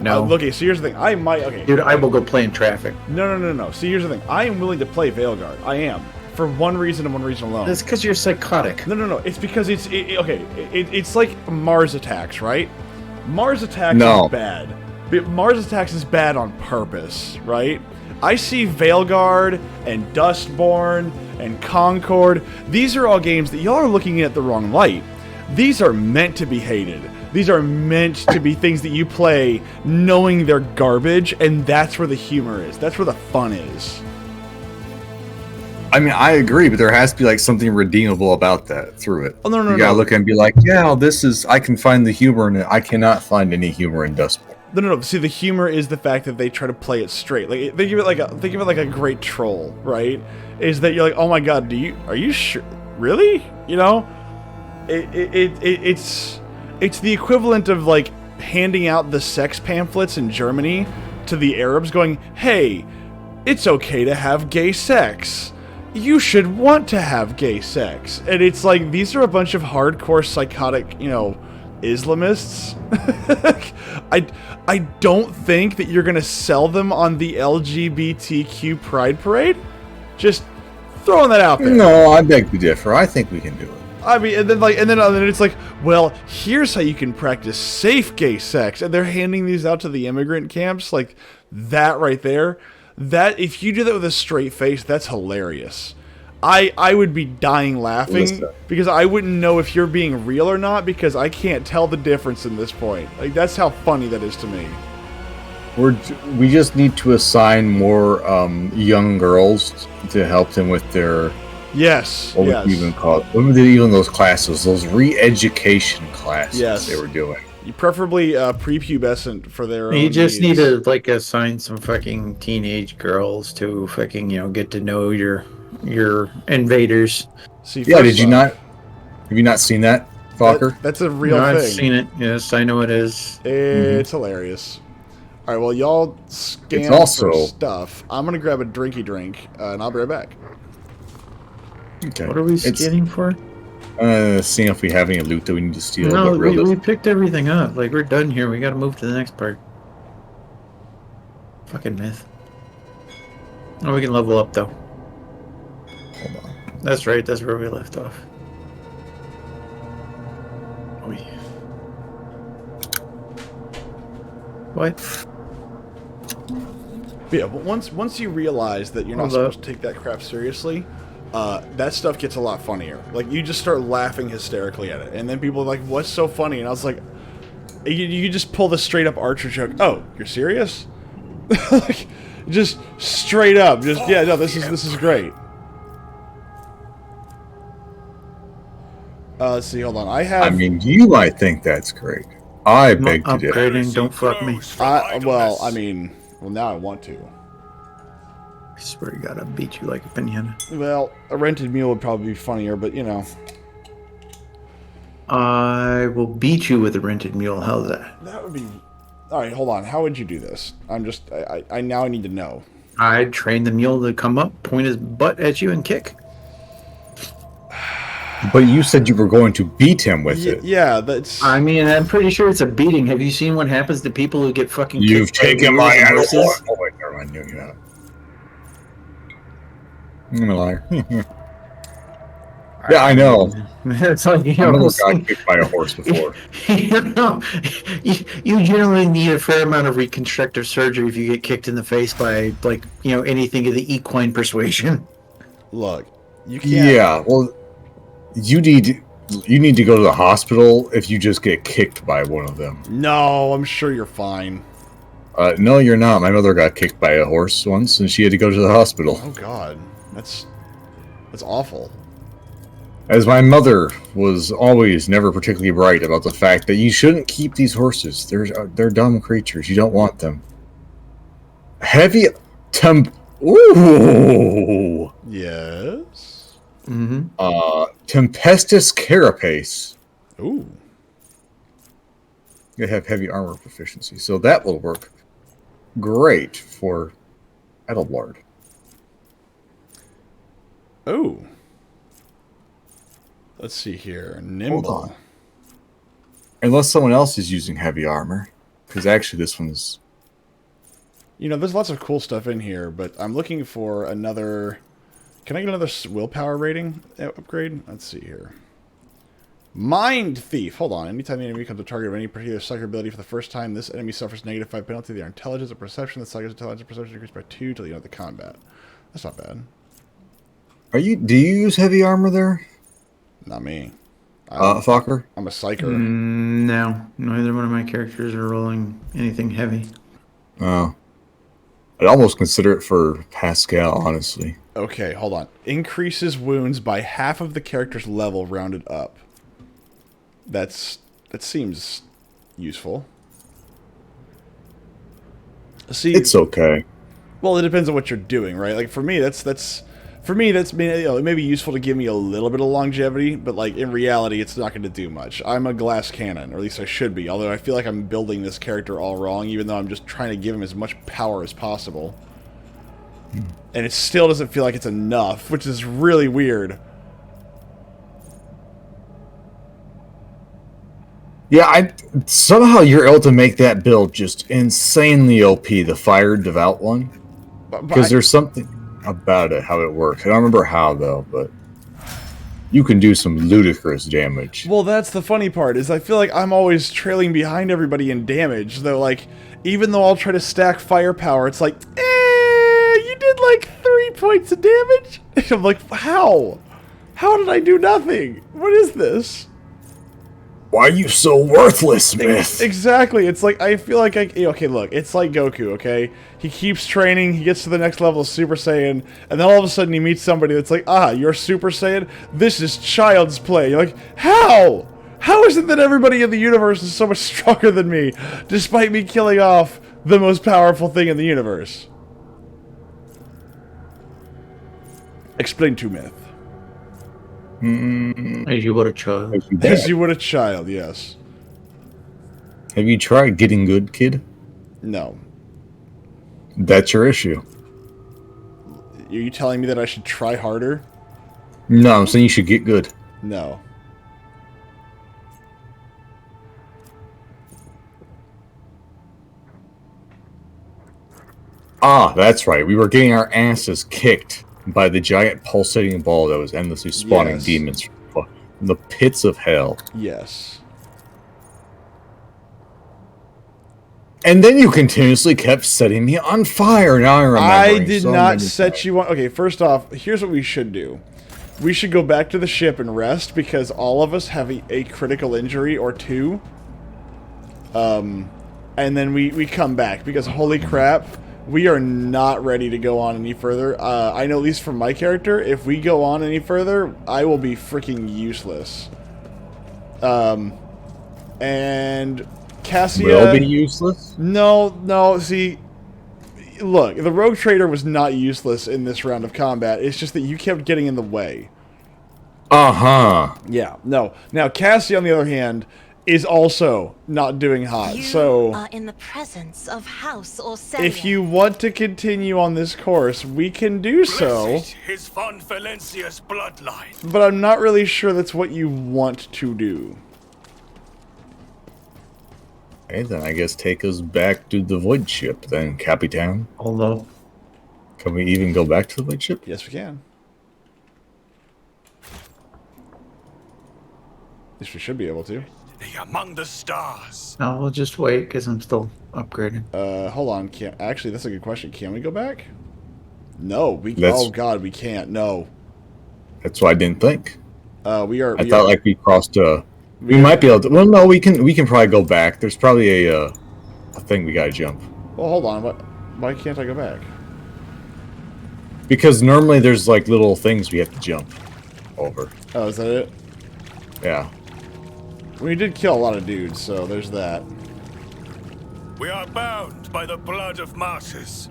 No. Okay, so here's the thing. I might. Okay, Dude, I will go play in traffic. No. See, here's the thing. I am willing to play Veilguard. I am for one reason and one reason alone. That's because you're psychotic. No. It's because it's like Mars Attacks, right? Mars Attacks No. is bad. But Mars Attacks is bad on purpose, right? I see Veilguard and Dustborn and Concord. These are all games that y'all are looking at the wrong light. These are meant to be hated. These are meant to be things that you play knowing they're garbage, and that's where the humor is. That's where the fun is. I mean, I agree, but there has to be like something redeemable about that through it. Oh, no. You gotta look and be like, yeah, this is. I can find the humor in it. I cannot find any humor in Dustborn. No. See, the humor is the fact that they try to play it straight. Like think of it like a great troll, right? Is that you're like, oh my god, are you sure? Really? You know, it's the equivalent of like handing out the sex pamphlets in Germany to the Arabs, going, hey, it's okay to have gay sex. You should want to have gay sex. And it's like, these are a bunch of hardcore psychotic, Islamists. I don't think that you're gonna sell them on the LGBTQ Pride Parade. Just throwing that out there. No, I beg to differ. I think we can do it. I mean, and then it's like, well, here's how you can practice safe gay sex, and they're handing these out to the immigrant camps, like that right there. That if you do that with a straight face, that's hilarious. I would be dying laughing because I wouldn't know if you're being real or not because I can't tell the difference in this point. Like, that's how funny that is to me. We just need to assign more young girls to help them with their what would you even call it? What were even those classes? Those re-education classes they were doing. You preferably prepubescent for their own You just needs. need to assign some fucking teenage girls to fucking get to know your invaders. See, did you not? Have you not seen that, Fokker? That's a real thing. I've seen it. Yes, I know it is. It's hilarious. All right, well, y'all scan for stuff. I'm gonna grab a drinky drink, and I'll be right back. Okay. What are we scanning for? Seeing if we have any loot that we need to steal. No, we picked everything up. Like, we're done here. We gotta move to the next part. Fucking myth. Oh, we can level up, though. Hold on. That's right. That's where we left off. Oh, yeah. What? But yeah, but once you realize that you're not supposed to take that crap seriously, that stuff gets a lot funnier. Like, you just start laughing hysterically at it, and then people are like, "What's so funny?" And I was like, "You just pull the straight up Archer joke. Oh, you're serious? Like, just straight up. Just this is great." Let's see. Hold on. I mean, you might think that's great. I beg to differ. Upgrading. Don't fuck me. Well, now I want to. I swear to God, I'll beat you like a pinata. Well, a rented mule would probably be funnier, but I will beat you with a rented mule. How's that? That would be... Alright, hold on. How would you do this? I now need to know. I'd train the mule to come up, point his butt at you, and kick. But you said you were going to beat him with it. Yeah, that's... I mean, I'm pretty sure it's a beating. Have you seen what happens to people who get fucking kicked? You've taken my animal. Oh, wait, never mind. You have. I'm a liar. Yeah, I know. It's like, I've never got kicked by a horse before. You generally need a fair amount of reconstructive surgery if you get kicked in the face by, anything of the equine persuasion. Look, you can't... Yeah, well, you need to go to the hospital if you just get kicked by one of them. No, I'm sure you're fine. No, you're not. My mother got kicked by a horse once, and she had to go to the hospital. Oh, God. That's awful. As my mother was always never particularly bright about the fact that you shouldn't keep these horses. They're dumb creatures. You don't want them. Heavy Ooh. Yes. Mm-hmm. Tempestus carapace. Ooh. You have heavy armor proficiency, so that will work great for Edelbard. Oh. Let's see here. Nimble. Hold on. Unless someone else is using heavy armor. Because actually, this one's... You know, there's lots of cool stuff in here, but I'm looking for another... Can I get another willpower rating upgrade? Let's see here. Mind Thief. Hold on. Anytime the enemy becomes a target of any particular psychic ability for the first time, this enemy suffers -5 penalty to their intelligence or perception. The psychic's intelligence or perception increased by 2 till the end of the combat. That's not bad. Do you use heavy armor there? Not me. Fokker? I'm a psyker. No. Neither one of my characters are rolling anything heavy. Oh. I'd almost consider it for Pascal, honestly. Okay, hold on. Increases wounds by half of the character's level rounded up. That seems useful. See, it's okay. Well, it depends on what you're doing, right? Like for me, that's it may be useful to give me a little bit of longevity, but like in reality, it's not going to do much. I'm a glass cannon, or at least I should be. Although I feel like I'm building this character all wrong, even though I'm just trying to give him as much power as possible. And it still doesn't feel like it's enough, which is really weird. Yeah, somehow you're able to make that build just insanely OP, the Fire Devout one. Because there's something about it, how it works. I don't remember how, though, but you can do some ludicrous damage. Well, that's the funny part, is I feel like I'm always trailing behind everybody in damage, though, like, even though I'll try to stack firepower, it's like, you did, like, 3 points of damage? And I'm like, how? How did I do nothing? What is this? Why are you so worthless, Smith? Exactly. It's like, I feel like okay, look, it's like Goku, okay? He keeps training, he gets to the next level of Super Saiyan, and then all of a sudden he meets somebody that's like, you're Super Saiyan? This is child's play. You're like, how? How is it that everybody in the universe is so much stronger than me, despite me killing off the most powerful thing in the universe? Explain to Myth. As you would a child. As you would a child, yes. Have you tried getting good, kid? No. That's your issue. Are you telling me that I should try harder? No, I'm saying you should get good. No. That's right. We were getting our asses kicked by the giant pulsating ball that was endlessly spawning demons from the pits of hell. Yes. And then you continuously kept setting me on fire. Now I remember. I did not set you on. Okay, first off, here's what we should do. We should go back to the ship and rest, because all of us have a critical injury or two. And then we come back, because holy crap, we are not ready to go on any further. I know, at least for my character, if we go on any further, I will be freaking useless. And Cassia... Will be useless? No, see... Look, the Rogue Trader was not useless in this round of combat. It's just that you kept getting in the way. Uh-huh. Yeah, no. Now, Cassie, on the other hand, is also not doing hot, so... You are in the presence of House Orselia. If you want to continue on this course, we can do so. His von Valencia's bloodline. But I'm not really sure that's what you want to do. Okay, then I guess take us back to the Void Ship, then, Capitan. Although... Can we even go back to the Void Ship? Yes, we can. At least we should be able to. Among the stars. No, we'll just wait, because I'm still upgrading. Hold on. Actually, that's a good question. Can we go back? No. Oh, God, we can't. No. That's what I didn't think. We thought like we crossed we might be able to... Well, no, we can probably go back. There's probably a thing we gotta jump. Well, hold on. Why can't I go back? Because normally there's like little things we have to jump over. Oh, is that it? Yeah. We did kill a lot of dudes, so there's that. We are bound by the blood of martyrs.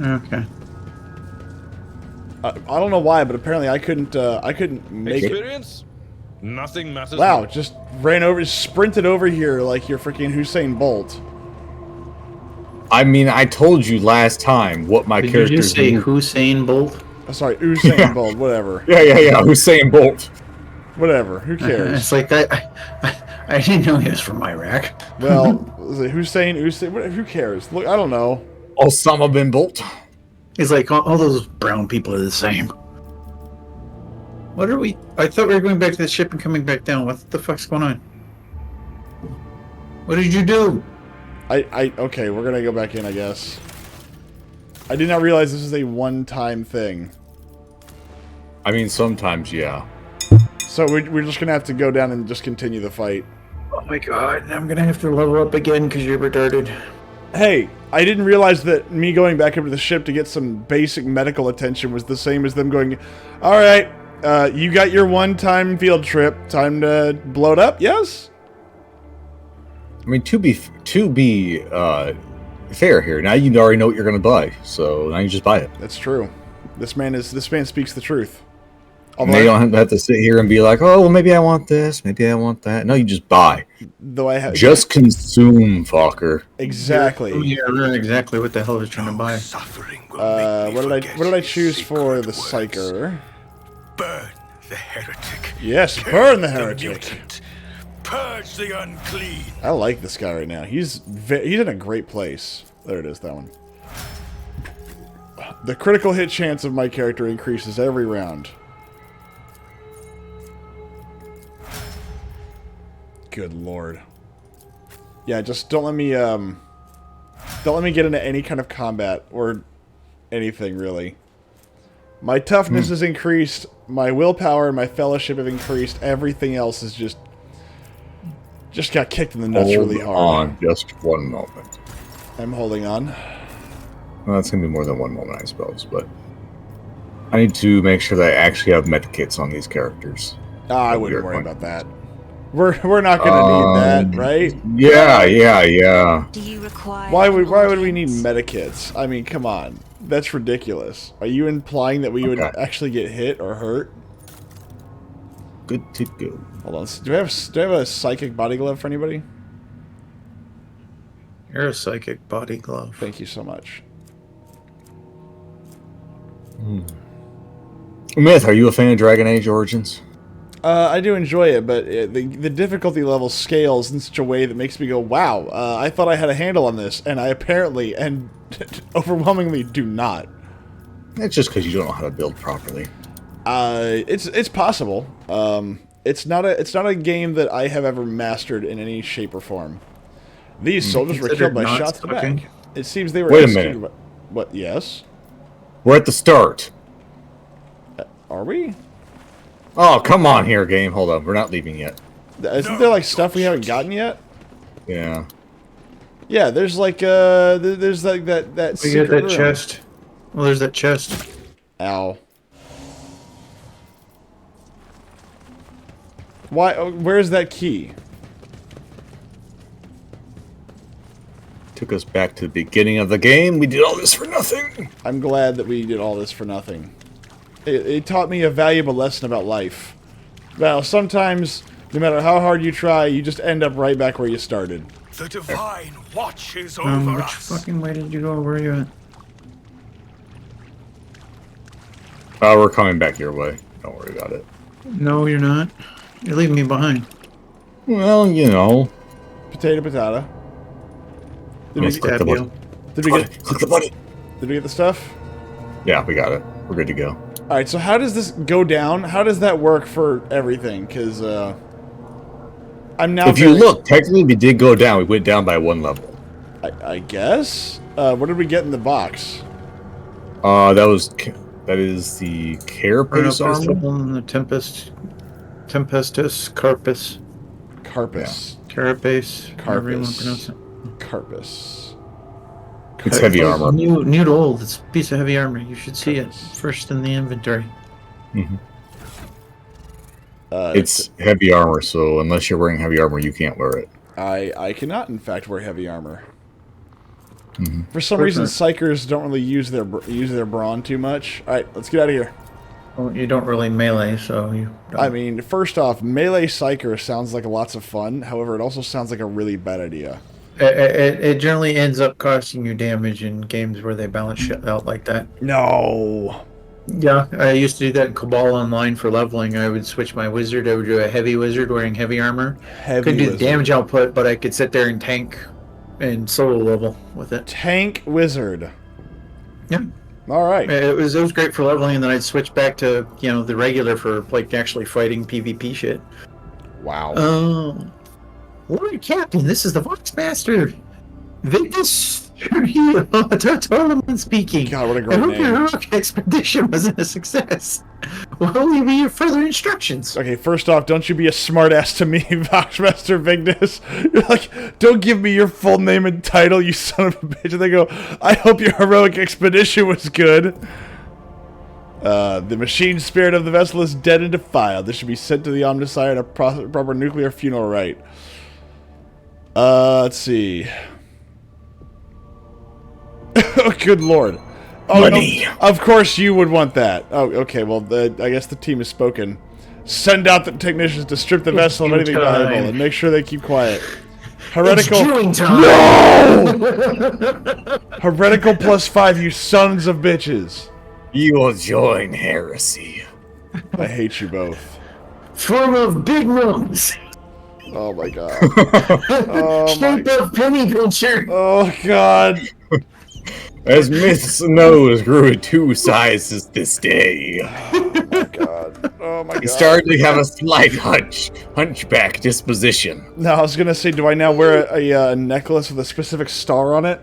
Okay. I don't know why, but apparently I couldn't make Experience? Nothing matters. it. Wow, more. just ran over, sprinted over here like you're freaking Usain Bolt. I mean, I told you last time what my Did character's you just say name- Hussein Bolt? Oh, sorry, Usain Bolt, whatever. Yeah, Usain Bolt. Whatever. Who cares? It's like I didn't know he was from Iraq. Well, Hussein, who cares? Look, I don't know. Osama bin Bolt. He's like, all those brown people are the same. What are we? I thought we were going back to the ship and coming back down. What the fuck's going on? What did you do? Okay, we're gonna go back in, I guess. I did not realize this is a one-time thing. I mean, sometimes, yeah. So we're just gonna have to go down and just continue the fight. Oh my god, I'm gonna have to level up again because you're retarded. Hey, I didn't realize that me going back up to the ship to get some basic medical attention was the same as them going, alright, you got your one-time field trip, time to blow it up, yes? I mean, to be fair here, now you already know what you're going to buy, so now you just buy it. That's true. This man speaks the truth. And they don't have to sit here and be like, oh, well, maybe I want this, maybe I want that. No, you just buy. Though I have just consume, fucker. Exactly. Yeah, I learned exactly what the hell I was trying to buy. What did I choose for the psyker? Burn the heretic. Yes, burn the heretic. Mutant. Purge the unclean. I like this guy right now. He's in a great place. There it is, that one. The critical hit chance of my character increases every round. Good lord. Yeah, just don't let me get into any kind of combat or anything really. My toughness is increased, my willpower and my fellowship have increased. Everything else is just got kicked in the nuts really hard. Hold on just one moment. I'm holding on. Well, that's going to be more than one moment, I suppose, but I need to make sure that I actually have medkits on these characters. I wouldn't worry about that. We're not going to need that, right? Yeah. Do you require Why would we need medikits? I mean, come on. That's ridiculous. Are you implying that we would actually get hit or hurt? Good to go. Hold on. Do I have a psychic body glove for anybody? You're a psychic body glove. Thank you so much. Myth, are you a fan of Dragon Age Origins? I do enjoy it, but the difficulty level scales in such a way that makes me go, wow, I thought I had a handle on this, and I apparently, and overwhelmingly, do not. It's just because you don't know how to build properly. It's possible. It's not a game that I have ever mastered in any shape or form. These soldiers were killed by shots to the back. It seems they were... Wait a minute. What, yes? We're at the start. Are we? Oh, come on here, game. Hold up. We're not leaving yet. Isn't there, like, stuff we haven't gotten yet? Yeah. Yeah, there's, like, that We got that chest. Well, there's that chest. Ow. Why? Where's that key? Took us back to the beginning of the game. We did all this for nothing. I'm glad that we did all this for nothing. It taught me a valuable lesson about life. Well, sometimes, no matter how hard you try, you just end up right back where you started. The divine watches over Which us. fucking way did you go? Where are you at? We're coming back your way. Don't worry about it. No, you're not. You're leaving me behind. Well, you know. Potato, potato. Let's click the button. Did we Click the button. Did we get the stuff? Yeah, we got it. We're good to go. All right. So how does this go down? How does that work for everything? Because I'm now. If you look, technically we did go down. We went down by one level. I guess. What did we get in the box? That is the Carapace armor. The Tempestus Carpus. Carpus. Yeah. Carapace. However you want to Carpus. pronounce it. Carpus. It's heavy armor. New to old. It's a piece of heavy armor. You should see it first in the inventory. Mm-hmm. It's heavy armor, so unless you're wearing heavy armor, you can't wear it. I cannot, in fact, wear heavy armor. Mm-hmm. For some reason, psychers don't really use their brawn too much. All right, let's get out of here. Well, you don't really melee, so you don't. I mean, first off, melee psyker sounds like lots of fun. However, it also sounds like a really bad idea. It generally ends up costing you damage in games where they balance shit out like that. No. Yeah, I used to do that in Cabal Online for leveling. I would switch my wizard. I would do a heavy wizard wearing heavy armor. Couldn't do the damage output, but I could sit there and tank and solo level with it. Tank wizard. Yeah. All right. It was great for leveling, and then I'd switch back to the regular for like actually fighting PvP shit. Wow. Lord Captain, this is the Voxmaster. Victus Tortolan speaking. God, what a great I hope name. your heroic expedition was a success. What will leave me your further instructions? Okay, first off, don't you be a smartass to me, Voxmaster Vigdus. You're like, don't give me your full name and title, you son of a bitch. And they go, I hope your heroic expedition was good. The machine spirit of the vessel is dead and defiled. This should be sent to the Omniscire in a proper nuclear funeral rite. Let's see. Oh, good lord. Oh, Money. no, of course you would want that. Oh, okay, well, I guess the team has spoken. Send out the technicians to strip the vessel of anything valuable and make sure they keep quiet. Heretical. It's time. No! Heretical +5, you sons of bitches. You will join heresy. I hate you both. Form of big rooms. Oh my god. Shape of penny pincher. Oh god. As Miss Nose grew 2 sizes this day. Oh my god. Oh my god. He started to have a slight hunchback disposition. No, I was gonna say, do I now wear a necklace with a specific star on it?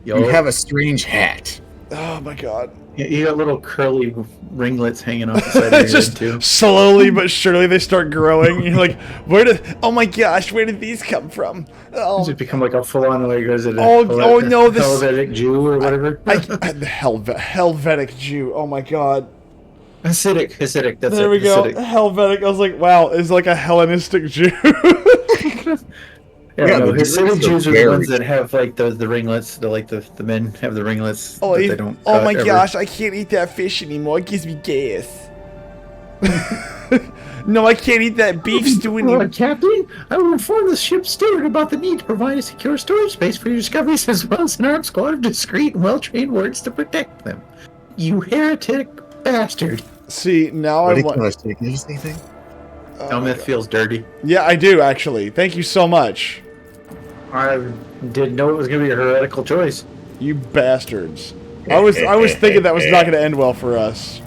You have a strange hat. Oh my god. You got little curly ringlets hanging off the side of your Just head too. slowly but surely they start growing. You're like, oh my gosh, where did these come from? Oh, Does it become like a full-on like goes it no, this Helvetic Jew or whatever? the Helvetic Jew. Oh my god. Hasidic. That's There it. we go. Hasidic. Helvetic. I was like, wow, it's like a Hellenistic Jew. Yeah, no, the Hasidic Jews are the very- ones that have like the ringlets. The men have the ringlets. Oh, that they don't. oh cut my ever. gosh, I can't eat that fish anymore. It gives me gas. No, I can't eat that beef stew anymore. Lord Captain, I will inform the ship's steward about the need to provide a secure storage space for your discoveries, as well as an armed squad of discreet and well-trained wards to protect them. You heretic bastard. See, now I want. Did you say anything? Helmeth feels dirty. Yeah, I do actually. Thank you so much, I didn't know it was going to be a heretical choice. you bastards. I was thinking that was not going to end well for us.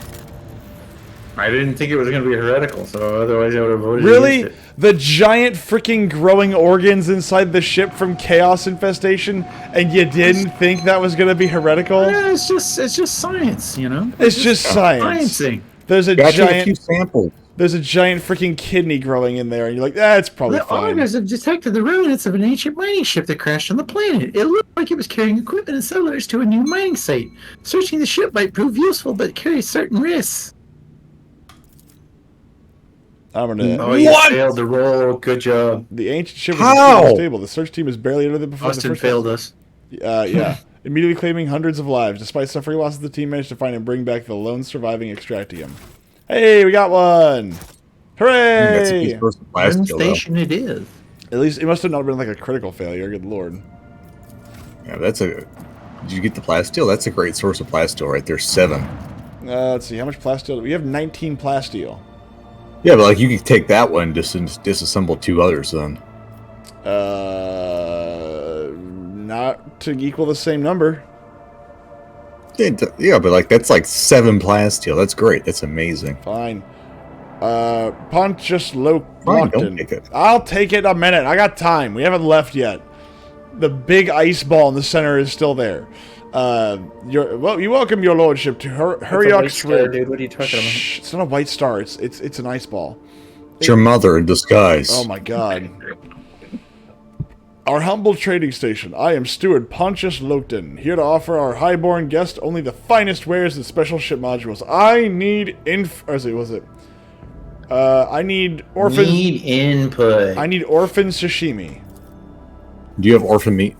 I didn't think it was going to be heretical, so otherwise I would have voted Really? against it. The giant freaking growing organs inside the ship from Chaos Infestation, and you didn't think that was going to be heretical? Yeah, it's just science, you know? It's just science. Sciencing. There's a Got you a few giant samples. there's a giant freaking kidney growing in there, and you're like, that's probably The fine. augurs have detected the remnants of an ancient mining ship that crashed on the planet. It looked like it was carrying equipment and settlers to a new mining site. Searching the ship might prove useful, but carries certain risks. I'm gonna. Oh, you failed the roll. Good job. The ancient ship was How? unstable. The search team is barely under the before Austin the first failed us. Yeah. Immediately claiming hundreds of lives. Despite suffering losses, the team managed to find and bring back the lone surviving Extractium. Hey, we got one! That's a Hooray! good source of blast One kill, though. station it is. At least it must have not been like a critical failure. Good lord. Yeah, that's a. Did you get the plasteel? That's a great source of plasteel right there. 7. Let's see. How much plasteel? We have 19 plasteel. Yeah, but like you could take that one, disassemble 2 others then. Not to equal the same number. Yeah, but like that's like 7 plasteel. That's great. That's amazing. Fine. Pontius Lockton. Fine, don't take it. I'll take it in a minute. I got time. We haven't left yet. The big ice ball in the center is still there. You welcome your lordship to Hurriok's Rig. Dude, what are you talking about? Shh, it's not a white star. It's an ice ball. It's your mother in disguise. Oh my god. Our humble trading station. I am Steward Pontius Lockton, here to offer our highborn guest only the finest wares and special ship modules. I need I need orphan. Need input. I need orphan sashimi. Do you have orphan meat?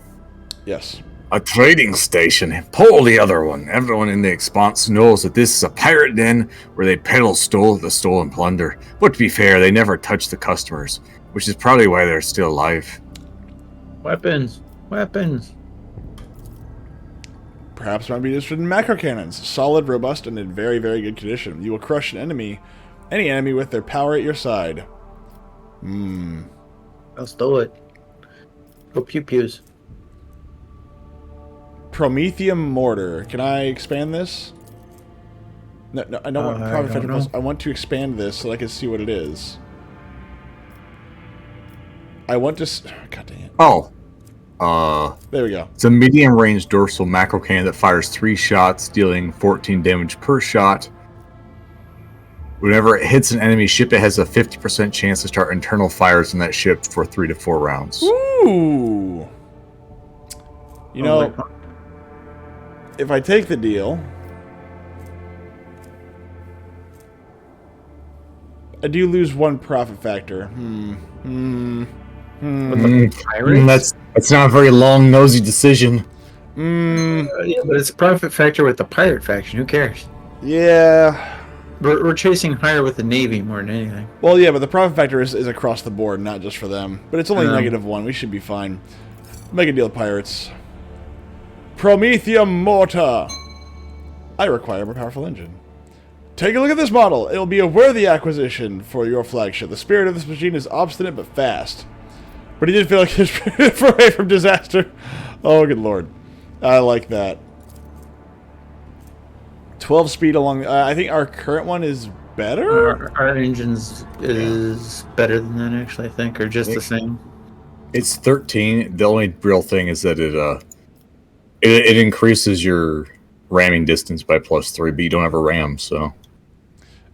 Yes. A trading station. Pull the other one. Everyone in the Expanse knows that this is a pirate den where they peddle the stolen plunder. But to be fair, they never touch the customers, which is probably why they're still alive. Weapons. Perhaps it might be interested in macro cannons. Solid, robust, and in very, very good condition. You will crush any enemy with their power at your side. Let's do it. Go pew-pews. Promethium mortar. Can I expand this? No, I don't want profit factor plus. I want to expand this so I can see what it is. I want to... God dang it. Oh. There we go. It's a medium-range dorsal macro cannon that fires 3 shots, dealing 14 damage per shot. Whenever it hits an enemy ship, it has a 50% chance to start internal fires on that ship for 3 to 4 rounds. Ooh. You know, if I take the deal, I do lose 1 profit factor. With the pirates? That's not a very long, nosy decision. Yeah, but it's a profit factor with the pirate faction. Who cares? Yeah. We're chasing higher with the Navy more than anything. Well, yeah, but the profit factor is across the board, not just for them. But it's only -1. We should be fine. Make a deal with pirates. Promethium mortar. I require a more powerful engine. Take a look at this model. It will be a worthy acquisition for your flagship. The spirit of this machine is obstinate but fast. But he did feel like he was away from disaster. Oh, good lord. I like that. 12 speed along... I think our current one is better? Our engines is better than that, actually, I think, or just the same. It's 13. The only real thing is that it increases your ramming distance by +3, but you don't have a ram, so...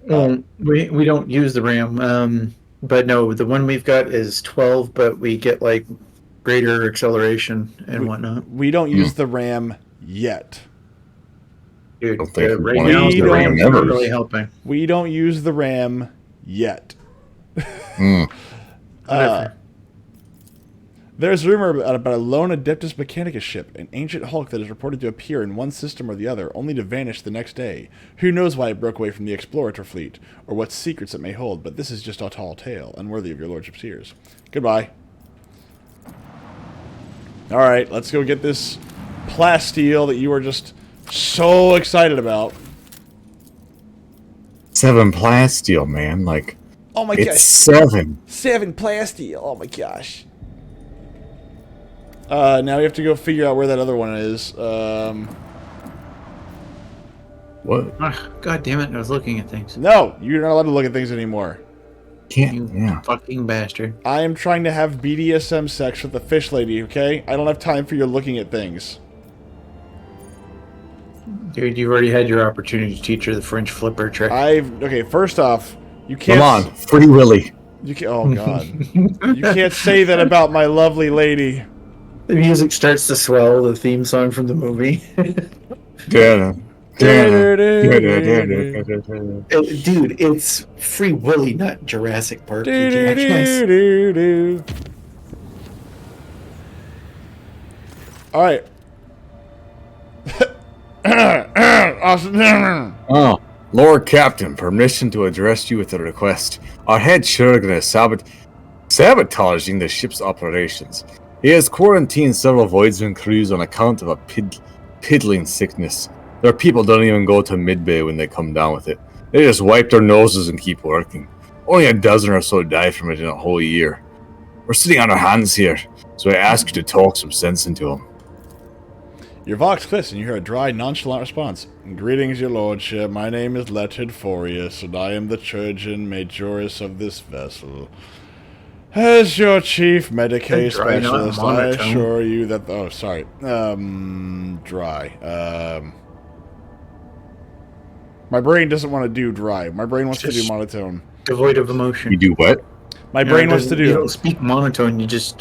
We don't use the RAM, but no, the one we've got is 12, but we get like greater acceleration and whatnot. We don't use the RAM yet. Dude, I don't think right we now use the the RAM RAM's ever. really helping. We don't use the RAM yet. There's rumor about a lone Adeptus Mechanicus ship, an ancient hulk that is reported to appear in one system or the other, only to vanish the next day. Who knows why it broke away from the Explorator fleet, or what secrets it may hold, but this is just a tall tale, unworthy of your lordship's ears. Goodbye. Alright, let's go get this plasteel that you were just so excited about. 7 plasteel, man. Like, oh my it's gosh. 7. 7 plasteel. Oh my gosh. Now we have to go figure out where that other one is. What? God damn it, I was looking at things. No, you're not allowed to look at things anymore. You fucking bastard. I am trying to have BDSM sex with the fish lady, okay? I don't have time for your looking at things. Dude, you've already had your opportunity to teach her the French flipper trick. Okay, first off, you can't... Come on, Free Willy. You can't... Oh, God. You can't say that about my lovely lady. The music starts to swell, the theme song from the movie. Dude, it's Free Willy, not Jurassic Park. Alright. Oh, Lord Captain, permission to address you with a request. Our head Shurgan is sabotaging the ship's operations. He has quarantined several Voidsman crews on account of a piddling sickness. Their people don't even go to mid-bay when they come down with it. They just wipe their noses and keep working. Only a dozen or so die from it in a whole year. We're sitting on our hands here, so I ask you to talk some sense into them. Your vox clicks and you hear a dry, nonchalant response. Greetings, your lordship. My name is Letid Forius, and I am the Trojan Majoris of this vessel. As your chief Medicaid specialist, I assure you that... Oh, sorry. Dry. My brain doesn't want to do dry. My brain wants to do monotone. Devoid of emotion. You do what? My brain wants to do... You don't speak monotone, there's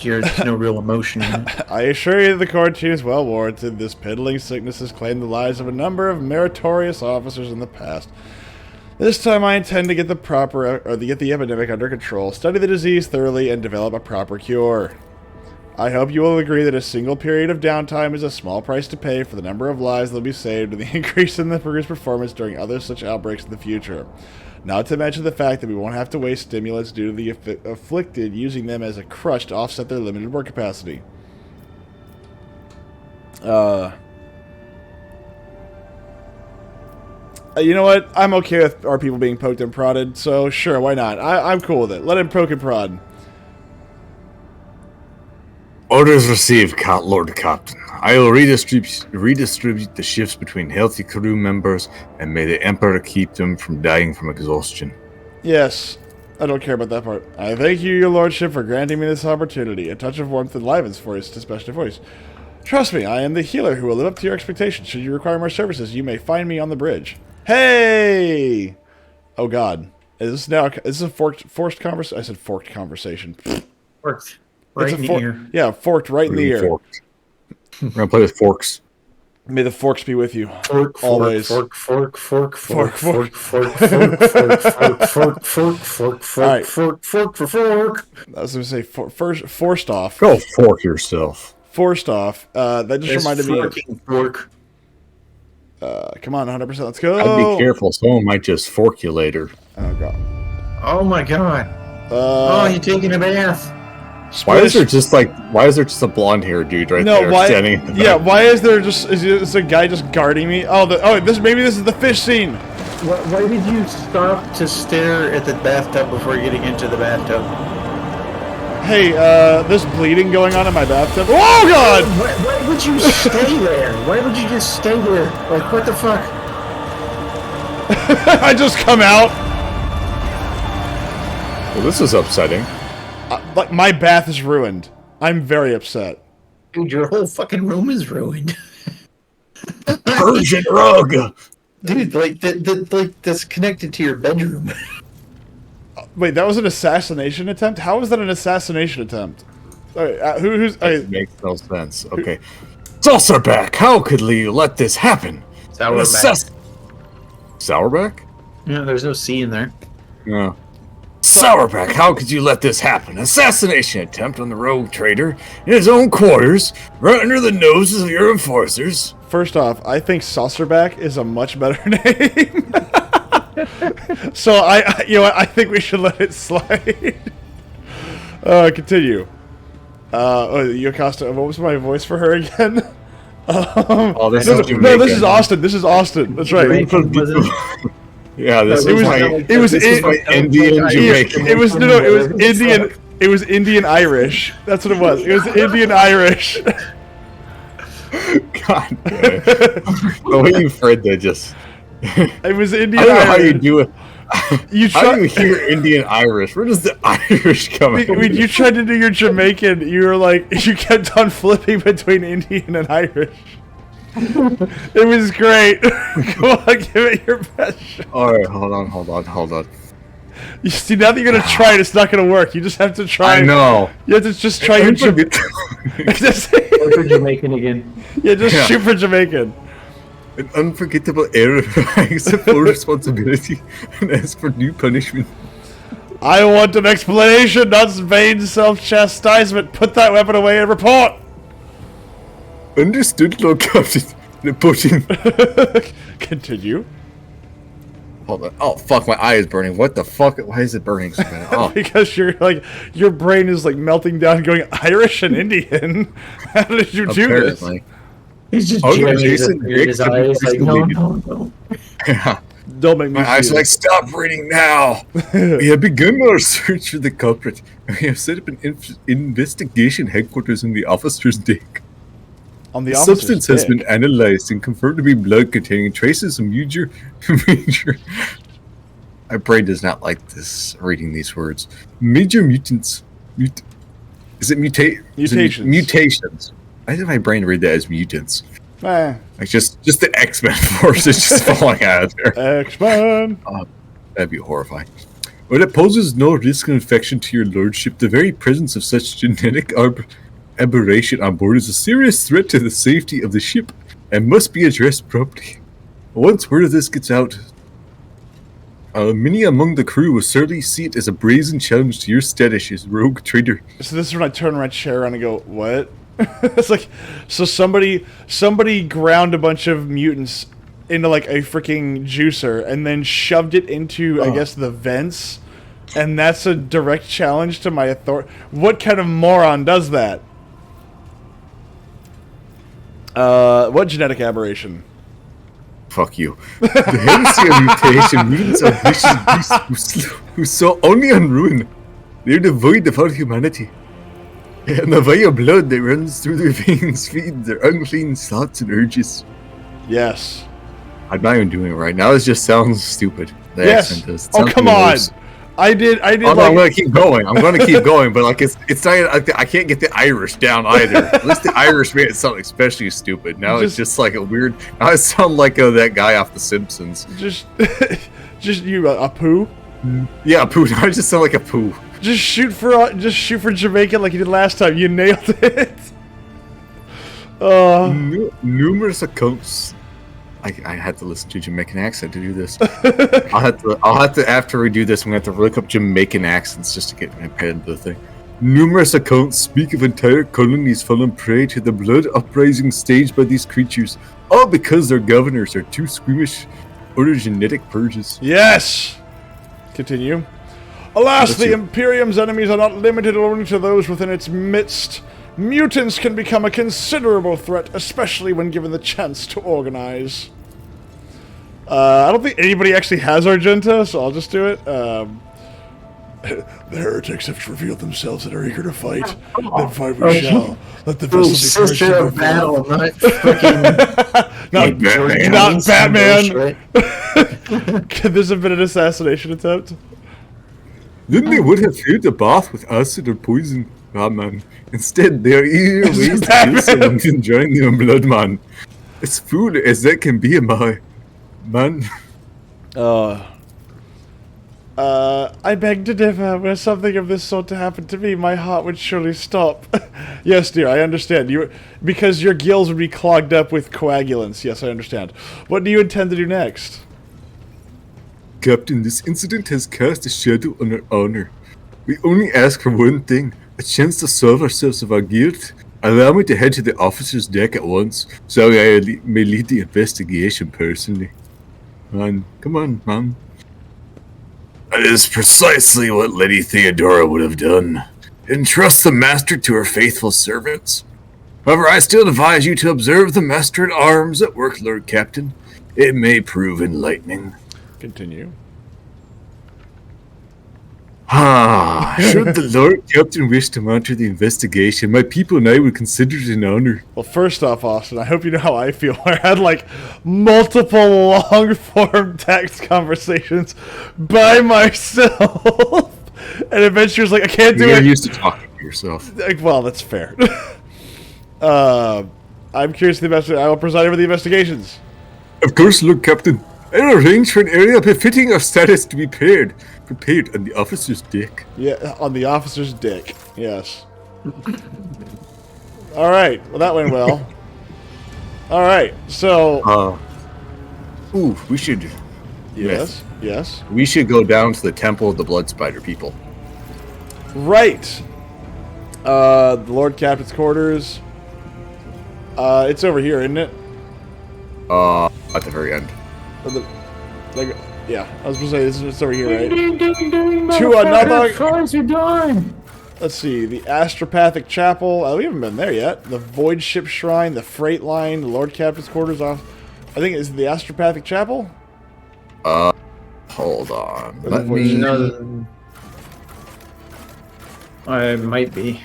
no real emotion in it. I assure you the quarantine is well warranted. This piddling sickness has claimed the lives of a number of meritorious officers in the past. This time I intend to get the epidemic under control, study the disease thoroughly, and develop a proper cure. I hope you will agree that a single period of downtime is a small price to pay for the number of lives that will be saved and the increase in the crew's performance during other such outbreaks in the future. Not to mention the fact that we won't have to waste stimulants due to the afflicted using them as a crutch to offset their limited work capacity. You know what? I'm okay with our people being poked and prodded, so sure, why not? I'm cool with it. Let him poke and prod. Orders received, Lord Captain. I will redistribute the shifts between healthy crew members, and may the Emperor keep them from dying from exhaustion. Yes. I don't care about that part. I thank you, your lordship, for granting me this opportunity. A touch of warmth enlivens voice to special voice. Trust me, I am the healer who will live up to your expectations. Should you require more services, you may find me on the bridge. Hey! Oh god. Is this a forced conversation? I said forked conversation. Forked. Right in the ear. Yeah, forked right in the ear. Forked. We're gonna play with forks. May the forks be with you. Fork, always. Fork. Fork. I was gonna say forced off. Go fork yourself. Forced off. That just reminded me of fork. Come on, 100%. Let's go. I'd be careful. Someone might just fork you later. Oh god. Oh my god. Oh, you're taking a bath. Why is there just a blonde haired dude right there standing? Why is there is a guy just guarding me? Maybe this is the fish scene. Why did you stop to stare at the bathtub before getting into the bathtub? Hey, there's bleeding going on in my bathtub. Oh god! Why would you stay there? Why would you just stay there? Like, what the fuck? I just come out. Well, this is upsetting. Like, my bath is ruined. I'm very upset. Dude, your whole fucking room is ruined. Persian rug! Dude, that's connected to your bedroom. Wait, that was an assassination attempt? How was that an assassination attempt? That makes no sense. Okay. Saucerback, how could you let this happen? Sourback. Sourback? Yeah, there's no C in there. Yeah. Sourback, how could you let this happen? Assassination attempt on the rogue trader in his own quarters, right under the noses of your enforcers. First off, I think Saucerback is a much better name. So I think we should let it slide. Continue. Yocosta, what was my voice for her again? This is Austin. This is Austin. That's right. Yeah, this is my Indian Jamaican. It was Indian. It was Indian Irish. That's what it was. It was Indian Irish. God, the way you read that just. It was Indian. I don't know Irish. how you do it. How do you hear Indian Irish? Where does the Irish come in? When you tried to do your Jamaican, you were like, you kept on flipping between Indian and Irish. It was great. Come on, give it your best shot. Alright, hold on. You see, now that you're gonna try it, it's not gonna work. You just have to try. I know. You have to just try your Shoot for Jamaican again. Yeah, just shoot for Jamaican. An unforgettable error. I accept full responsibility and ask for new punishment. I want an explanation, not vain self-chastisement. Put that weapon away and report. Understood, Lord Captain. Reporting. Continue. Hold on. Oh fuck, my eye is burning. What the fuck? Why is it burning so bad? Oh. Because your brain is like melting down, going Irish and Indian. How did you do this? He's just Jason his eyes like, no. Yeah. Don't make me. My eyes are like, stop reading now. We have begun our search for the culprit. We have set up an investigation headquarters in the officer's deck. On the substance has been analyzed and confirmed to be blood containing traces of major. My brain does not like this. Reading these words, major mutants. Is it mutations? Mutations. Why did my brain read that as mutants? Like just the X-Men force is just falling out of there. X-Men. That'd be horrifying. Well, it poses no risk of infection to your lordship. The very presence of such genetic aberration on board is a serious threat to the safety of the ship and must be addressed promptly. Once word of this gets out, many among the crew will certainly see it as a brazen challenge to your status as rogue trader. So this is when I turn my chair around and go, what? It's like, so somebody ground a bunch of mutants into like a freaking juicer and then shoved it into, I guess, the vents, and that's a direct challenge to my authority. What kind of moron does that? What genetic aberration? Fuck you. The Hemisphere mutation mutants are vicious beasts who sow only on ruin. They're devoid of all humanity. And the vile blood that runs through their veins feeds their unclean thoughts and urges. Yes. I'm not even doing it right now. It just sounds stupid. The accent does. Oh, come on. I did. Oh, no, I'm gonna keep going. I'm gonna keep going, but like it's not. I can't get the Irish down either. At least the Irish made it sound especially stupid. Now it's just like a weird. Now I sound like that guy off The Simpsons. Just you a poo. Yeah, a poo. I just sound like a poo. Just shoot for Jamaican like you did last time. You nailed it. Numerous accounts. I had to listen to Jamaican accent to do this. I'll have to after we do this, I'm gonna have to look up Jamaican accents just to get my head into the thing. Numerous accounts speak of entire colonies falling prey to the blood uprising staged by these creatures, all because their governors are too squeamish or genetic purges. Yes. Continue. Alas, the Imperium's enemies are not limited only to those within its midst. Mutants can become a considerable threat, especially when given the chance to organize. I don't think anybody actually has Argenta, so I'll just do it. The heretics have revealed themselves and are eager to fight. Then fight we shall. Let the vessel be purged of battle, not fucking not Batman. Could this have been an assassination attempt? Then they would have filled the bath with acid or poison, Batman. Instead, they are eager ways to kill someone and join them, blood, man. As fool as that can be, man. I beg to differ. Were something of this sort to happen to me, my heart would surely stop. Yes, dear, I understand. Because your gills would be clogged up with coagulants. Yes, I understand. What do you intend to do next? Captain, this incident has cast a shadow on our honor. We only ask for one thing, a chance to solve ourselves of our guilt. Allow me to head to the officer's deck at once, so I may lead the investigation personally. Man, come on, man. That is precisely what Lady Theodora would have done. Entrust the master to her faithful servants. However, I still advise you to observe the master-at-arms at work, Lord Captain. It may prove enlightening. Continue. Should the Lord Captain wish to monitor the investigation, my people and I would consider it an honor. Well, first off, Austin, I hope you know how I feel. I had like multiple long-form text conversations by myself, and eventually was like, I can't do it. You're used to talking to yourself. Well, that's fair. I'm curious to the investigation. I will preside over the investigations. Of course, Lord Captain. I arrange for an area befitting our status to be prepared on the officer's deck. Yeah, on the officer's dick. Yes. All right. Well, that went well. All right. So. We should. Yes. Yes. We should go down to the Temple of the Blood Spider people. Right. The Lord Captain's quarters. It's over here, isn't it? At the very end. Yeah, I was going to say it's over here, right? To another. Let's see, the Astropathic Chapel. We haven't been there yet. The Void Ship Shrine, the Freight Line, the Lord Captain's quarters. I think it's the Astropathic Chapel. Hold on. Let me. I might be.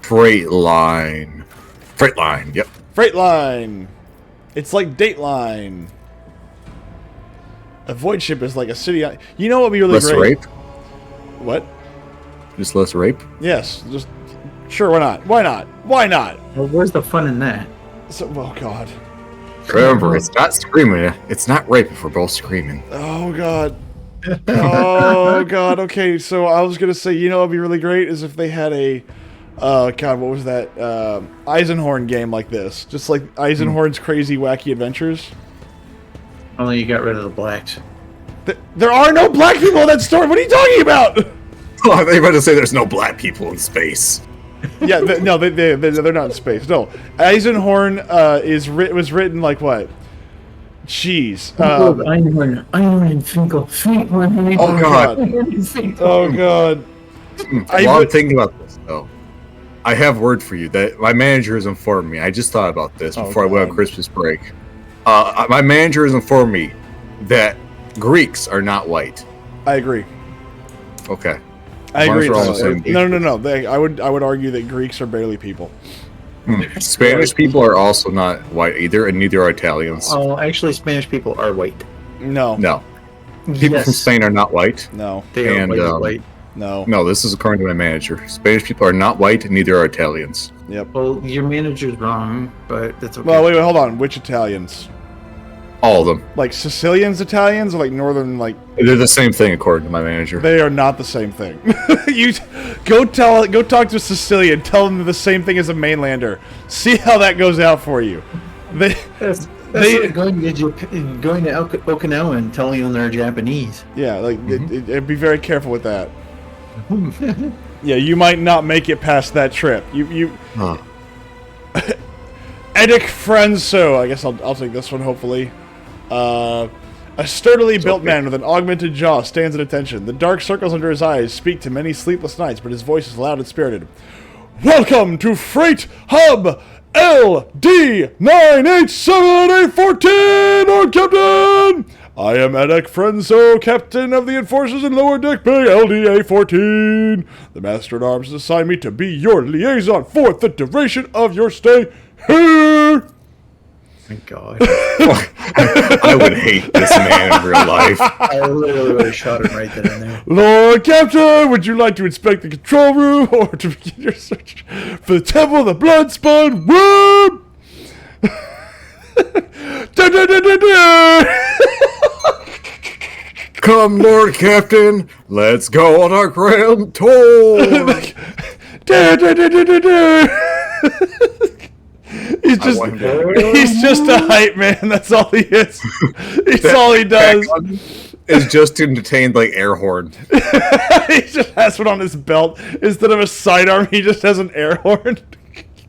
Freight Line. Freight Line. Yep. Freight Line. It's like Dateline. A void ship is like a city. You know what would be really great? Less rape? What? Just less rape? Yes. Just sure. Why not? Why not? Why not? Well, where's the fun in that? So, oh God. Remember, it's not screaming. It's not rape if we're both screaming. Oh God. Oh God. Okay. So I was gonna say, you know, what'd be really great is if they had a. God, what was that? Eisenhorn game like this, just like Eisenhorn's Crazy Wacky Adventures. Only you got rid of the blacks. There are no black people in that story. What are you talking about? Oh, I thought you were about to say there's no black people in space. Yeah, no, they're not in space. No, Eisenhorn was written like what? Jeez. Einhorn, Finkel. Oh God. Oh God. While I'm thinking about this, though, I have word for you that my manager has informed me. I just thought about this before I went on Christmas break. My manager has informed me that Greeks are not white. I agree. Okay. I agree. No. I would argue that Greeks are barely people. Spanish people are also not white either, and neither are Italians. Oh, actually, Spanish people are white. No. People from Spain are not white. No. They are white. No, this is according to my manager. Spanish people are not white, and neither are Italians. Yep. Well, your manager's wrong, but that's okay. Well, wait, hold on. Which Italians? All of them. Like Sicilians Italians or like northern like... They're the same thing according to my manager. They are not the same thing. You go talk to a Sicilian, tell them they're the same thing as a mainlander. See how that goes out for you. That's like going to Okinawa and telling them they're Japanese. Yeah, like be very careful with that. Yeah, you might not make it past that trip. Edic Frenzo, I guess I'll take this one hopefully. A sturdily built man with an augmented jaw stands at attention. The dark circles under his eyes speak to many sleepless nights, but his voice is loud and spirited. Welcome to Freight Hub LD987-814, Lord Captain! I am Edek Frenzo, Captain of the Enforcers in Lower Deck Bay, LDA-14. The Master-at-Arms has assigned me to be your liaison for the duration of your stay here. Thank God. I would hate this man in real life. I literally would have shot him right then and there. Lord Captain, would you like to inspect the control room or to begin your search for the Temple of the Bloodspun Web? Come, Lord Captain, let's go on our grand tour. He's just a hype man. That's all he is. That's all he does. Is just entertained like air horn. He just has one on his belt instead of a sidearm. He just has an air horn.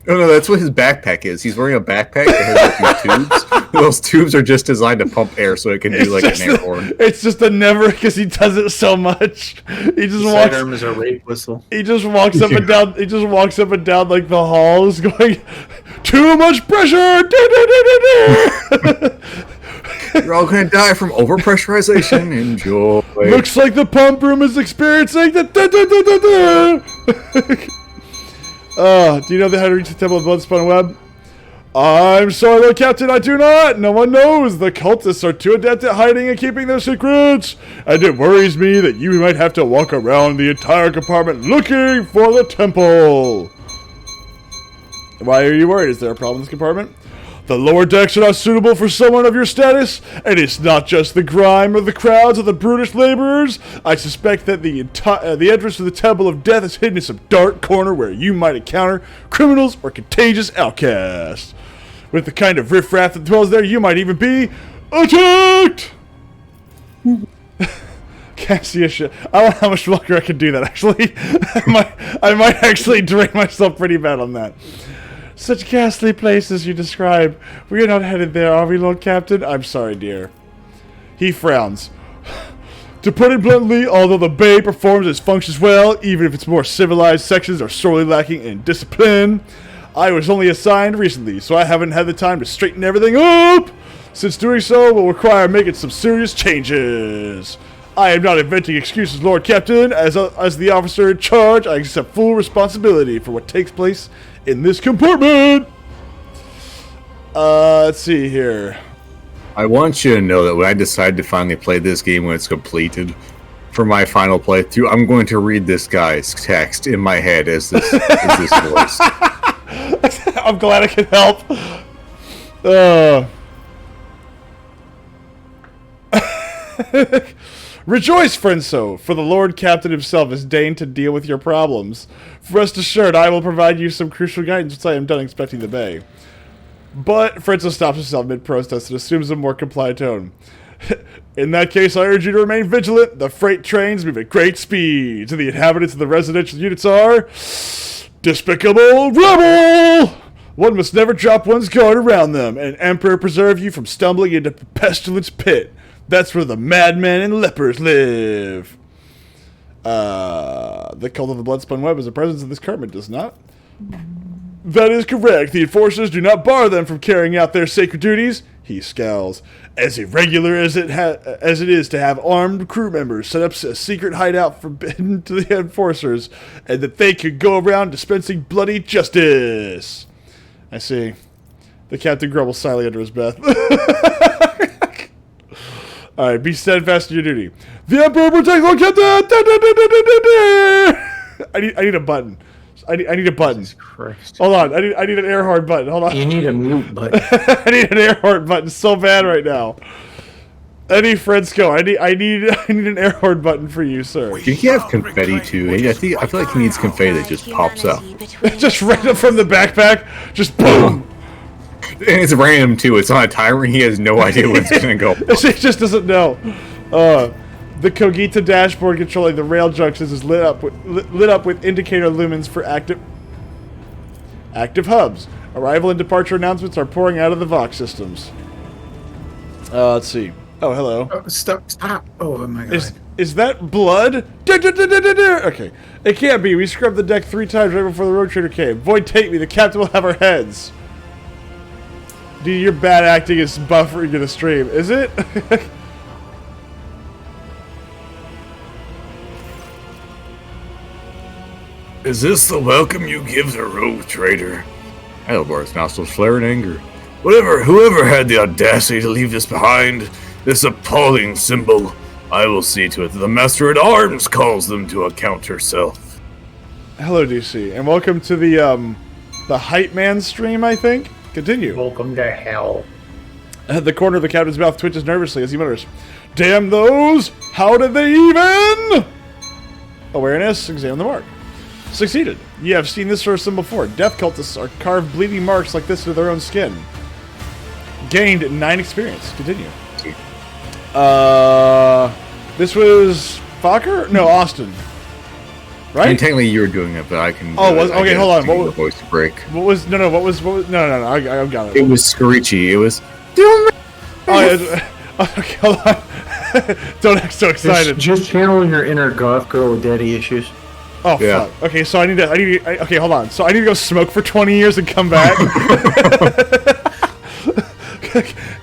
No, that's what his backpack is. He's wearing a backpack that has like these tubes. Those tubes are just designed to pump air, so it can do like an air horn. It's just a never because he does it so much. He just walks. Sidearm is a rape whistle. He just walks up and down. He just walks up and down like the halls, going, "Too much pressure." You're all gonna die from overpressurization. Enjoy. Looks like the pump room is experiencing the. Do you know how to reach the Temple of Bloodspun Web? I'm sorry, Lord Captain, I do not. No one knows. The cultists are too adept at hiding and keeping their secrets. And it worries me that you might have to walk around the entire compartment looking for the temple. Why are you worried? Is there a problem in this compartment? The lower decks are not suitable for someone of your status, and it's not just the grime or the crowds or the brutish laborers. I suspect that the entrance to the Temple of Death is hidden in some dark corner where you might encounter criminals or contagious outcasts. With the kind of riffraff that dwells there, you might even be attacked! Can't see a shit. I don't know how much longer I can do that, actually. I might actually drain myself pretty bad on that. Such ghastly places you describe. We are not headed there, are we, Lord Captain? I'm sorry, dear. He frowns. To put it bluntly, although the Bay performs its functions well, even if its more civilized sections are sorely lacking in discipline, I was only assigned recently, so I haven't had the time to straighten everything up. Since doing so will require making some serious changes. I am not inventing excuses, Lord Captain. As the officer in charge, I accept full responsibility for what takes place in this compartment. Let's see here. I want you to know that when I decide to finally play this game when it's completed, for my final playthrough, I'm going to read this guy's text in my head as this voice. I'm glad I can help. Rejoice, Frenzo, for the Lord Captain himself has deigned to deal with your problems. Rest assured, I will provide you some crucial guidance once I am done inspecting the bay. But Frenzo stops himself mid-protest and assumes a more compliant tone. In that case, I urge you to remain vigilant. The freight trains move at great speed. The inhabitants of the residential units are... despicable rebel! One must never drop one's guard around them, and Emperor preserve you from stumbling into the pestilence pit. That's where the madmen and lepers live. The cult of the Bloodspun Web is a presence in this compartment, does not? That is correct. The enforcers do not bar them from carrying out their sacred duties. He scowls. As irregular as it is to have armed crew members set up a secret hideout forbidden to the enforcers, and that they could go around dispensing bloody justice. I see. The captain grumbles silently under his breath. Alright, be steadfast in your duty. The Emperor protects Lord Captain! I need a button. I need a button. Jesus Christ. Hold on, I need an air horn button. Hold on. You need a mute button. I need an air horn button so bad right now. Any Fresco, I need an air horn button for you, sir. You can have confetti too. I feel like he needs confetti that just pops up. Just right up from the backpack, just boom. And it's random too. It's on a timer. He has no idea when it's gonna go. He just doesn't know. The Kogita dashboard controlling the rail junctions is lit up with indicator lumens for active hubs. Arrival and departure announcements are pouring out of the Vox systems. Let's see. Oh, hello. Oh, stop! Oh my god. Is that blood? Okay. It can't be. We scrubbed the deck 3 times right before the road trader came. Void take me. The captain will have our heads. Dude, your bad acting is buffering in the stream. Is it? Is this the welcome you give the road trader? Edelbar's nostrils flare in anger. Whoever had the audacity to leave this behind, this appalling symbol, I will see to it that the Master at Arms calls them to account herself. Hello, DC, and welcome to the Hype Man stream, I think. Continue. Welcome to hell. At the corner of the captain's mouth twitches nervously as he mutters, "Damn those! How did they even?" Awareness, examine the mark. Succeeded. You have seen this sort of symbol before. Death cultists are carved bleeding marks like this into their own skin. Gained 9 experience. Continue. This was Fokker? No, Austin. Right? And technically you were doing it, but I can. Oh, okay. Hold on. What was voice break? What was? No. What was? No. I got it. It was Screechy. It was. Okay, hold on. Don't act so excited. Just channel your inner goth girl with daddy issues. Oh, yeah. Fuck. Okay, so okay, hold on. So I need to go smoke for 20 years and come back.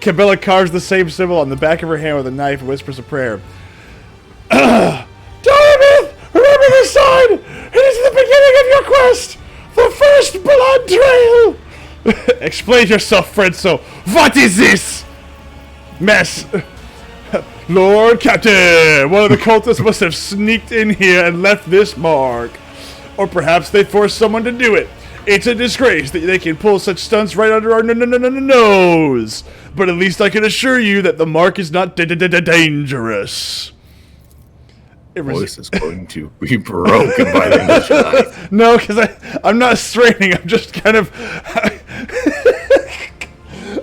Cabela carves the same symbol on the back of her hand with a knife and whispers a prayer. Darabeth! Remember this sign! It is the beginning of your quest! The first blood trail! Explain yourself, Fredso. What is this? Mess. Lord Captain! One of the cultists must have sneaked in here and left this mark. Or perhaps they forced someone to do it. It's a disgrace that they can pull such stunts right under our nose. But at least I can assure you that the mark is not dangerous. Voice is going to be broken by the end of July. No, because I'm not straining. I'm just kind of...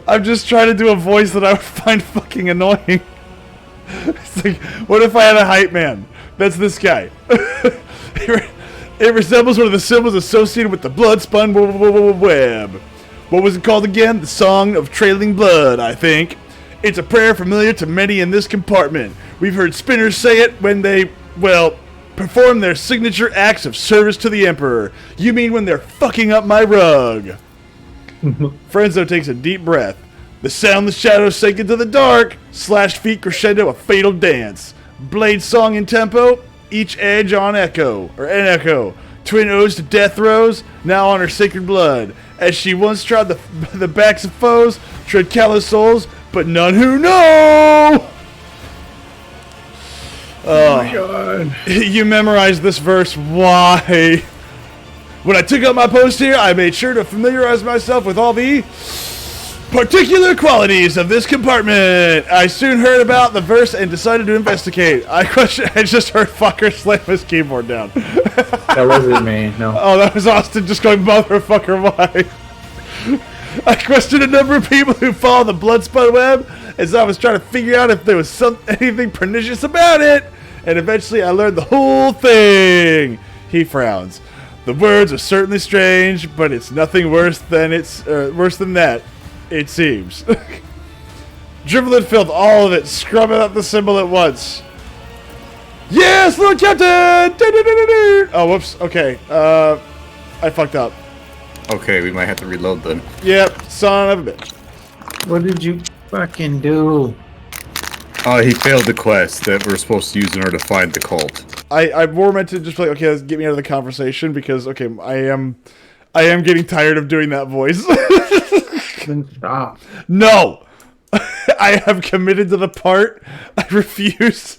I'm just trying to do a voice that I would find fucking annoying. It's like, what if I had a hype man? That's this guy. It resembles one of the symbols associated with the blood-spun web. What was it called again? The Song of Trailing Blood, I think. It's a prayer familiar to many in this compartment. We've heard spinners say it when they, well, perform their signature acts of service to the Emperor. You mean when they're fucking up my rug? Frenzo takes a deep breath. The soundless shadows sink into the dark. Slash feet crescendo a fatal dance. Blade song in tempo. Each edge on echo, or an echo. Twin odes to death throes, now on her sacred blood. As she once trod the backs of foes, tread callous souls, but none who know! Oh my god. You memorized this verse, why? When I took up my post here, I made sure to familiarize myself with all the particular qualities of this compartment. I soon heard about the verse and decided to investigate. I just heard fucker slam his keyboard down. That wasn't me, no. Oh, that was Austin just going, motherfucker, why? I questioned a number of people who follow the blood-spun web as I was trying to figure out if there was anything pernicious about it. And eventually I learned the whole thing. He frowns. The words are certainly strange, but it's nothing worse than that. It seems. Dribbling filled all of it, scrubbing up the symbol at once. Yes, Lord Captain! Oh, whoops. Okay. I fucked up. Okay, we might have to reload then. Yep, son of a bitch. What did you... Fucking do. He failed the quest that we're supposed to use in order to find the cult. I more meant to just be like, okay, let's get me out of the conversation because, okay, I am getting tired of doing that voice. Then stop. No! I have committed to the part. I refuse.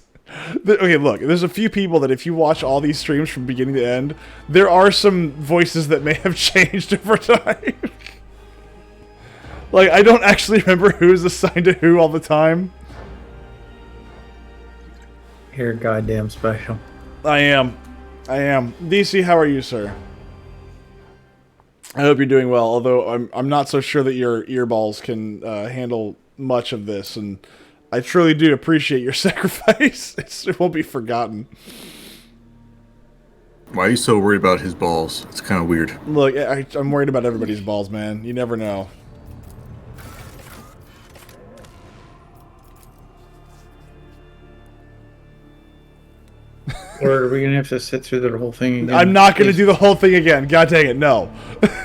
Okay, look, there's a few people that if you watch all these streams from beginning to end, there are some voices that may have changed over time. Like, I don't actually remember who's assigned to who all the time. You're goddamn special. I am. DC, how are you, sir? I hope you're doing well, although I'm not so sure that your earballs can handle much of this, and I truly do appreciate your sacrifice. It won't be forgotten. Why are you so worried about his balls? It's kind of weird. Look, I'm worried about everybody's balls, man. You never know. Or are we gonna have to sit through the whole thing again? I'm not gonna do the whole thing again. God dang it, no.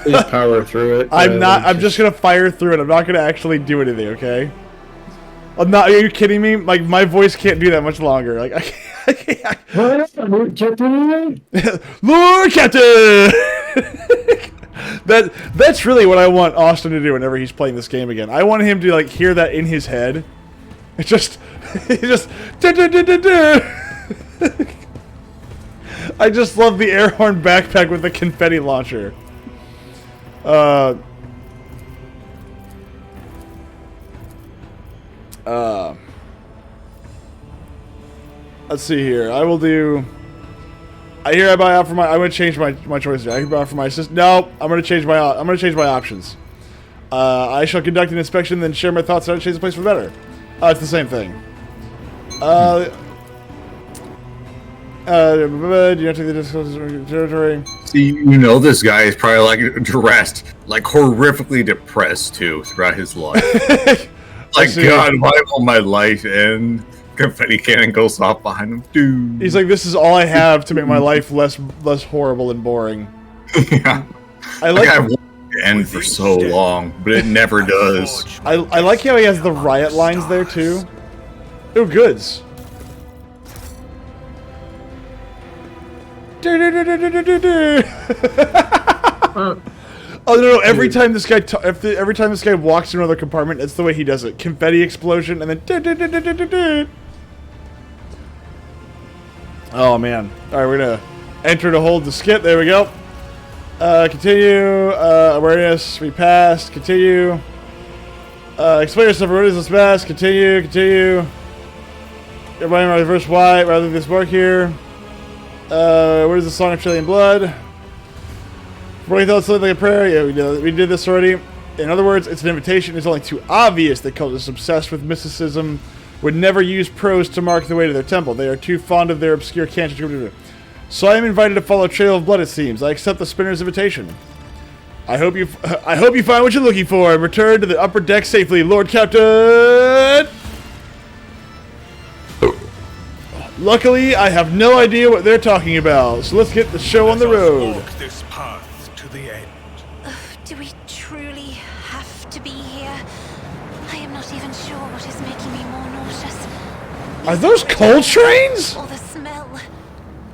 Please power through it. I'm just gonna fire through it. I'm not gonna actually do anything, okay? I'm not. Are you kidding me? Like, my voice can't do that much longer. Like, I can't. Lord Captain! Lord Captain! That's really what I want Austin to do whenever he's playing this game again. I want him to, like, hear that in his head. It's just I just love the air horn backpack with the confetti launcher. Let's see here. I will do. I buy out for my. I'm gonna change my choice here. I can buy out for my assist. No, I'm gonna change my options. I shall conduct an inspection, then share my thoughts on how to change the place for the better. It's the same thing. Do you not take the territory? See, you know this guy is probably like depressed, like horrifically depressed too throughout his life. Like, God, why will my life end? Confetti cannon goes off behind him. Dude. He's like, this is all I have to make my life less horrible and boring. Yeah. I want it to end for so long, but it never does. I like how he has the riot lines there too. Ooh, goods. Oh no! Every time this guy walks to another compartment, it's the way he does it. Confetti explosion, and then. Oh man! All right, we're gonna enter to hold the skip. There we go. Continue. Awareness. We passed. Continue. Explain yourself. Awareness is passed. Continue. Everybody reverse Y rather than this mark here. Where's the song of Chilean blood? Before you thought something like a prayer, yeah, we did this already. In other words, it's an invitation. It's only too obvious that cultists obsessed with mysticism would never use prose to mark the way to their temple. They are too fond of their obscure cantrips. So I am invited to follow a trail of blood, it seems. I accept the spinner's invitation. I hope you find what you're looking for and return to the upper deck safely, Lord Captain! Luckily, I have no idea what they're talking about, so let's get the show on the road. Walk this path to the end. Do we truly have to be here? I am not even sure what is making me more nauseous. Are those coal trains? Or the smell.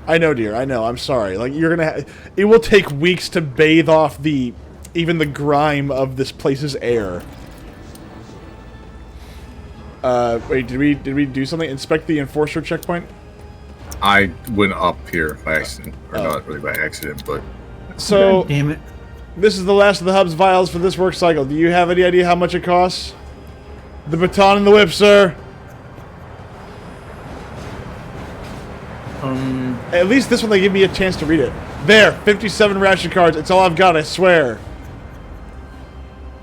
I know, dear. I know. I'm sorry. Like, you're gonna. It will take weeks to bathe off even the grime of this place's air. Wait, did we do something? Inspect the enforcer checkpoint? I went up here by accident. Or not really by accident, but... So, God damn it. This is the last of the hub's vials for this work cycle. Do you have any idea how much it costs? The baton and the whip, sir. At least this one they give me a chance to read it. There, 57 ration cards. It's all I've got, I swear.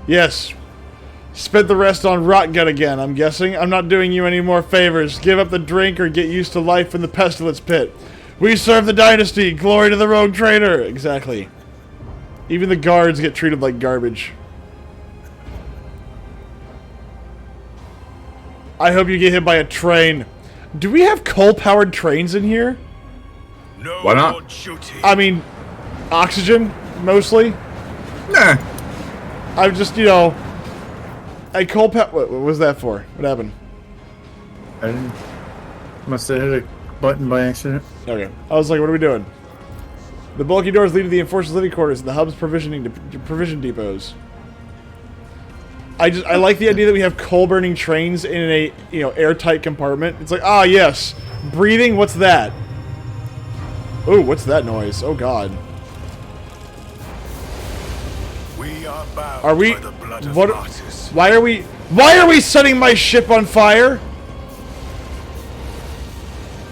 Yes. Spent the rest on rot gut again, I'm guessing. I'm not doing you any more favors. Give up the drink or get used to life in the pestilence pit. We serve the dynasty. Glory to the rogue trader. Exactly. Even the guards get treated like garbage. I hope you get hit by a train. Do we have coal-powered trains in here? No. Why not? More shooting. I mean, oxygen, mostly. Nah. I'm just, you know... Hey, Cole, what was that for? What happened? I must have hit a button by accident. Okay. I was like, what are we doing? The bulky doors lead to the enforcers' living quarters and the hub's provision depots. I like the idea that we have coal-burning trains in a airtight compartment. It's like, ah, yes, breathing. What's that? Oh, what's that noise? Oh God. We are bound Are we? by the blood of What? martyrs. Why are we setting my ship on fire?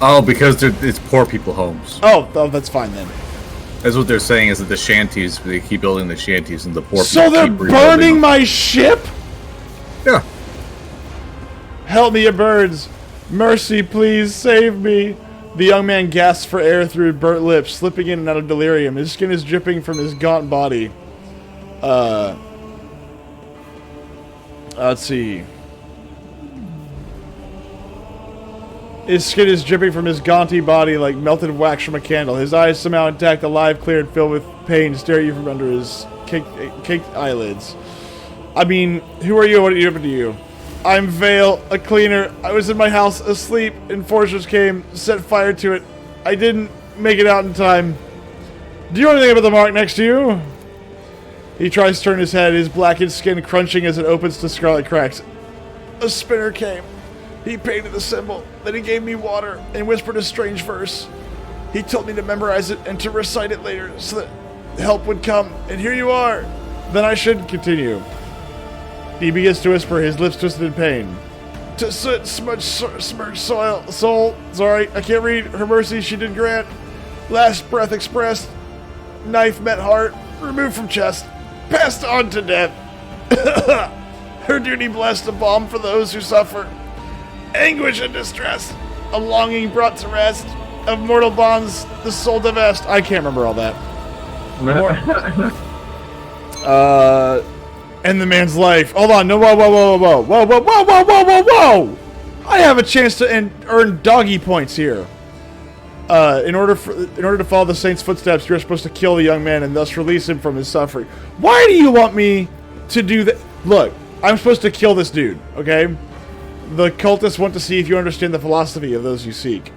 Oh, because it's poor people homes. Oh, that's fine then. That's what they're saying is that the shanties, they keep building the shanties and the poor people So they're keep rebuilding burning them. my ship? Yeah. Help me, you birds. Mercy, please, save me. The young man gasps for air through burnt lips, slipping in and out of delirium. His skin is dripping from his gaunt body. Let's see. His skin is dripping from his gaunty body like melted wax from a candle. His eyes somehow intact, alive, clear, and filled with pain, stare at you from under his caked eyelids. I mean, who are you? What happened to you? I'm Vale, a cleaner. I was in my house asleep. Enforcers came, set fire to it. I didn't make it out in time. Do you know anything about the mark next to you? He tries to turn his head, his blackened skin crunching as it opens to scarlet cracks. A spinner came. He painted the symbol. Then he gave me water and whispered a strange verse. He told me to memorize it and to recite it later so that help would come. And here you are. Then I should continue. He begins to whisper, his lips twisted in pain. To soot, smudge, smirch, soul. Sorry, I can't read. Her mercy she did grant. Last breath expressed. Knife met heart. Removed from chest. Passed on to death. Her duty blessed, a balm for those who suffer. Anguish and distress. A longing brought to rest. Of mortal bonds, the soul divest. I can't remember all that. End the man's life. Hold on. No, whoa. I have a chance to earn doggy points here. In order to follow the saint's footsteps, you're supposed to kill the young man and thus release him from his suffering. Why do you want me to do that? Look, I'm supposed to kill this dude, okay? The cultists want to see if you understand the philosophy of those you seek.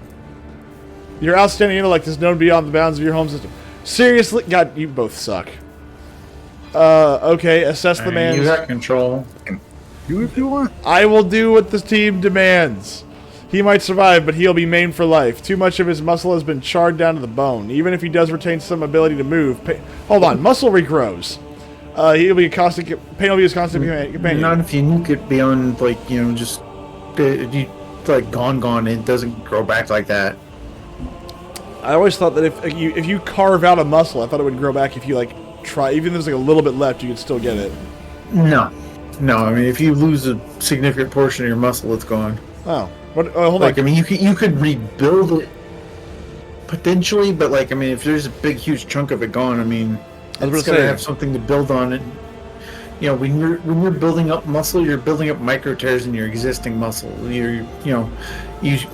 Your outstanding intellect is known beyond the bounds of your home system. Seriously? God, you both suck. Okay, assess the man's... You got control. Do if you want. I will do what the team demands. He might survive, but he'll be maimed for life. Too much of his muscle has been charred down to the bone. Even if he does retain some ability to move... Hold on, muscle regrows. He'll be a constant... Pain will be his constant companion. Not if you nuke it beyond, like, just... like, gone, it doesn't grow back like that. I always thought that if you carve out a muscle, I thought it would grow back if you, like, try... Even if there's, like, a little bit left, you could still get it. No, I mean, if you lose a significant portion of your muscle, it's gone. Oh. What? Hold on. I mean, you could rebuild it potentially, but like, I mean, if there's a big, huge chunk of it gone, I mean, it's gotta have something to build on it. When you're building up muscle, you're building up micro tears in your existing muscle. You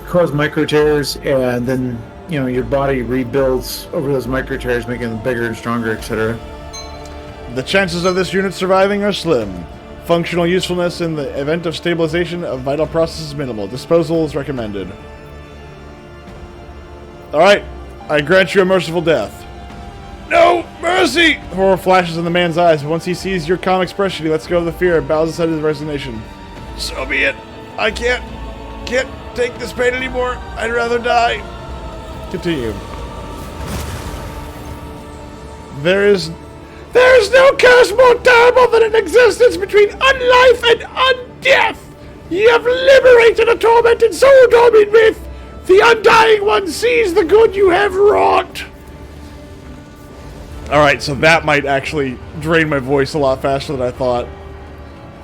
cause micro tears, and then your body rebuilds over those micro tears, making them bigger and stronger, etc. The chances of this unit surviving are slim. Functional usefulness in the event of stabilization of vital processes minimal. Disposal is recommended. Alright, I grant you a merciful death. No mercy! Horror flashes in the man's eyes, but once he sees your calm expression, he lets go of the fear and bows his head in resignation. So be it. I can't take this pain anymore. I'd rather die. Continue. There is no curse more terrible than an existence between unlife and undeath. Ye have liberated a tormented soul dormant with. The undying one sees the good you have wrought. Alright, so that might actually drain my voice a lot faster than I thought.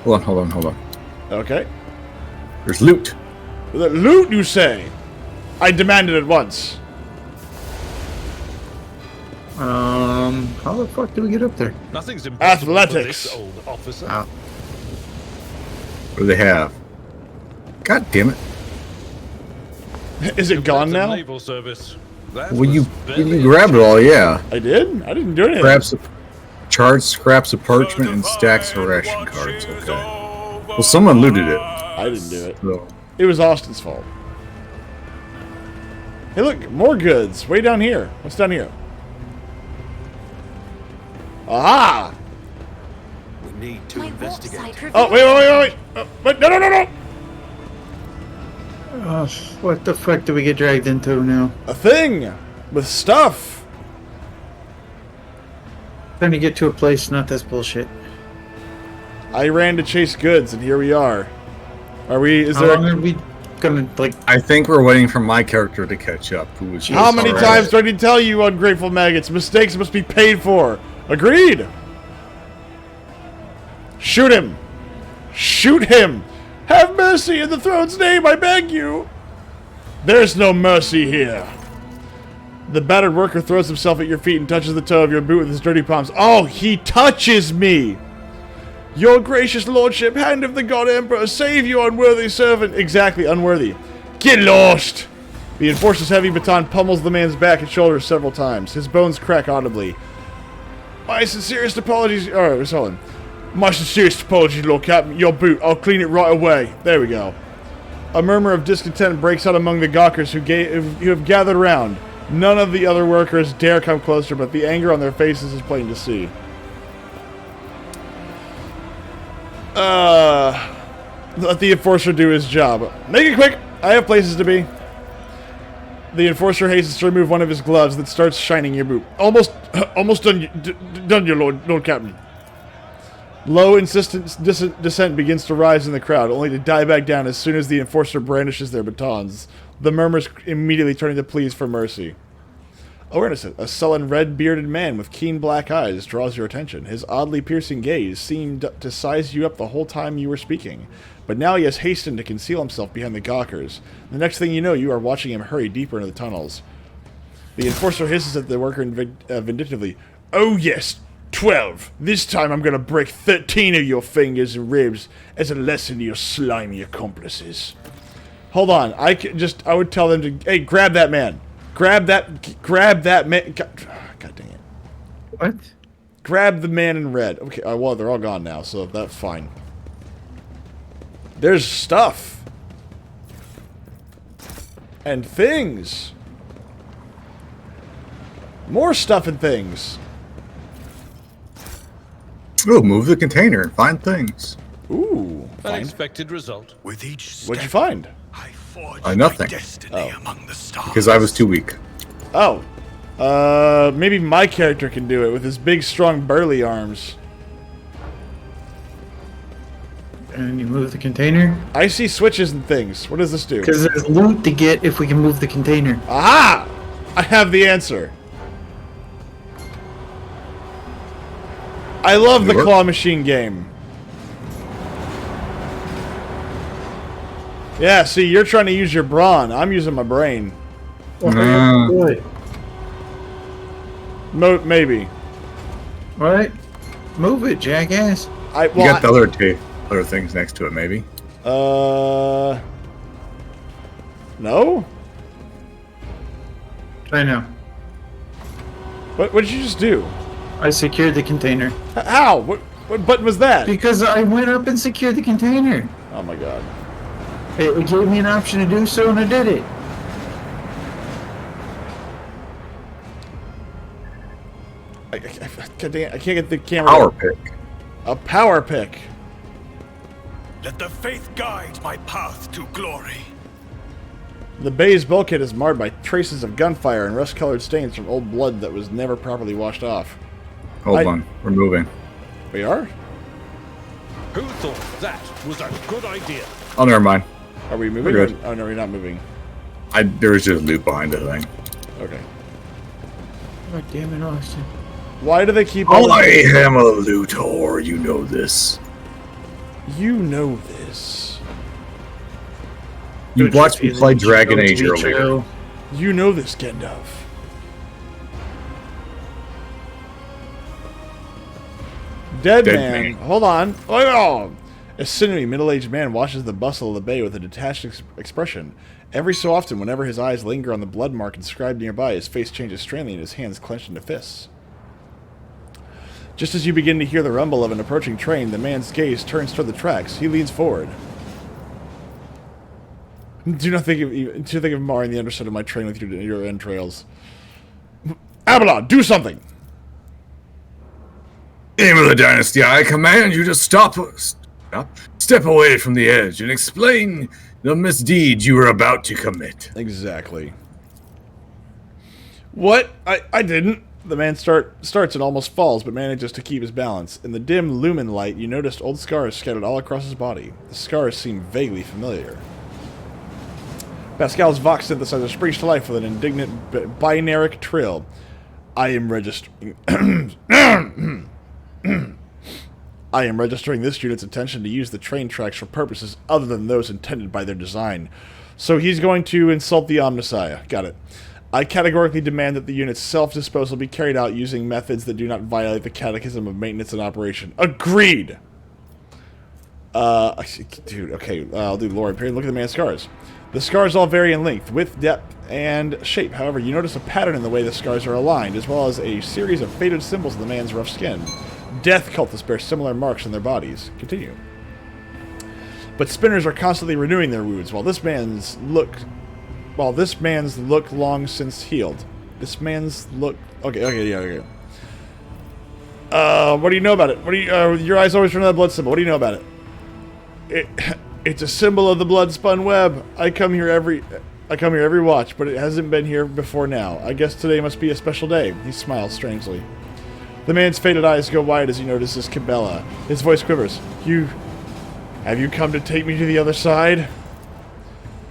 Hold on. Okay. There's loot. The loot, you say? I demanded it once. How the fuck do we get up there? Nothing's impossible Athletics. for this old officer. What do they have? God damn it. Is it gone now? Naval service. That Well, you was grabbed it all, yeah. I did? I didn't do anything. Scraps of parchment and stacks of ration cards. Okay. Well, someone looted it. I didn't do it. So. It was Austin's fault. Hey, look, more goods. Way down here. What's down here? Aha! We need to My investigate. warp site Oh, wait. Wait, no. Oh, what the fuck do we get dragged into now? A thing with stuff. Trying to get to a place, not this bullshit. I ran to chase goods, and here we are. Are we? Is How there? long are we gonna, like... I think we're waiting for my character to catch up. Who was How many times do I need to tell you, ungrateful maggots? Mistakes must be paid for. Agreed. Shoot him. Shoot him. Have mercy in the throne's name, I beg you. There's no mercy here. The battered worker throws himself at your feet and touches the toe of your boot with his dirty palms. Oh, he touches me. Your gracious lordship, hand of the god emperor, save you, unworthy servant. Exactly, unworthy. Get lost. The enforcer's heavy baton pummels the man's back and shoulders several times. His bones crack audibly. My sincerest apologies. Alright, hold on. My sincerest apologies, Lord Captain. Your boot. I'll clean it right away. There we go. A murmur of discontent breaks out among the gawkers who have gathered around. None of the other workers dare come closer, but the anger on their faces is plain to see. Let the enforcer do his job. Make it quick! I have places to be. The enforcer hastens to remove one of his gloves that starts shining your boot. Almost done, your Lord Captain. Low, insistent dissent begins to rise in the crowd, only to die back down as soon as the enforcer brandishes their batons. The murmurs immediately turning to pleas for mercy. Awareness, a sullen, red-bearded man with keen black eyes draws your attention. His oddly piercing gaze seemed to size you up the whole time you were speaking. But now he has hastened to conceal himself behind the gawkers. The next thing you know, you are watching him hurry deeper into the tunnels. The enforcer hisses at the worker vindictively. Oh yes, 12. This time I'm going to break 13 of your fingers and ribs as a lesson to your slimy accomplices. Hold on, I would tell them to, hey, grab that man. Grab that man. God dang it. What? Grab the man in red. Okay, well, they're all gone now, so that's fine. There's stuff. And things. More stuff and things. Oh, move the container and find things. Ooh. Unexpected result. With each step, What'd you find? I forged Nothing. my destiny among the stars. Because I was too weak. Oh. Maybe my character can do it with his big, strong, burly arms. And you move the container? I see switches and things. What does this do? Because there's loot to get if we can move the container. Aha! I have the answer. I love the claw machine game. Yeah, see, you're trying to use your brawn. I'm using my brain. Good. Maybe. What? Move it, jackass. You got the other things next to it, maybe? No? I know. What did you just do? I secured the container. How? What button was that? Because I went up and secured the container. Oh my god. It gave me an option to do so, and I did it. God dang it, I can't get the camera. Power pick. A power pick. Let the faith guide my path to glory. The bay's bulkhead is marred by traces of gunfire and rust-colored stains from old blood that was never properly washed off. Hold on, we're moving. We are? Who thought that was a good idea? Oh, never mind. Are we moving? We're good. Oh no, we're not moving. There was just loot behind the thing. Okay. God damn it, Austin. Why do they keep I am a loot whore, you know this. You know this. You watched me play Dragon Age earlier. You know this, Gandalf. Dead man. Hold on. Oh! A sinewy, middle-aged man watches the bustle of the bay with a detached expression. Every so often, whenever his eyes linger on the blood mark inscribed nearby, his face changes strangely and his hands clench into fists. Just as you begin to hear the rumble of an approaching train, the man's gaze turns toward the tracks. He leans forward. Do not think of marring the underside of my train with your entrails. Abalon, do something! Name of the dynasty, I command you to step away from the edge and explain the misdeed you are about to commit. Exactly. What? I didn't. The man starts and almost falls, but manages to keep his balance. In the dim lumen light, you noticed old scars scattered all across his body. The scars seem vaguely familiar. Pascal's Vox synthesizer springs to life with an indignant binaric trill. I am registering... I am registering this unit's intention to use the train tracks for purposes other than those intended by their design. So he's going to insult the Omnissiah. Got it. I categorically demand that the unit's self-disposal be carried out using methods that do not violate the Catechism of Maintenance and Operation. Agreed! Dude, okay, I'll do lore and period. Look at the man's scars. The scars all vary in length, width, depth, and shape. However, you notice a pattern in the way the scars are aligned, as well as a series of faded symbols in the man's rough skin. Death cultists bear similar marks on their bodies. Continue. But spinners are constantly renewing their wounds, while this man's look long since healed. This man's look... Okay. What do you know about it? What do you... your eyes always turn to that blood symbol. What do you know about it? It's a symbol of the blood-spun web. I come here every watch, but it hasn't been here before now. I guess today must be a special day. He smiles strangely. The man's faded eyes go wide as he notices Cabela. His voice quivers. Have you come to take me to the other side?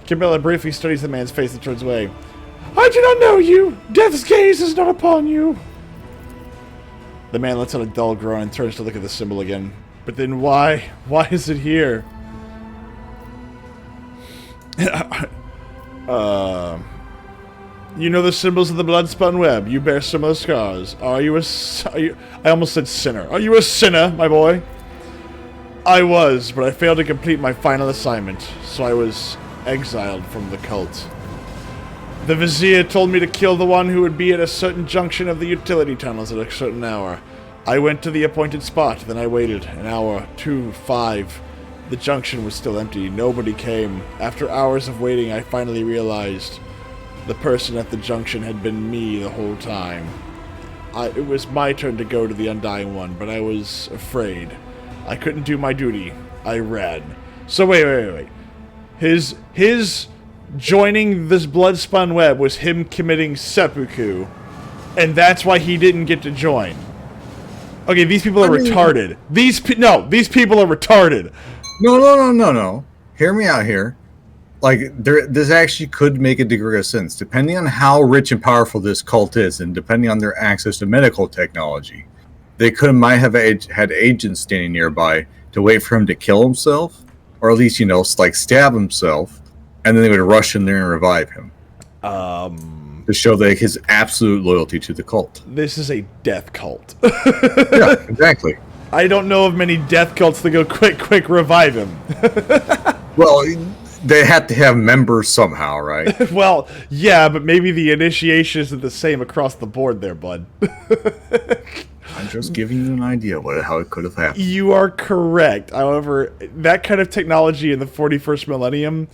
Cabela briefly studies the man's face and turns away. I do not know you! Death's gaze is not upon you! The man lets out a dull groan and turns to look at the symbol again. But then why? Why is it here? You know the symbols of the blood-spun web. You bear similar scars. I almost said sinner. Are you a sinner, my boy? I was, but I failed to complete my final assignment, so I was exiled from the cult. The Vizier told me to kill the one who would be at a certain junction of the utility tunnels at a certain hour. I went to the appointed spot, then I waited. An hour, 2, 5... The junction was still empty. Nobody came. After hours of waiting, I finally realized the person at the junction had been me the whole time. It was my turn to go to the Undying One, but I was afraid. I couldn't do my duty. I ran. So wait. His joining this blood-spun web was him committing seppuku, and that's why he didn't get to join. Okay, these people are retarded. These people are retarded. No. Hear me out here. Like, this actually could make a degree of sense. Depending on how rich and powerful this cult is, and depending on their access to medical technology, they might have had agents standing nearby to wait for him to kill himself, or at least, like stab himself, and then they would rush in there and revive him. To show his absolute loyalty to the cult. This is a death cult. Yeah, exactly. I don't know of many death cults that go quick, revive him. Well, they have to have members somehow, right? Well, yeah, but maybe the initiation isn't the same across the board there, bud. I'm just giving you an idea of how it could have happened. You are correct. However, that kind of technology in the 41st millennium,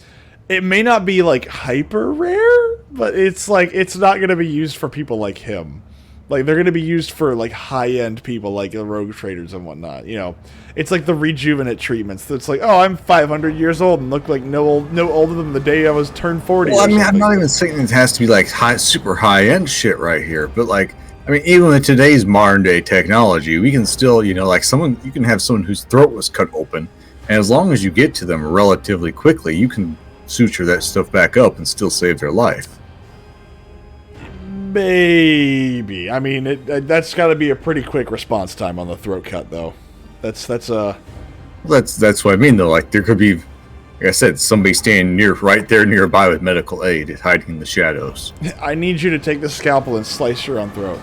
it may not be, like, hyper rare, but it's not going to be used for people like him. Like, they're going to be used for, like, high-end people, like rogue traders and whatnot, It's like the rejuvenate treatments. It's like, oh, I'm 500 years old and look like no older than the day I was turned 40. Well, I mean, I'm not even saying it has to be, like, super high-end shit right here. But, like, I mean, even with today's modern-day technology, we can still, you can have someone whose throat was cut open. And as long as you get to them relatively quickly, you can suture that stuff back up and still save their life. Maybe. I mean, that's got to be a pretty quick response time on the throat cut, though. That's what I mean, though. Like, there could be, like I said, somebody standing right there nearby with medical aid, hiding in the shadows. I need you to take the scalpel and slice your own throat.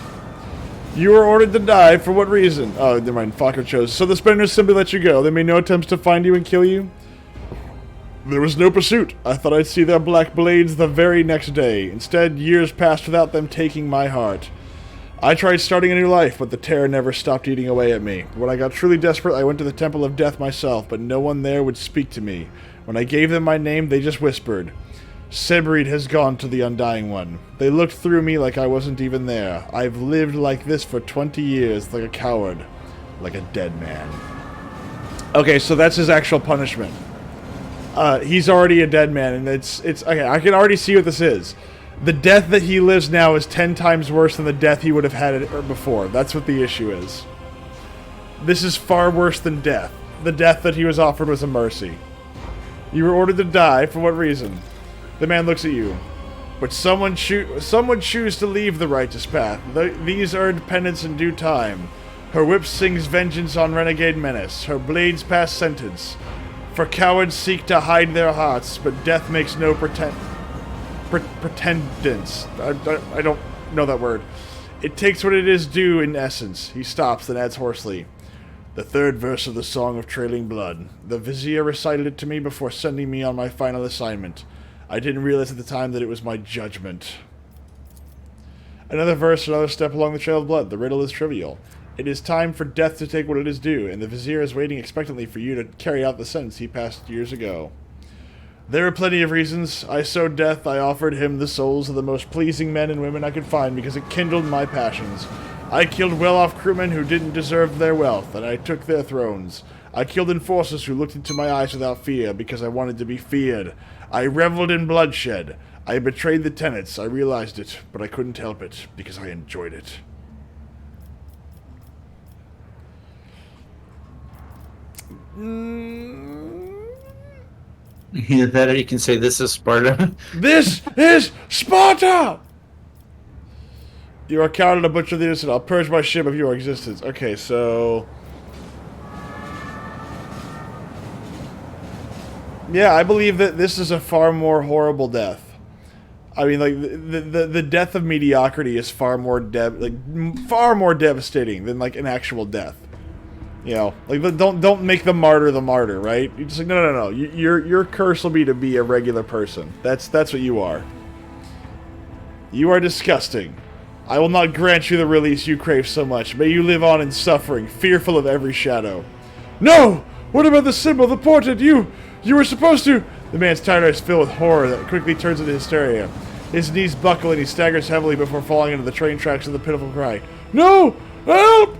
You were ordered to die. For what reason? Oh, never mind. Fokker chose. So the spinners simply let you go. They made no attempts to find you and kill you? There was no pursuit. I thought I'd see their black blades the very next day. Instead, years passed without them taking my heart. I tried starting a new life, but the terror never stopped eating away at me. When I got truly desperate, I went to the Temple of Death myself, but no one there would speak to me. When I gave them my name, they just whispered, "Sebrid has gone to the Undying One." They looked through me like I wasn't even there. I've lived like this for 20 years, like a coward, like a dead man. Okay, so that's his actual punishment. He's already a dead man, and it's okay. I can already see what this is. The death that he lives now is 10 times worse than the death he would have had before. That's what the issue is. This is far worse than death. The death that he was offered was a mercy. You were ordered to die. For what reason? The man looks at you. But someone choose to leave the righteous path. These earned penance in due time. Her whip sings vengeance on renegade menace. Her blades pass sentence. For cowards seek to hide their hearts, but death makes no pretendance. I don't know that word. It takes what it is due in essence. He stops, then adds hoarsely. The third verse of the Song of Trailing Blood. The Vizier recited it to me before sending me on my final assignment. I didn't realize at the time that it was my judgment. Another verse, another step along the trail of blood. The riddle is trivial. It is time for death to take what it is due, and the Vizier is waiting expectantly for you to carry out the sentence he passed years ago. There are plenty of reasons. I sowed death. I offered him the souls of the most pleasing men and women I could find because it kindled my passions. I killed well-off crewmen who didn't deserve their wealth, and I took their thrones. I killed enforcers who looked into my eyes without fear because I wanted to be feared. I reveled in bloodshed. I betrayed the tenets. I realized it, but I couldn't help it because I enjoyed it. Either that or you can say, "This is Sparta." This is Sparta! You are a coward and a butcher of the innocent. I'll purge my ship of your existence. Okay, so... yeah, I believe that this is a far more horrible death. I mean, like, the death of mediocrity is far more devastating than, like, an actual death. You know, like, don't make the martyr, right? You're just like, no. Your curse will be to be a regular person. That's what you are. You are disgusting. I will not grant you the release you crave so much. May you live on in suffering, fearful of every shadow. No! What about the symbol, the portent? You were supposed to... The man's tired eyes fill with horror that quickly turns into hysteria. His knees buckle and he staggers heavily before falling into the train tracks with a pitiful cry. No! Help!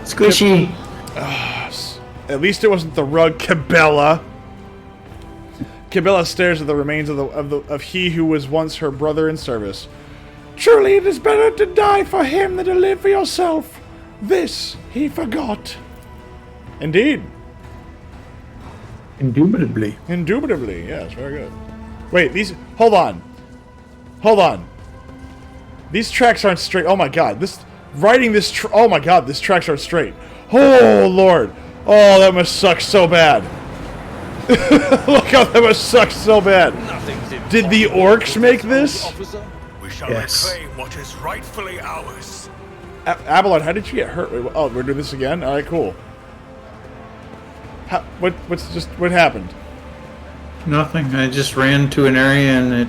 Squishy. At least it wasn't the rug, Cabela. Cabela stares at the remains of he who was once her brother in service. Truly, it is better to die for him than to live for yourself. This he forgot. Indeed. Indubitably. Indubitably, yes, very good. Wait, these... Hold on. Hold on. These tracks aren't straight. Oh my god, this... Writing this... Oh my god, these tracks aren't straight. Oh, Lord. Oh, that must suck so bad. Look how that must suck so bad. Did the orcs make this? We shall reclaim what is rightfully ours. Abelard, how did you get hurt? Wait, oh, we're doing this again? Alright, cool. What happened? Nothing. I just ran to an area and it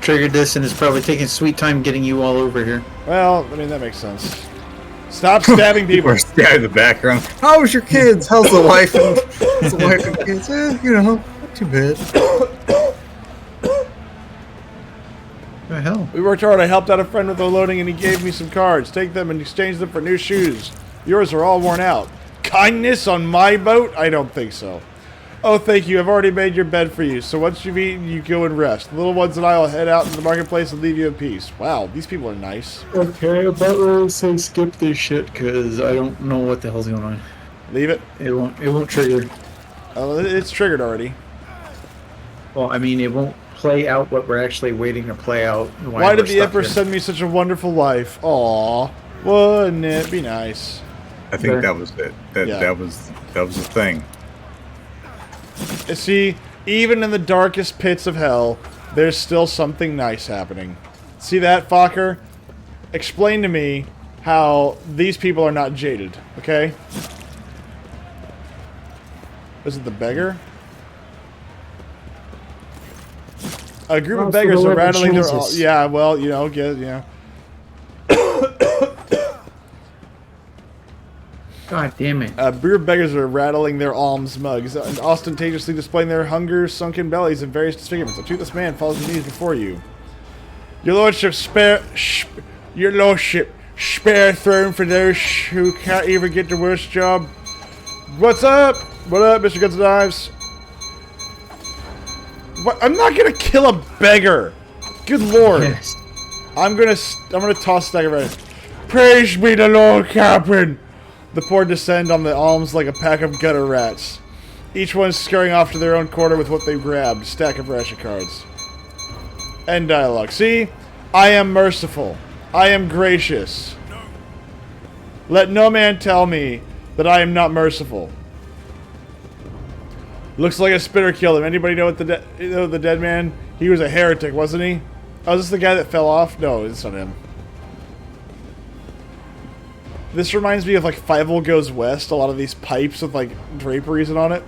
triggered this, and it's probably taking sweet time getting you all over here. Well, I mean, that makes sense. Stop stabbing people. We're stabbing in the background. How was your kids? How's the wife and kids? You know, not too bad. What the hell? We worked hard. I helped out a friend with the loading, and he gave me some cards. Take them and exchange them for new shoes. Yours are all worn out. Kindness on my boat? I don't think so. Oh, thank you. I've already made your bed for you. So once you've eaten, you go and rest. The little ones and I will head out into the marketplace and leave you in peace. Wow, these people are nice. Okay, about to say skip this shit because I don't know what the hell's going on. Leave it. It won't trigger. Oh, it's triggered already. Well, I mean, it won't play out what we're actually waiting to play out. Why did the Emperor send me such a wonderful life? Aw, wouldn't it be nice? I think that was it. That was the thing. See, even in the darkest pits of hell, there's still something nice happening. See that, Fokker? Explain to me how these people are not jaded, okay? Is it the beggar? A group of beggars are rattling their... Yeah, well, you know, yeah. God damn it. A group of beggars are rattling their alms mugs and ostentatiously displaying their hunger, sunken bellies, and various disfigurements. A toothless man falls on his knees before you. Your lordship, spare a throne for those who can't even get the worst job. What's up? What up, Mr. Guns and Knives? What? I'm not gonna kill a beggar. Good lord. Yes. I'm gonna toss a stack of rice. Praise be the Lord, Captain. The poor descend on the alms like a pack of gutter rats. Each one scurrying off to their own quarter with what they grabbed. Stack of ration cards. End dialogue. See? I am merciful. I am gracious. Let no man tell me that I am not merciful. Looks like a spitter killed him. Anybody know what the dead man? He was a heretic, wasn't he? Oh, is this the guy that fell off? No, it's not him. This reminds me of like Fievel Goes West. A lot of these pipes with like draperies on it.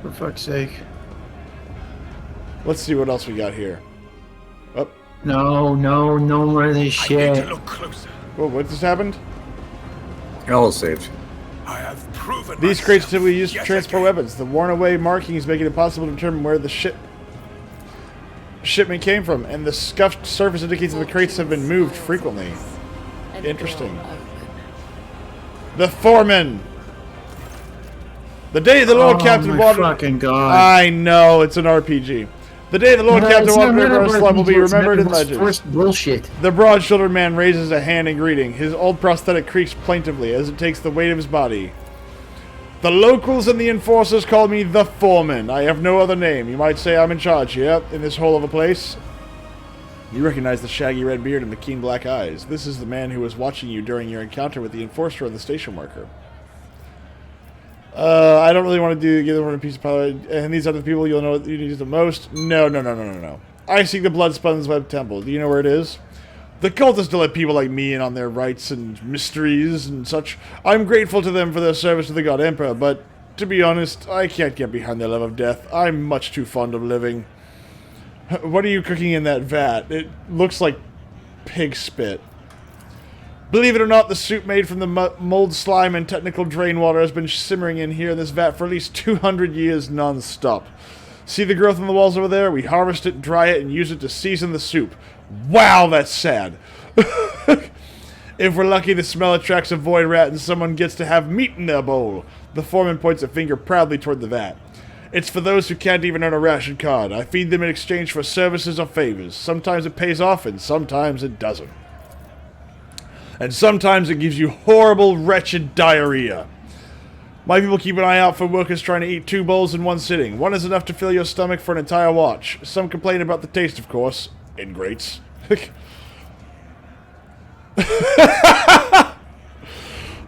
For fuck's sake. Let's see what else we got here. Oh. No more of this I need shit. to look closer. Whoa, what just happened? All saved. I have proven These crates myself typically used to yet transport again. weapons. The worn away markings make it impossible to determine where the shipment came from, and the scuffed surface indicates that the crates have been moved frequently. Interesting. The foreman! The day the Lord Captain my wandered... fucking God. I know, it's an RPG. The day the Lord Captain wandered over our slum will be remembered in legends. First bullshit. The broad-shouldered man raises a hand in greeting. His old prosthetic creaks plaintively as it takes the weight of his body. The locals and the enforcers call me the foreman. I have no other name. You might say I'm in charge here, in this hole of a place. You recognize the shaggy red beard and the keen black eyes. This is the man who was watching you during your encounter with the enforcer on the station marker. I don't really want to give them a piece of power. And these other people, you'll know what you need the most. No. I seek the Bloodspun's Web Temple. Do you know where it is? The cultists don't let people like me in on their rites and mysteries and such. I'm grateful to them for their service to the God Emperor, but to be honest, I can't get behind their love of death. I'm much too fond of living. What are you cooking in that vat? It looks like pig spit. Believe it or not, the soup made from the mold slime and technical drain water has been simmering in here in this vat for at least 200 years non-stop. See the growth on the walls over there? We harvest it, dry it, and use it to season the soup. Wow, that's sad. If we're lucky, the smell attracts a void rat and someone gets to have meat in their bowl. The foreman points a finger proudly toward the vat. It's for those who can't even earn a ration card. I feed them in exchange for services or favors. Sometimes it pays off, and sometimes it doesn't. And sometimes it gives you horrible, wretched diarrhea. My people keep an eye out for workers trying to eat 2 bowls in one sitting. One is enough to fill your stomach for an entire watch. Some complain about the taste, of course. Ingrates.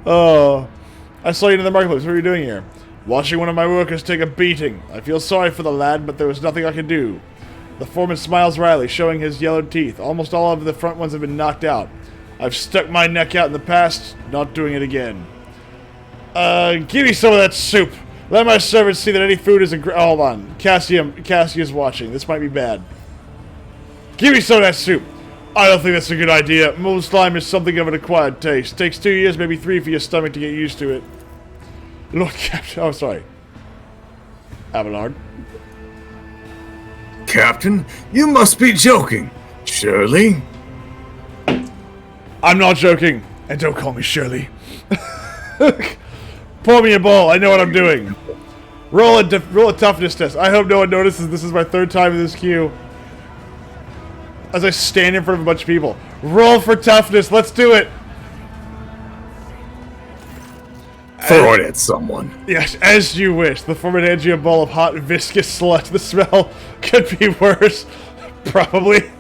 Oh, I saw you in the marketplace. What are you doing here? Watching one of my workers take a beating. I feel sorry for the lad, but there was nothing I could do. The foreman smiles wryly, showing his yellowed teeth. Almost all of the front ones have been knocked out. I've stuck my neck out in the past, not doing it again. Give me some of that soup. Let my servants see that any food is hold on. Cassia's watching. This might be bad. Give me some of that soup. I don't think that's a good idea. Mold slime is something of an acquired taste. Takes 2 years, maybe 3 for your stomach to get used to it. Lord Captain, oh sorry. Abelard. Captain, you must be joking. Surely? I'm not joking. And don't call me Shirley. Pour me a bowl. I know what I'm doing. Roll a toughness test. I hope no one notices this is my 3rd time in this queue. As I stand in front of a bunch of people. Roll for toughness. Let's do it. Throw it at someone. Yes, as you wish. The foreman hands you a bowl of hot, viscous sludge. The smell could be worse. Probably.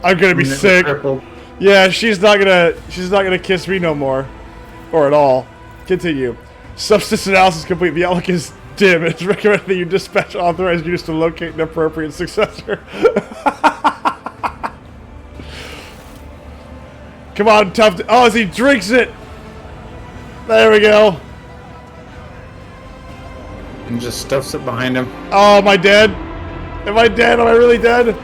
I'm gonna be sick. Yeah, she's not gonna kiss me no more. Or at all. Continue. Substance analysis complete. The outlook is dim. It's recommended that you dispatch authorized units to locate an appropriate successor. Come on, tough. Oh, as he drinks it. There we go. And just stuffs it behind him. Oh, am I dead? Am I dead? Am I really dead?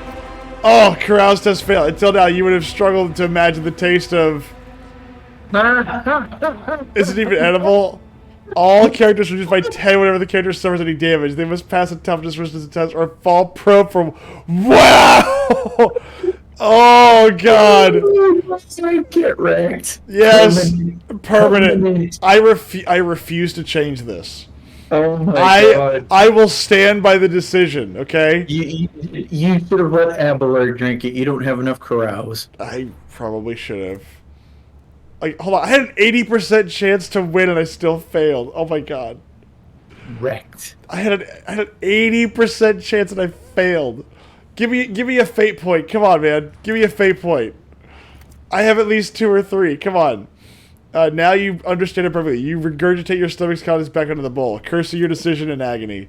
Oh, carouse test failed. Until now, you would have struggled to imagine the taste of... Is it even edible? All characters reduced by 10 whenever the character suffers any damage. They must pass a toughness resistance test or fall prone from... Wow! Oh, God. Get wrecked. Yes. Permanent. I refuse to change this. Oh my God. I will stand by the decision, okay? You should have let Abelard drink it. You don't have enough carouse. I probably should have. Like, hold on. I had an 80% chance to win and I still failed. Oh my God. Wrecked. I had an 80% chance and I failed. Give me a fate point. Come on, man. Give me a fate point. I have at least 2 or 3. Come on. Now you understand it perfectly. You regurgitate your stomach's contents back into the bowl. Cursing your decision in agony.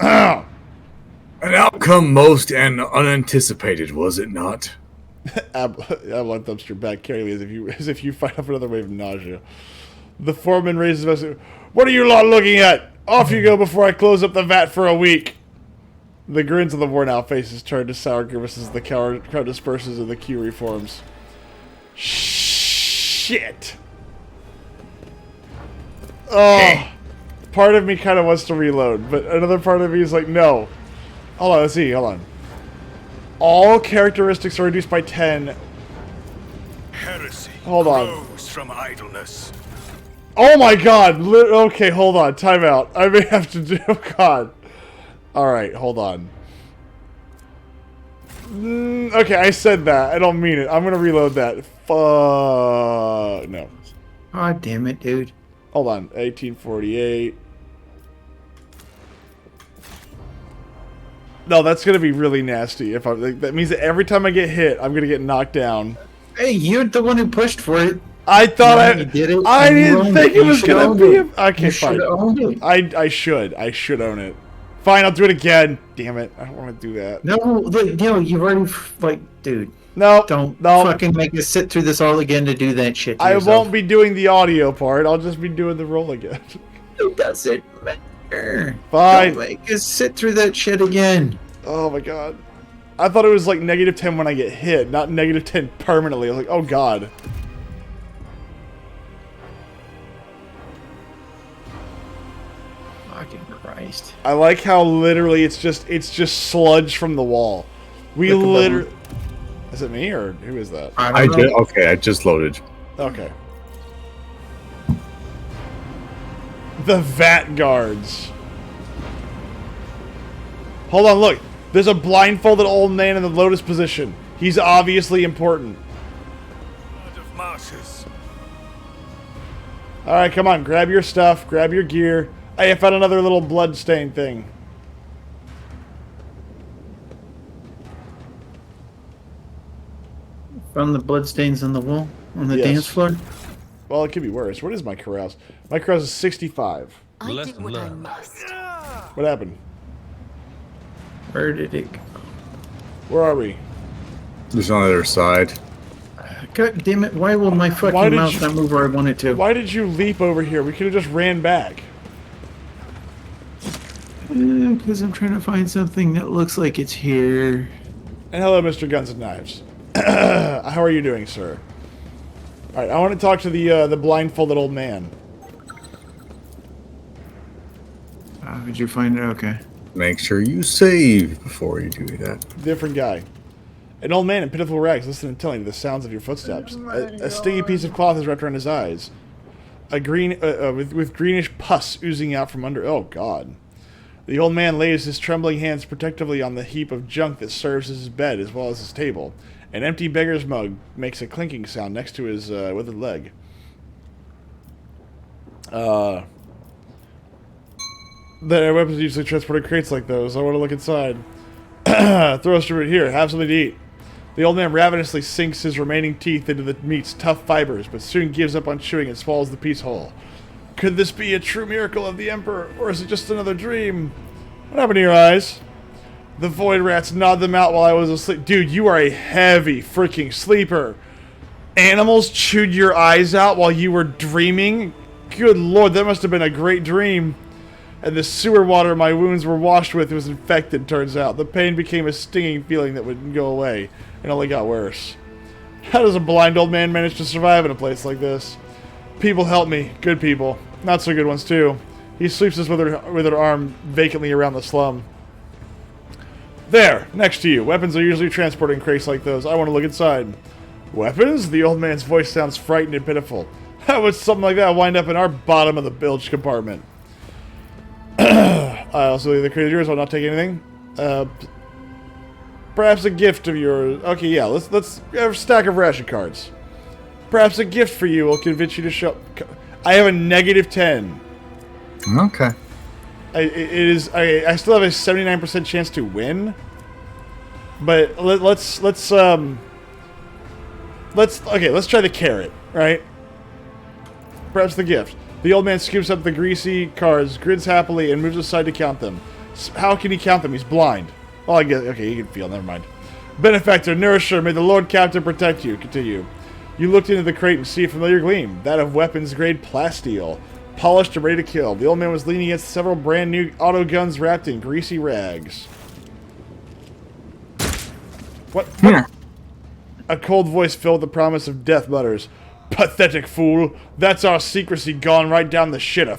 An outcome most and unanticipated, was it not? Avalon thumps your back carefully as if you fight off another wave of nausea. The foreman raises his voice. What are you lot looking at? Off you go before I close up the vat for a week. The grins of the worn-out faces turn to sour grimaces as the crowd disperses and the queue reforms. Shit! Oh, part of me kind of wants to reload, but another part of me is like, no. Hold on, let's see, hold on. All characteristics are reduced by 10. Heresy Hold on. grows from idleness. Oh my God! Okay, hold on, time out. I may have to do, oh God. Alright, hold on. Okay, I said that. I don't mean it. I'm gonna reload that. Fuck. No. God damn it, dude. Hold on. 1848. No, that's gonna be really nasty. If I like, that means that every time I get hit, I'm gonna get knocked down. Hey, you're the one who pushed for it. I thought You did it. I didn't think it was gonna be. Okay, You fine. should have owned it. I should. I should own it. Fine, I'll do it again. Damn it. I don't want to do that. No, you've already, like, dude. No. Don't no. fucking make us sit through this all again to do that shit to I yourself. won't be doing the audio part. I'll just be doing the roll again. It doesn't matter. Fine. Don't make us sit through that shit again. Oh my God. I thought it was like -10 when I get hit, not -10 permanently. I was like, oh God. Fucking Christ. I like how literally it's just sludge from the wall. We literally... Is it me or who is that? I did. Okay, I just loaded. Okay. The vat guards. Hold on, look. There's a blindfolded old man in the lotus position. He's obviously important. Blood of martyrs. Alright, come on. Grab your stuff. Grab your gear. Hey, I found another little bloodstain thing. Found the bloodstains on the wall? On the Yes. dance floor? Well, it could be worse. What is my carouse? My carouse is 65. I do Lesson what I learned. must. What happened? Where did it go? Where are we? Just on the other side. God damn it, why will my Why fucking did mouse you- not move where I want it to? Why did you leap over here? We could have just ran back. Because I'm trying to find something that looks like it's here. And hello, Mr. Guns and Knives. How are you doing, sir? Alright, I want to talk to the blindfolded old man. Did you find it? Okay. Make sure you save before you do that. Different guy. An old man in pitiful rags, listening intently to the sounds of your footsteps. A stingy piece of cloth is wrapped around his eyes. A green, with greenish pus oozing out from under. Oh God! The old man lays his trembling hands protectively on the heap of junk that serves as his bed as well as his table. An empty beggar's mug makes a clinking sound next to his withered leg. The weapons usually transported crates like those. I want to look inside. Throw us right here. Have something to eat. The old man ravenously sinks his remaining teeth into the meat's tough fibers, but soon gives up on chewing and swallows the piece whole. Could this be a true miracle of the Emperor, or is it just another dream? What happened to your eyes? The void rats gnawed them out while I was asleep. Dude, you are a heavy freaking sleeper. Animals chewed your eyes out while you were dreaming? Good lord, that must have been a great dream. And the sewer water my wounds were washed with was infected, turns out. The pain became a stinging feeling that wouldn't go away, and only got worse. How does a blind old man manage to survive in a place like this? People help me. Good people. Not so good ones, too. He sweeps his withered arm vacantly around the slum. There, next to you. Weapons are usually transported in crates like those. I want to look inside. Weapons? The old man's voice sounds frightened and pitiful. How would something like that wind up in our bottom of the bilge compartment? I also leave the crate of yours. I'll not take anything. Perhaps a gift of yours. Okay, yeah. Let's have a stack of ration cards. Perhaps a gift for you will convince you to show. I have a -10. Okay. I still have a 79% chance to win. But let's try the carrot, right? Perhaps the gift. The old man scoops up the greasy cards, grins happily, and moves aside to count them. How can he count them? He's blind. Well, I guess, okay, he can feel, never mind. Benefactor, nourisher, may the Lord Captain protect you. Continue. You looked into the crate and see a familiar gleam, that of weapons-grade plasteel, polished and ready to kill. The old man was leaning against several brand-new auto guns wrapped in greasy rags. What? Yeah. A cold voice filled with the promise of death mutters. Pathetic fool. That's our secrecy gone right down the shitter.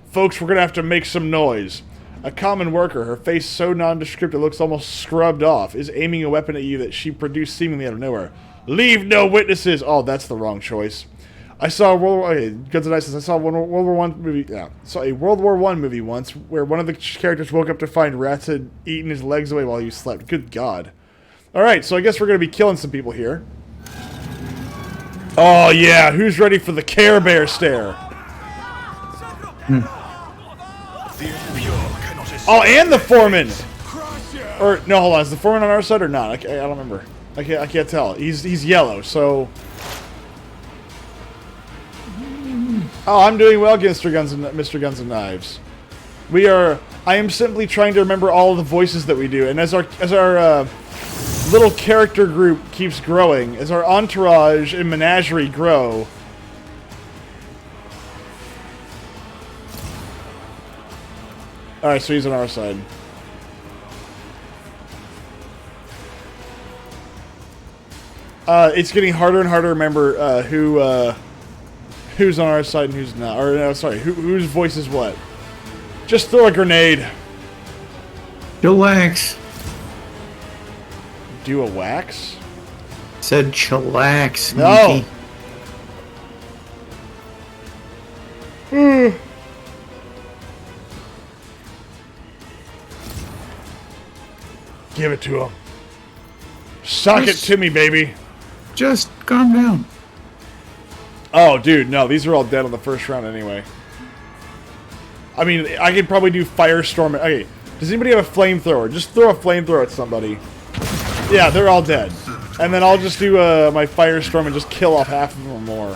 Folks, we're gonna have to make some noise. A common worker, her face so nondescript it looks almost scrubbed off, is aiming a weapon at you that she produced seemingly out of nowhere. Leave no witnesses! Oh, that's the wrong choice. I saw a World War One movie. Yeah, saw a World War I movie once where one of the characters woke up to find rats had eaten his legs away while he slept. Good God. All right, so I guess we're gonna be killing some people here. Oh yeah, who's ready for the Care Bear stare? Oh, and the foreman. Or no, hold on, is the foreman on our side or not? I don't remember. I can't tell. He's yellow, so. Oh, I'm doing well, Mr. Guns and Knives. I am simply trying to remember all of the voices that we do, and as our little character group keeps growing, as our entourage and menagerie grow. Alright, so he's on our side. It's getting harder and harder to remember who's on our side and who's not. Or, no, sorry, whose voice is what. Just throw a grenade. Chillax. Do a wax? Said chillax. No. Give it to him. Sock it to me, baby. Just calm down. Oh, dude, no. These are all dead on the first round anyway. I mean, I could probably do Firestorm. Okay, does anybody have a flamethrower? Just throw a flamethrower at somebody. Yeah, they're all dead. And then I'll just do my Firestorm and just kill off half of them or more.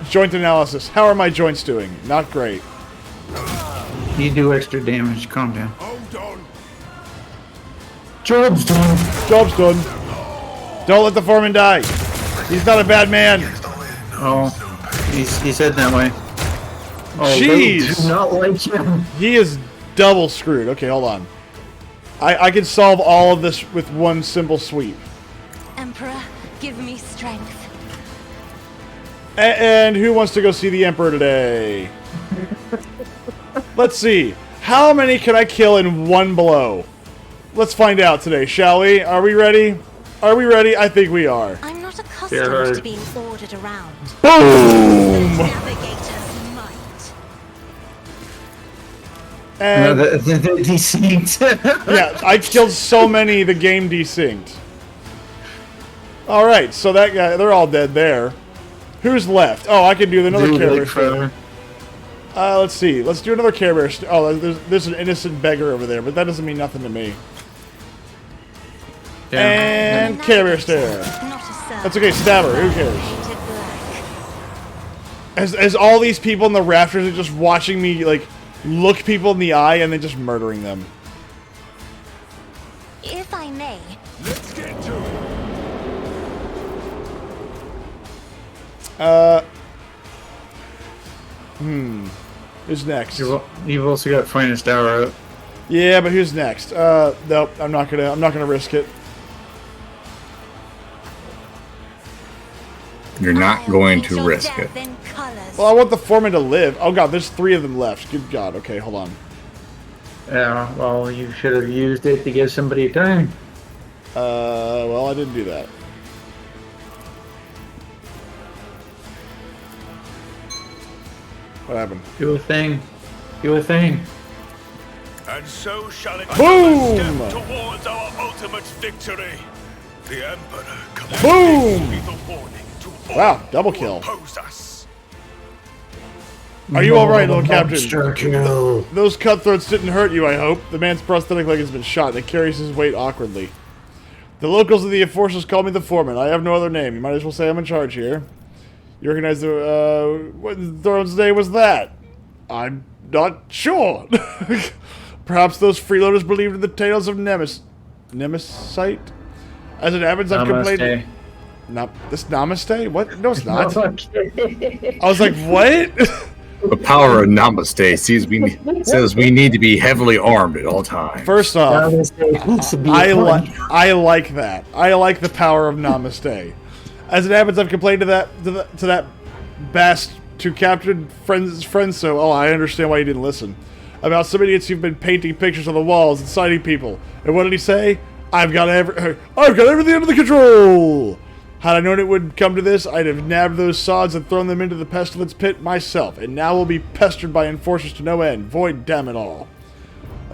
Joint analysis. How are my joints doing? Not great. You do extra damage. Calm down. Hold on. Job's done. Job's done. Don't let the foreman die. He's not a bad man. Oh, he's heading that way. Oh, jeez. They do not like him. He is double screwed. Okay, hold on. I can solve all of this with one simple sweep. Emperor, give me strength. And who wants to go see the Emperor today? Let's see. How many can I kill in one blow? Let's find out today, shall we? Are we ready? Are we ready? I think we are. I'm not accustomed to being ordered around. Boom! Navigator's might. And the desynced. yeah, I killed so many, the game desynced. Alright, so that guy, they're all dead there. Who's left? Oh, I can do another Care Bear. Let's see. Let's do another Care Bear. Oh, there's an innocent beggar over there, but that doesn't mean nothing to me. Yeah. And Care Bear stare. That's okay, stab her. Who cares? As all these people in the rafters are just watching me, like, look people in the eye and then just murdering them. If I may. Let's get to it. Who's next? You've also got finest hour up. Yeah, but who's next? Nope, I'm not gonna risk it. You're not going to risk it. Well, I want the foreman to live. Oh god, there's 3 of them left. Good god. Okay, hold on. Yeah, well, you should have used it to give somebody a turn. Well, I didn't do that. What happened? Do a thing. Do a thing. And so shall it Boom! step towards our ultimate victory. The Emperor commands Boom! me the warning to all Wow, double who kill. oppose us. Are you alright, little captain? Monster kill. Those cutthroats didn't hurt you, I hope. The man's prosthetic leg has been shot and it carries his weight awkwardly. The locals of the enforcers call me the foreman. I have no other name. You might as well say I'm in charge here. You recognize the, what in Throne's day was that? I'm not sure. Perhaps those freeloaders believed in the tales of Nemesis? As it happens, I've complained... This Namaste? What? No, it's not. I was like, what? The power of Namaste says we need to be heavily armed at all times. First off, I like that. I like the power of Namaste. As it happens, I've complained to that bast to Captain friends. So, I understand why you didn't listen. About some idiots who've been painting pictures on the walls, inciting people. And what did he say? I've got everything under control. Had I known it would come to this, I'd have nabbed those sods and thrown them into the pestilence pit myself, and now we'll be pestered by enforcers to no end. Void damn it all.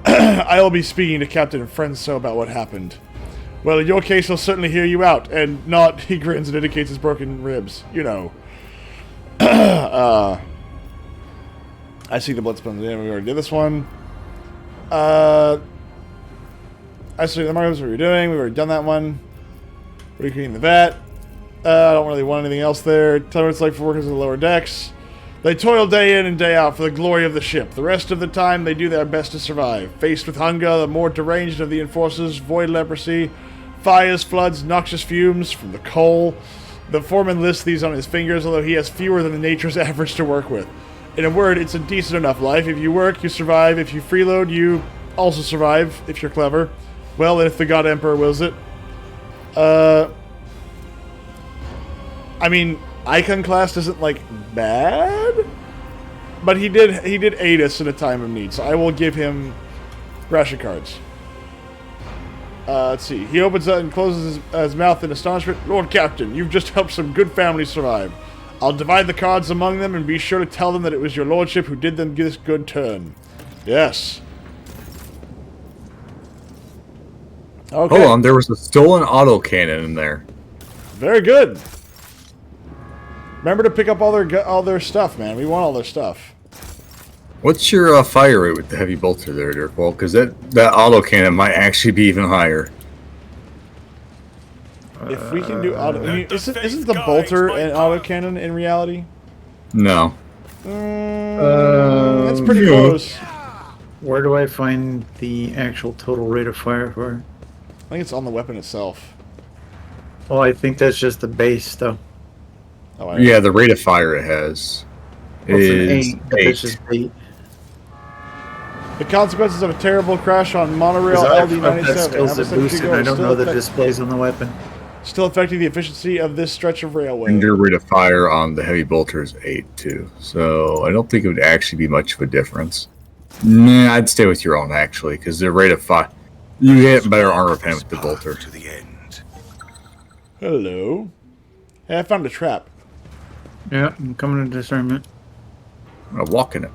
I will be speaking to Captain Friendso about what happened. Well, in your case, he'll certainly hear you out, and not, he grins and indicates his broken ribs. You know. I see the blood spills. Yeah, we already did this one. I see the markers we were doing. We've already done that one. Recreating the vat. I don't really want anything else there. Tell me what it's like for workers in the lower decks. They toil day in and day out for the glory of the ship. The rest of the time, they do their best to survive. Faced with hunger, the more deranged of the enforcers, void leprosy, fires, floods, noxious fumes from the coal. The foreman lists these on his fingers, although he has fewer than the nature's average to work with. In a word, it's a decent enough life. If you work, you survive. If you freeload, you also survive, if you're clever. Well, and if the God Emperor wills it. I mean, Iconoclast isn't, like, bad, but he did aid us in a time of need, so I will give him ration cards. Let's see. He opens up and closes his mouth in astonishment. Lord Captain, you've just helped some good families survive. I'll divide the cards among them and be sure to tell them that it was your lordship who did them this good turn. Yes. Okay. Hold on, there was a stolen autocannon in there. Very good. Remember to pick up all their stuff, man. We want all their stuff. What's your fire rate with the heavy bolter there, Dirk? Well, because that autocannon might actually be even higher. If we can do auto, I mean, isn't the bolter an autocannon in reality? No. That's pretty close. Where do I find the actual total rate of fire for it? I think it's on the weapon itself. Well, I think that's just the base, though. Oh, yeah, the rate of fire it has is 8. The consequences of a terrible crash on monorail LD97. I don't know the displays on the weapon. Still affecting the efficiency of this stretch of railway. And your rate of fire on the heavy bolter is 8 too. So I don't think it would actually be much of a difference. Nah, I'd stay with your own actually, because the rate of fire, you get better armor pen with the bolter. To the end. Hello. Hey, I found a trap. Yeah, I'm coming to discernment. I'm gonna walk in it.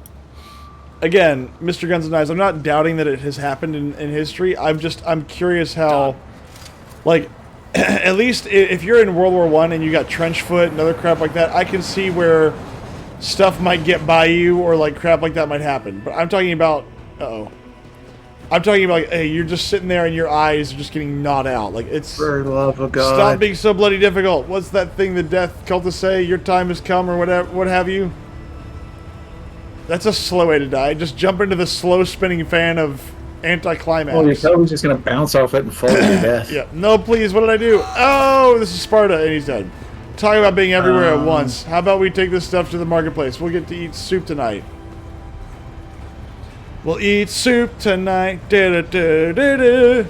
Again, Mr. Guns and Knives, I'm not doubting that it has happened in history. I'm curious how, like, at least if you're in World War I and you got trench foot and other crap like that, I can see where stuff might get by you or like crap like that might happen. But I'm talking about, I'm talking about, like, hey, you're just sitting there and your eyes are just getting gnawed out. Like, it's... For the love of God. Stop being so bloody difficult. What's that thing the death cultists say? Your time has come or whatever, what have you? That's a slow way to die. Just jump into the slow spinning fan of anticlimax. Oh, you're probably just going to bounce off it and fall to your death. Yeah. No, please, what did I do? Oh, this is Sparta, and he's dead. Talk about being everywhere at once. How about we take this stuff to the marketplace? We'll get to eat soup tonight. We'll eat soup tonight. Da, da, da, da, da.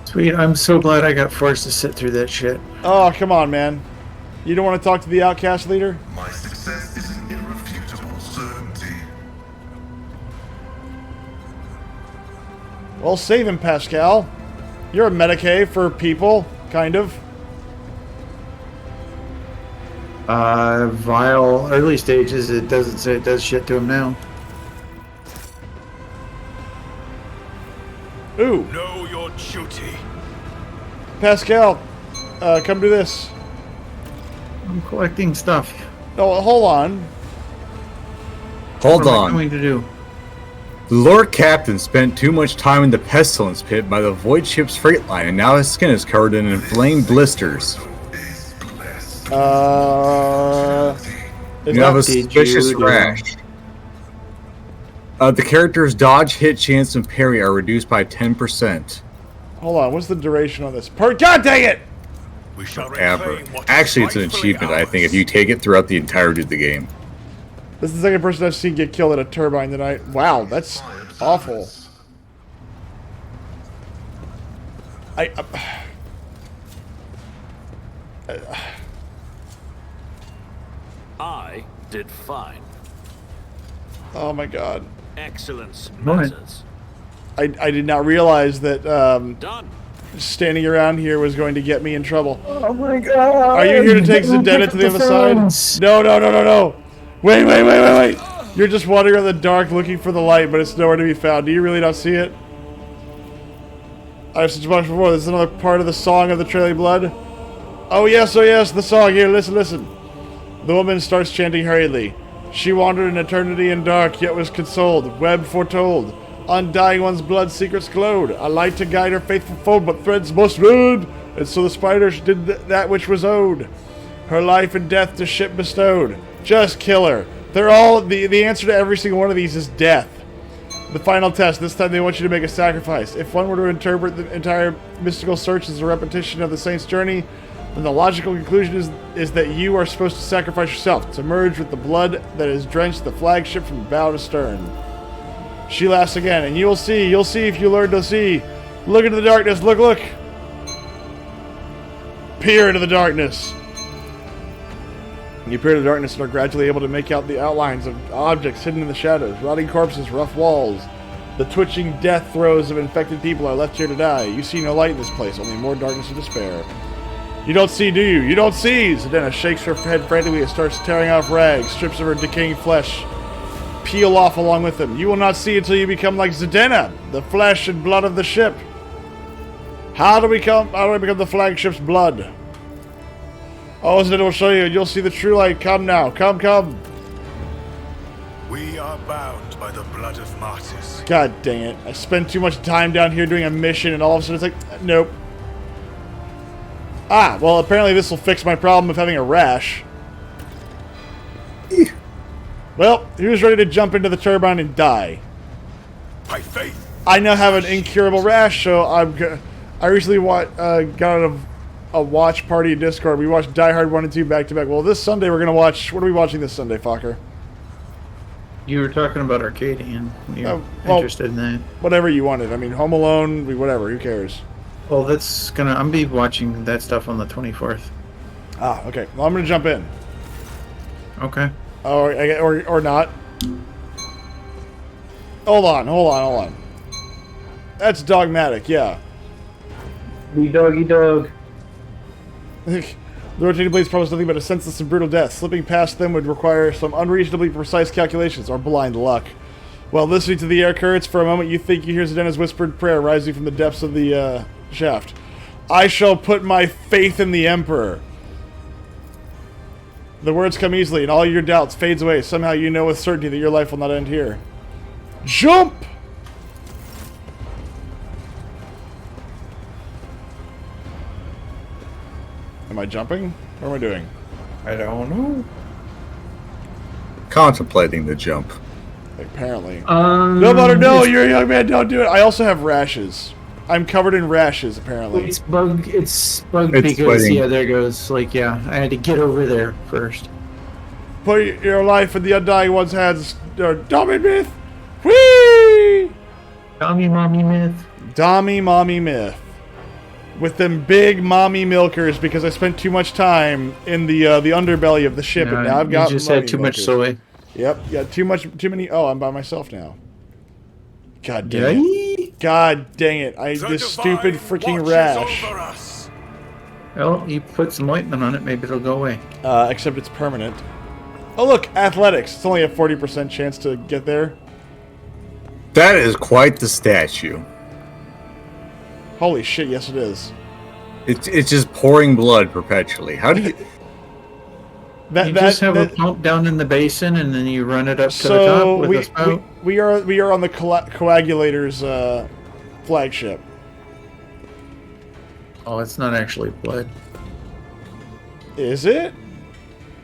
Sweet, I'm so glad I got forced to sit through that shit. Oh, come on, man. You don't want to talk to the outcast leader? My success is an irrefutable certainty. Well, save him, Pascal. You're a Medicaid for people, kind of. Vile early stages, it doesn't say it does shit to him now. Ooh. Know your duty. Pascal, come do this. I'm collecting stuff. Oh, hold on. Hold What am I on. going to do? The Lord Captain spent too much time in the pestilence pit by the void ship's freight line, and now his skin is covered in inflamed blisters. You You have a suspicious rash. The character's dodge, hit chance, and parry are reduced by 10%. Hold on, what's the duration on this? God dang it! We shall Ever. reclaim what is Actually, it's an rightfully achievement, I think, ours. if you take it throughout the entirety of the game. This is the second person I've seen get killed at a turbine tonight. Wow, that's awful. I did fine. Oh my god. Excellence Right. matters. I did not realize that Done. standing around here was going to get me in trouble. Oh my god! Are you here to take Zedena to the other side? No. Wait. You're just wandering in the dark looking for the light, but it's nowhere to be found. Do you really not see it? I've said much before. This is another part of the song of the Trailing Blood. Oh yes, the song. Here, listen. The woman starts chanting hurriedly. She wandered an eternity in dark, yet was consoled. Web foretold. Undying one's blood secrets glowed. A light to guide her faithful foe, but threads most rude. And so the spider did that which was owed. Her life and death to ship bestowed. Just kill her. They're all the answer to every single one of these is death. The final test. This time they want you to make a sacrifice. If one were to interpret the entire mystical search as a repetition of the saint's journey, then the logical conclusion is that you are supposed to sacrifice yourself to merge with the blood that has drenched the flagship from bow to stern. She laughs again, and you'll see if you learn to see. Look into the darkness, look. Peer into the darkness. You peer into the darkness and are gradually able to make out the outlines of objects hidden in the shadows, rotting corpses, rough walls. The twitching death throes of infected people are left here to die. You see no light in this place, only more darkness and despair. You don't see, do you? You don't see! Zedena shakes her head frantically and starts tearing off rags. Strips of her decaying flesh peel off along with them. You will not see until you become like Zedena, the flesh and blood of the ship. How do I become the flagship's blood? Oh, Zedena will show you. You'll see the true light. Come now. Come. We are bound by the blood of martyrs. God dang it. I spent too much time down here doing a mission and all of a sudden it's like, nope. Ah, well, apparently this will fix my problem of having a rash. Well, who's ready to jump into the turbine and die? By faith. I now have an incurable rash, so I recently got out of a watch party in Discord. We watched Die Hard 1 and 2 back to back. Well, this Sunday we're going to watch... What are we watching this Sunday, Fokker? You were talking about Arcadian. You're interested in that. Whatever you wanted. I mean, Home Alone, whatever. Who cares? Well, I'm be watching that stuff on the 24th. Ah, okay. Well, I'm going to jump in. Okay. Or not. Hold on. That's dogmatic, yeah. Me doggy dog. The rotating blades promise nothing but a senseless and brutal death. Slipping past them would require some unreasonably precise calculations or blind luck. While listening to the air currents, for a moment you think you hear Zedena's whispered prayer rising from the depths of the shaft. I shall put my faith in the Emperor. The words come easily, and all your doubts fades away. Somehow you know with certainty that your life will not end here. Jump! Am I jumping? What am I doing? I don't know. Contemplating the jump. Apparently. No, Butter, no! You're a young man, don't do it! I also have rashes. I'm covered in rashes, apparently. It's bugged because, sweating. yeah, there goes, like, yeah, I had to get over there first. Put your life in the undying one's hands, dummy myth! Whee! Dummy mommy myth. Dummy mommy myth. With them big mommy milkers because I spent too much time in the underbelly of the ship and now I've got you just mommy had too much milkers. soy. Yep, yeah, too many. Oh, I'm by myself now. God dang it. God dang it. This stupid freaking rash. Well, you put some ointment on it, maybe it'll go away. Except it's permanent. Oh look, athletics. It's only a 40% chance to get there. That is quite the statue. Holy shit, yes it is. It's just pouring blood perpetually. How do you... You just have a pump down in the basin, and then you run it up to the top with a spout. We are on the coagulator's flagship. Oh, it's not actually blood. Is it?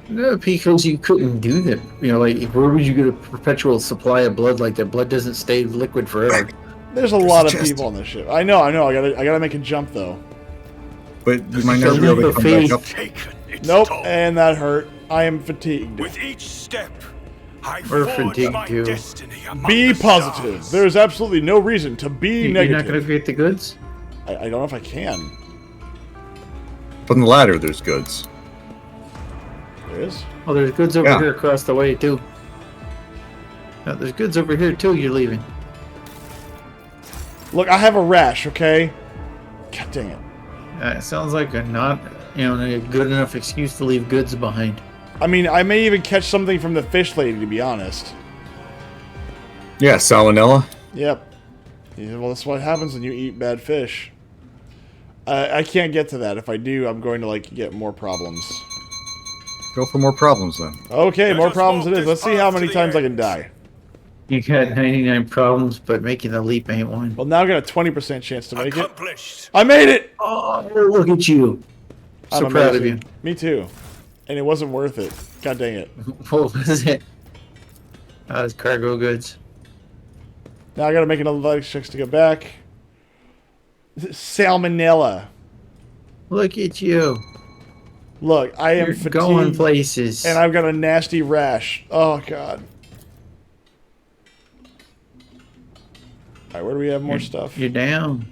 No, because you couldn't do that. You know, like, where would you get a perpetual supply of blood like that? Blood doesn't stay liquid forever. There's a lot of people on this ship. I know. I gotta make a jump though. But you might never be able to come back up. Nope, and that hurt. I am fatigued. With each step, We're fatigued too. Be positive. There's absolutely no reason to be negative. You're not gonna get the goods? I don't know if I can. From the ladder, there's goods. There is? Oh, there's goods over here across the way too. No, there's goods over here too. You're leaving. Look, I have a rash, okay? God dang it. It sounds like a not, a good enough excuse to leave goods behind. I mean, I may even catch something from the fish lady, to be honest. Yeah, salmonella. Yep. Yeah, well, that's what happens when you eat bad fish. I can't get to that. If I do, I'm going to, like, get more problems. Go for more problems, then. Okay, more problems it is. Let's see how many times I can die. You got 99 problems, but making the leap ain't one. Well, now I've got a 20% chance to make it. I made it! Oh, look at you. So I'm proud of amazing. you. Me too. And it wasn't worth it. God dang it. What was it? That was cargo goods. Now I gotta make another leg check to get back. Salmonella. Look at you. Look, I am You're fatigued. going places. And I've got a nasty rash. Oh, God. Alright, where do we have more stuff? You're down.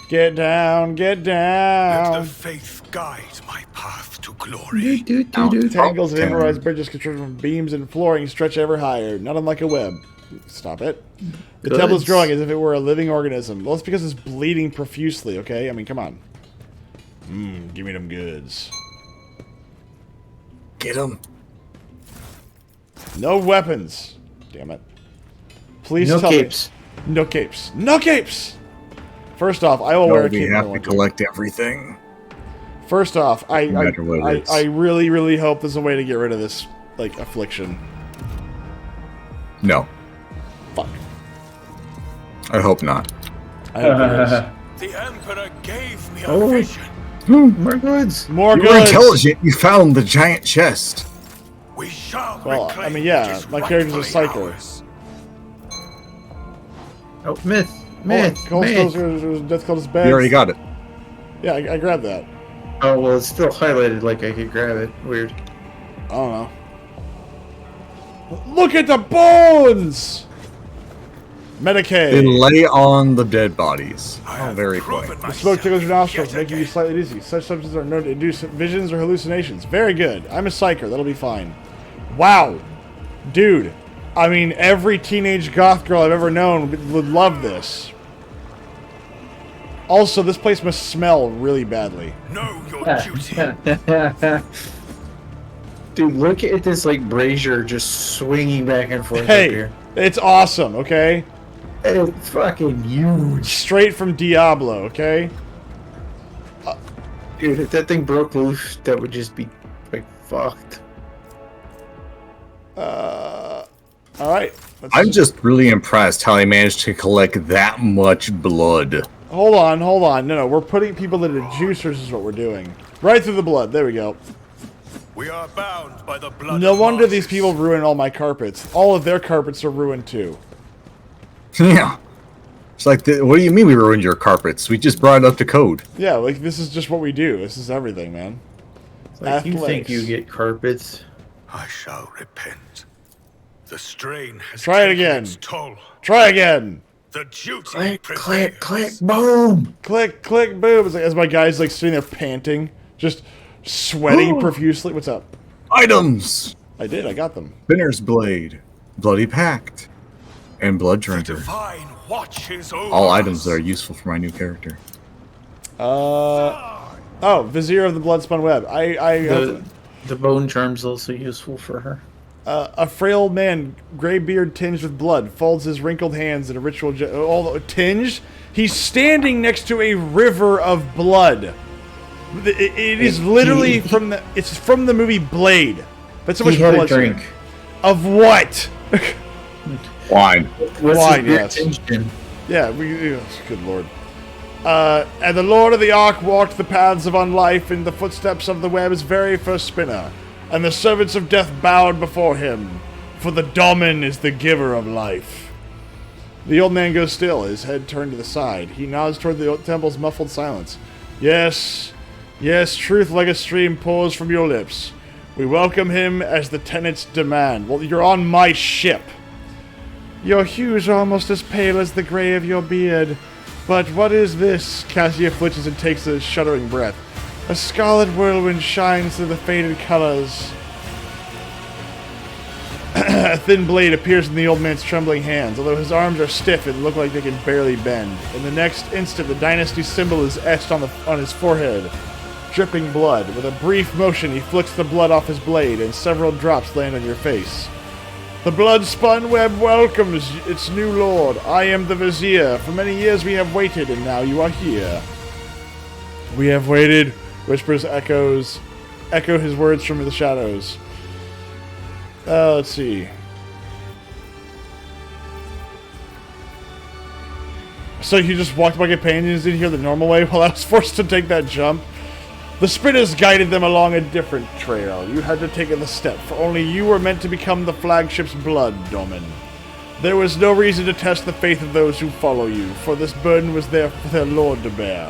Get down, get down. Let the faith guide my path to glory. Tangles and improvised bridges constructed from beams and flooring stretch ever higher, not unlike a web. Stop it. The temple is growing as if it were a living organism. Well, it's because it's bleeding profusely, okay? I mean, come on. Give me them goods. Get them. No weapons. Damn it. Please No tell capes. me. No capes. No capes! First off, I will wear a cape. We have to collect everything. First off, I what I really, really hope there's a way to get rid of this, like, affliction. No. Fuck. I hope not. I hope there is. The Emperor gave me a vision. More goods. More You goods! were intelligent. You found the giant chest. We shall Well, reclaim I mean, yeah, what is my character's a rightfully psycho. ours. Oh, myth. Cold Myth. Spells, Death Cult is bad. You already got it. Yeah, I grabbed that. Oh, well, it's still highlighted like I could grab it. Weird. I don't know. Look at the bones! They Medicaid. lay on the dead bodies. I Oh, have very proven funny. The smoke tickles your nostrils, yet making you again. slightly dizzy. Such substances are known to induce visions or hallucinations. Very good. I'm a psyker. That'll be fine. Wow. Dude. I mean, every teenage goth girl I've ever known would love this. Also, this place must smell really badly. Know your duty. Dude, look at this, like, brazier just swinging back and forth up Hey, here. it's awesome, okay? It's fucking huge. Straight from Diablo, okay? Dude, if that thing broke loose, that would just be, like, fucked. Alright. I'm just really impressed how they managed to collect that much blood. Hold on. No, we're putting people into juicers is what we're doing. Right through the blood. There we go. We are bound by the blood No of wonder these martyrs. people ruin all my carpets. All of their carpets are ruined too. Yeah. It's like, what do you mean we ruined your carpets? We just brought it up to code. Yeah, like, this is just what we do. This is everything, man. Like, you think you get carpets? I shall repent. The strain has Try it taken again. its toll. Try again. The duty Click, prevails. click, click, boom! Click, click, boom. It's like, as my guy's like sitting there panting, just sweating profusely. What's up? Items! I did. I got them. Spinner's Blade, Bloody Pact, and Blood The Drinker. divine watches over All us. items that are useful for my new character. Oh, Vizier of the Bloodspun Web. The bone charm's also useful for her. A frail man, gray beard tinged with blood, folds his wrinkled hands in a ritual. Tinged? He's standing next to a river of blood. It is literally from the. It's from the movie Blade. That's so much He had a blood. drink. Of what? Wine. Wine, yes. Attention? Yeah, good lord. And the Lord of the Ark walked the paths of unlife in the footsteps of the web's very first spinner, and the servants of death bowed before him, for the Domin is the giver of life. The old man goes still, his head turned to the side. He nods toward the temple's muffled silence. Yes, yes, truth like a stream pours from your lips. We welcome him as the tenants demand. Well, you're on my ship. Your hues are almost as pale as the gray of your beard. But what is this? Cassia flinches and takes a shuddering breath. A scarlet whirlwind shines through the faded colors. A thin blade appears in the old man's trembling hands, although his arms are stiff and look like they can barely bend. In the next instant, the dynasty symbol is etched on his forehead, dripping blood. With a brief motion, he flicks the blood off his blade, and several drops land on your face. The blood-spun web welcomes its new lord. I am the Vizier. For many years we have waited, and now you are here. We have waited, whispers echo his words from the shadows. Let's see. So you just walked my companions in here the normal way while I was forced to take that jump? The spinners guided them along a different trail. You had to take the step, for only you were meant to become the flagship's blood, Domin. There was no reason to test the faith of those who follow you, for this burden was there for their lord to bear.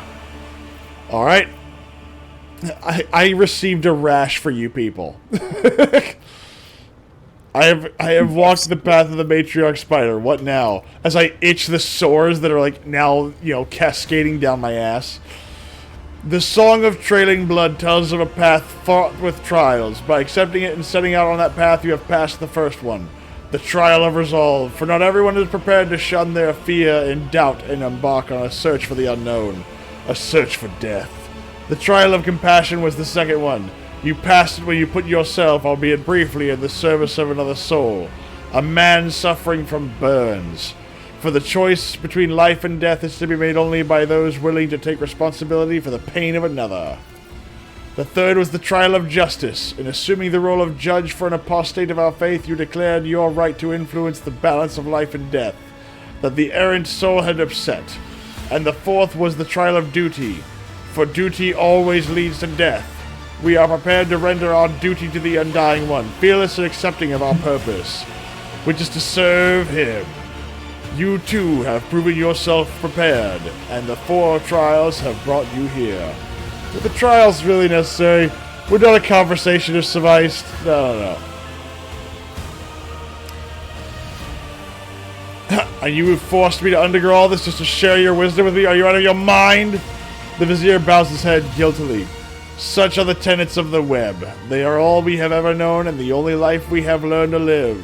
Alright. I received a rash for you people. I have walked the path of the matriarch spider. What now? As I itch the sores that are like now, cascading down my ass. The Song of Trailing Blood tells of a path fraught with trials. By accepting it and setting out on that path, you have passed the first one. The trial of resolve, for not everyone is prepared to shun their fear and doubt and embark on a search for the unknown. A search for death. The trial of compassion was the second one. You passed it when you put yourself, albeit briefly, in the service of another soul. A man suffering from burns. For the choice between life and death is to be made only by those willing to take responsibility for the pain of another. The third was the trial of justice. In assuming the role of judge for an apostate of our faith, you declared your right to influence the balance of life and death that the errant soul had upset. And the fourth was the trial of duty. For duty always leads to death. We are prepared to render our duty to the Undying One, fearless and accepting of our purpose, which is to serve him. You too have proven yourself prepared, and the 4 trials have brought you here. Were the trials really necessary? Would not a conversation have sufficed? No. And you have forced me to undergo all this just to share your wisdom with me? Are you out of your mind? The Vizier bows his head guiltily. Such are the tenets of the web. They are all we have ever known, and the only life we have learned to live.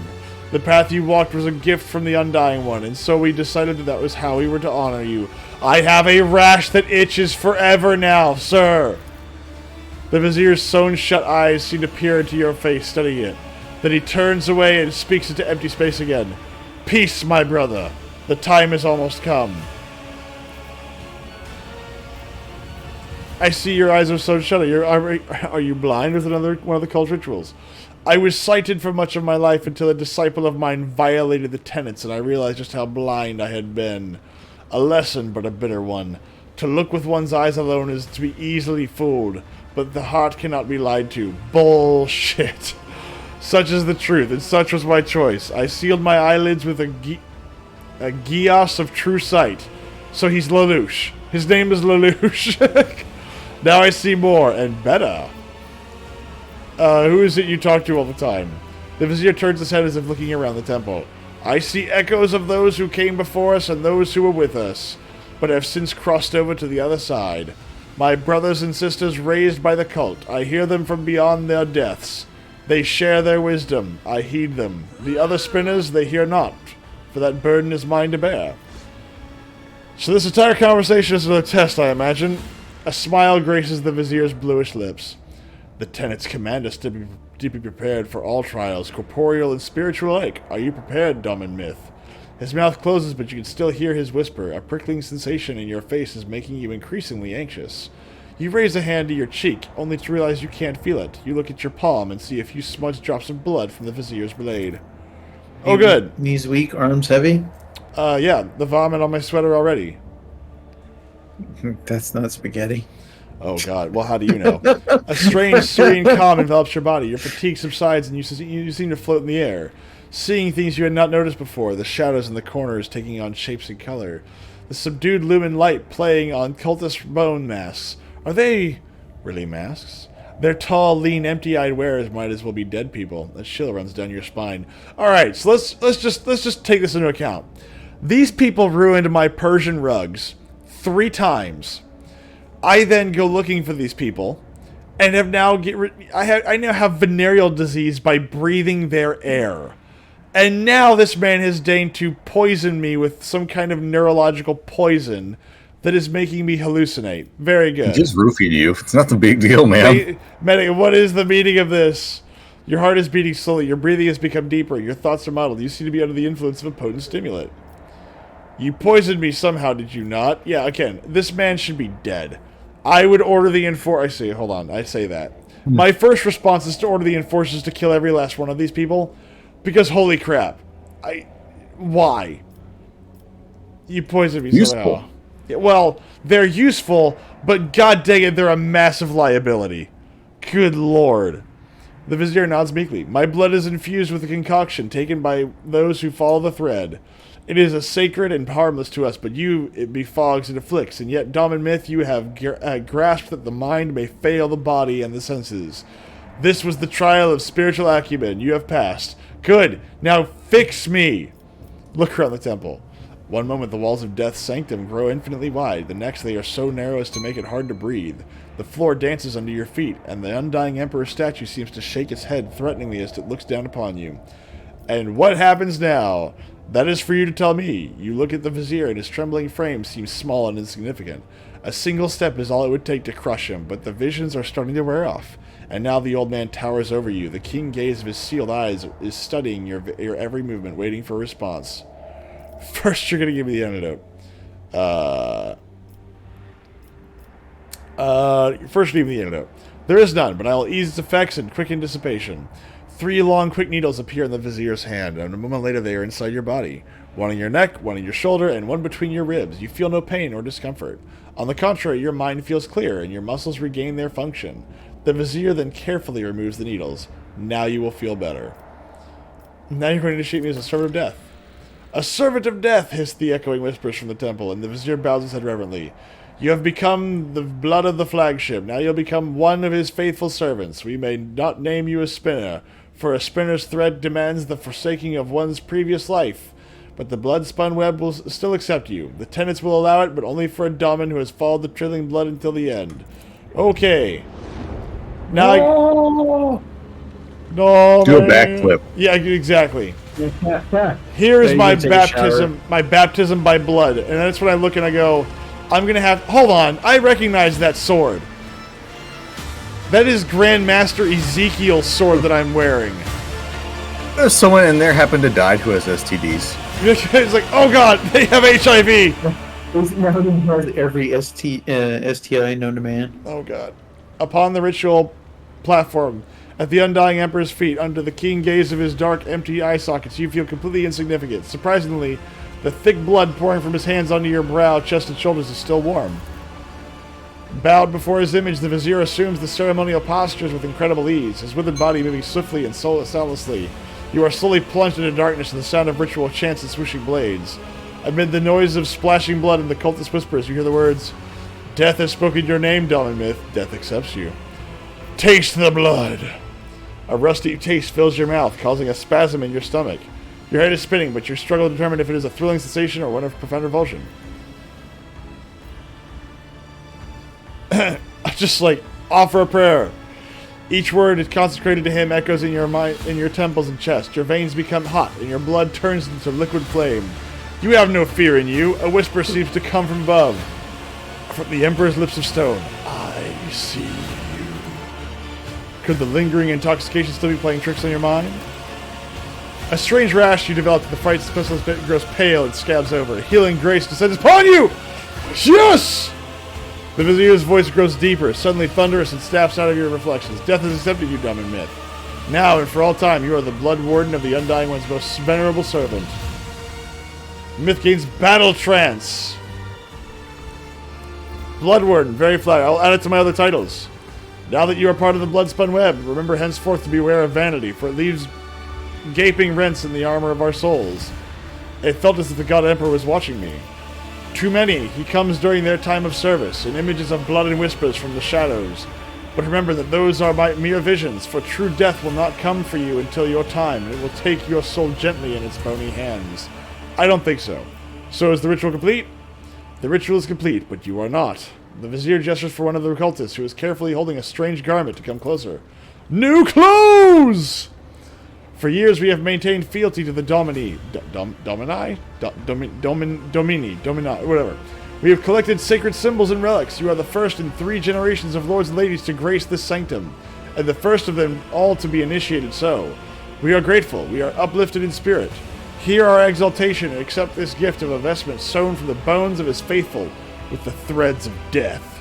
The path you walked was a gift from the Undying One, and so we decided that was how we were to honor you. I have a rash that itches forever now, sir. The Vizier's sewn-shut eyes seem to peer into your face, studying it. Then he turns away and speaks into empty space again. Peace, my brother. The time has almost come. I see your eyes are sewn shut. Are you blind with another one of the cult rituals? I was sighted for much of my life until a disciple of mine violated the tenets, and I realized just how blind I had been. A lesson, but a bitter one. To look with one's eyes alone is to be easily fooled, but the heart cannot be lied to. Bullshit. Such is the truth, and such was my choice. I sealed my eyelids with a geas of true sight. So he's Lelouch. His name is Lelouch. Now I see more and better. Who is it you talk to all the time? The Vizier turns his head as if looking around the temple. I see echoes of those who came before us and those who were with us, but have since crossed over to the other side. My brothers and sisters raised by the cult, I hear them from beyond their deaths. They share their wisdom, I heed them. The other spinners they hear not, for that burden is mine to bear. So this entire conversation is another test, I imagine. A smile graces the Vizier's bluish lips. The tenets command us to be prepared for all trials, corporeal and spiritual alike. Are you prepared, Domin Myth? His mouth closes, but you can still hear his whisper. A prickling sensation in your face is making you increasingly anxious. You raise a hand to your cheek, only to realize you can't feel it. You look at your palm and see a few smudged drops of blood from the Vizier's blade. Oh, good. Knees weak, arms heavy? Yeah, the vomit on my sweater already. That's not spaghetti. Oh, God. Well, how do you know? A strange, serene calm envelops your body. Your fatigue subsides, and you seem to float in the air. Seeing things you had not noticed before, the shadows in the corners taking on shapes and color. The subdued lumen light playing on cultist bone masks. Are they really masks? Their tall, lean, empty-eyed wearers might as well be dead people. A chill runs down your spine. All right, so let's just take this into account. These people ruined my Persian rugs 3 times. I then go looking for these people, and have now I now have venereal disease by breathing their air, and now this man has deigned to poison me with some kind of neurological poison that is making me hallucinate. Very good. He just roofied you. It's not the big deal, man. Medic, what is the meaning of this? Your heart is beating slowly. Your breathing has become deeper. Your thoughts are muddled. You seem to be under the influence of a potent stimulant. You poisoned me somehow, did you not? Yeah, again, this man should be dead. I would order the I say that. My first response is to order the enforcers to kill every last one of these people. Because holy crap. Why? You poisoned me somehow. Yeah, well, they're useful, but god dang it, they're a massive liability. Good lord. The Vizier nods meekly. My blood is infused with a concoction taken by those who follow the thread. It is a sacred and harmless to us, but you it befogs and afflicts, and yet, Dom and Myth, you have grasped that the mind may fail the body and the senses. This was the trial of spiritual acumen. You have passed. Good. Now fix me. Look around the temple. One moment the walls of Death's sanctum grow infinitely wide. The next they are so narrow as to make it hard to breathe. The floor dances under your feet, and the undying Emperor's statue seems to shake its head threateningly as it looks down upon you. And what happens now? That is for you to tell me. You look at the Vizier, and his trembling frame seems small and insignificant. A single step is all it would take to crush him, but the visions are starting to wear off. And now the old man towers over you. The keen gaze of his sealed eyes is studying your every movement, waiting for a response. First, you're going to give me the antidote. First, give me the antidote. There is none, but I will ease its effects and quicken dissipation. 3 long, quick needles appear in the Vizier's hand, and a moment later they are inside your body. 1 on your neck, 1 on your shoulder, and 1 between your ribs. You feel no pain or discomfort. On the contrary, your mind feels clear, and your muscles regain their function. The Vizier then carefully removes the needles. Now you will feel better. Now you're going to initiate me as a servant of death. A servant of death, hissed the echoing whispers from the temple, and the Vizier bows his head reverently. You have become the blood of the flagship. Now you'll become one of his faithful servants. We may not name you a spinner, for a spinner's thread demands the forsaking of one's previous life. But the blood-spun web will still accept you. The tenets will allow it, but only for a domin who has followed the trilling blood until the end. Okay. Now No, do a backflip. Yeah, exactly. Here is my baptism by blood. And that's when I look and I go, I'm gonna have hold on, I recognize that sword. That is Grandmaster Ezekiel's sword that I'm wearing. There's someone in there happened to die who has STDs. It's like, oh god, they have HIV. Every STI known to man. Oh god. Upon the ritual platform, at the undying Emperor's feet, under the keen gaze of his dark, empty eye sockets, you feel completely insignificant. Surprisingly, the thick blood pouring from his hands onto your brow, chest, and shoulders is still warm. Bowed before his image, the Vizier assumes the ceremonial postures with incredible ease, his withered body moving swiftly and soundlessly. You are slowly plunged into darkness to the sound of ritual chants and swooshing blades. Amid the noise of splashing blood and the cultist whispers, you hear the words, "Death has spoken your name, Dominmith. Death accepts you. Taste the blood." A rusty taste fills your mouth, causing a spasm in your stomach. Your head is spinning, but you struggle to determine if it is a thrilling sensation or one of profound revulsion. Just like, offer a prayer. Each word is consecrated to him, echoes in your mind, in your temples and chest. Your veins become hot, and your blood turns into liquid flame. You have no fear in you. A whisper seems to come from above. From the Emperor's lips of stone. I see you. Could the lingering intoxication still be playing tricks on your mind? A strange rash you developed at the fight specialist grows pale and scabs over. Healing grace descends upon you! Yes! The Vizier's voice grows deeper, suddenly thunderous, and snaps out of your reflections. Death has accepted you, dumb and myth. Now and for all time, you are the Blood Warden of the Undying One's most venerable servant. Myth gains Battle Trance. Blood Warden, very flat. I'll add it to my other titles. Now that you are part of the Bloodspun Web, remember henceforth to beware of vanity, for it leaves gaping rents in the armor of our souls. It felt as if the God Emperor was watching me. Too many, he comes during their time of service, in images of blood and whispers from the shadows. But remember that those are mere visions, for true death will not come for you until your time, and it will take your soul gently in its bony hands. I don't think so. So is the ritual complete? The ritual is complete, but you are not. The Vizier gestures for one of the occultists, who is carefully holding a strange garment, to come closer. New clothes! For years we have maintained fealty to the Domini. Domini, whatever. We have collected sacred symbols and relics. You are the first in 3 generations of lords and ladies to grace this sanctum, and the first of them all to be initiated so. We are grateful. We are uplifted in spirit. Hear our exaltation and accept this gift of a vestment sewn from the bones of his faithful with the threads of death.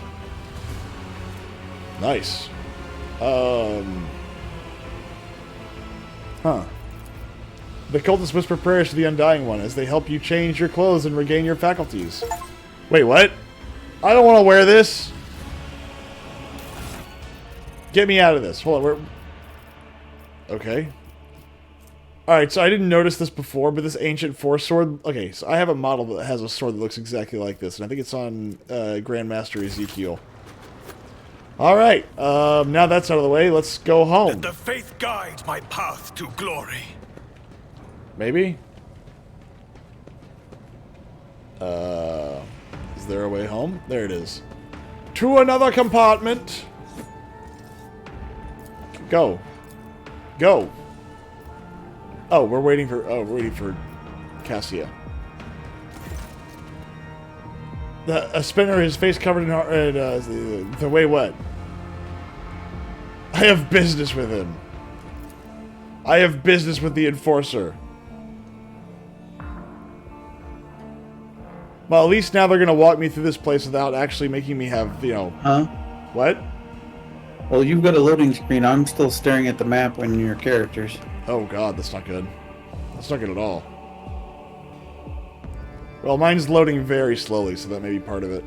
Nice. The cultists whisper prayers to the Undying One as they help you change your clothes and regain your faculties. Wait, what? I don't want to wear this. Get me out of this. Hold on. Okay. Alright, so I didn't notice this before, but this ancient force sword... Okay, so I have a model that has a sword that looks exactly like this, and I think it's on Grandmaster Ezekiel. Alright, now that's out of the way, let's go home. Let the faith guide my path to glory. Maybe? Is there a way home? There it is. To another compartment! Go. Go. Oh, we're waiting for Cassia. A spinner, his face covered in the way what? I have business with him. I have business with the Enforcer. Well, at least now they're gonna walk me through this place without actually making me have, you know... Huh? What? Well, you've got a loading screen. I'm still staring at the map and your characters. Oh god, that's not good. That's not good at all. Well, mine's loading very slowly, so that may be part of it.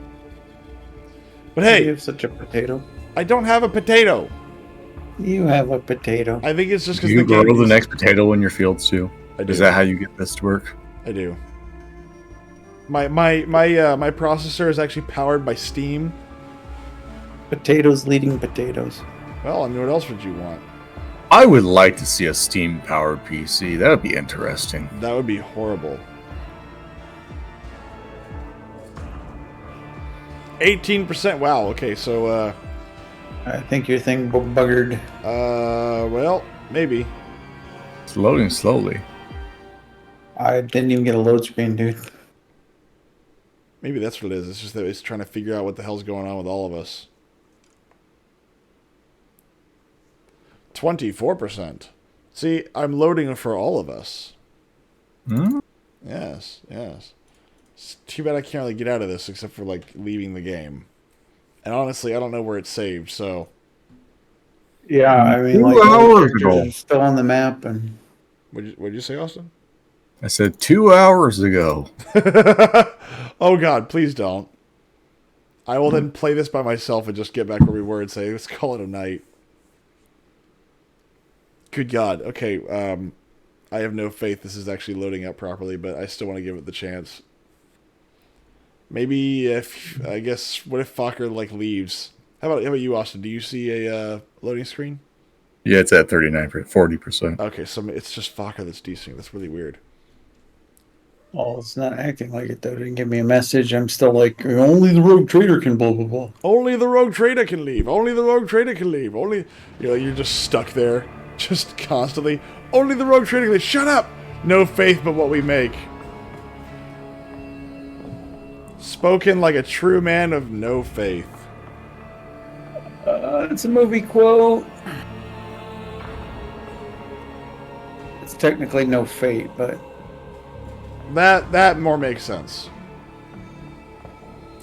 But hey! You have such a potato. I don't have a potato! You have a potato. I think it's just because you grow the next potato in your fields too. Is that how you get this to work? I do. My processor is actually powered by Steam. Potatoes leading potatoes. Well, I mean, what else would you want? I would like to see a Steam-powered PC. That would be interesting. That would be horrible. 18%. Wow. Okay, so I think your thing buggered. Well, maybe. It's loading slowly. I didn't even get a load screen, dude. Maybe that's what it is. It's just that it's trying to figure out what the hell's going on with all of us. 24%. See, I'm loading for all of us. Hmm? Yes, yes. It's too bad I can't really get out of this except for, like, leaving the game. And honestly, I don't know where it's saved, so... Yeah, I mean, 2 like, hours ago. it's still on the map, and... What'd you say, Austin? I said 2 hours ago. Oh god, please don't. I will then play this by myself and just get back where we were and say, let's call it a night. Good god. Okay, I have no faith this is actually loading up properly, but I still want to give it the chance. Maybe if I guess what if Fokker like leaves? How about you, Austin? Do you see a loading screen? Yeah, it's at 40%. Okay, so it's just Fokker that's desync. That's really weird. Oh, it's not acting like it though. It didn't give me a message. I'm still like, only the rogue trader can blah blah blah. Only the rogue trader can leave. Only the rogue trader can leave. Only you're just stuck there, just constantly. Only the rogue trader can leave. Shut up! No faith but what we make. Spoken like a true man of no faith. It's a movie quote. It's technically no fate, but that more makes sense.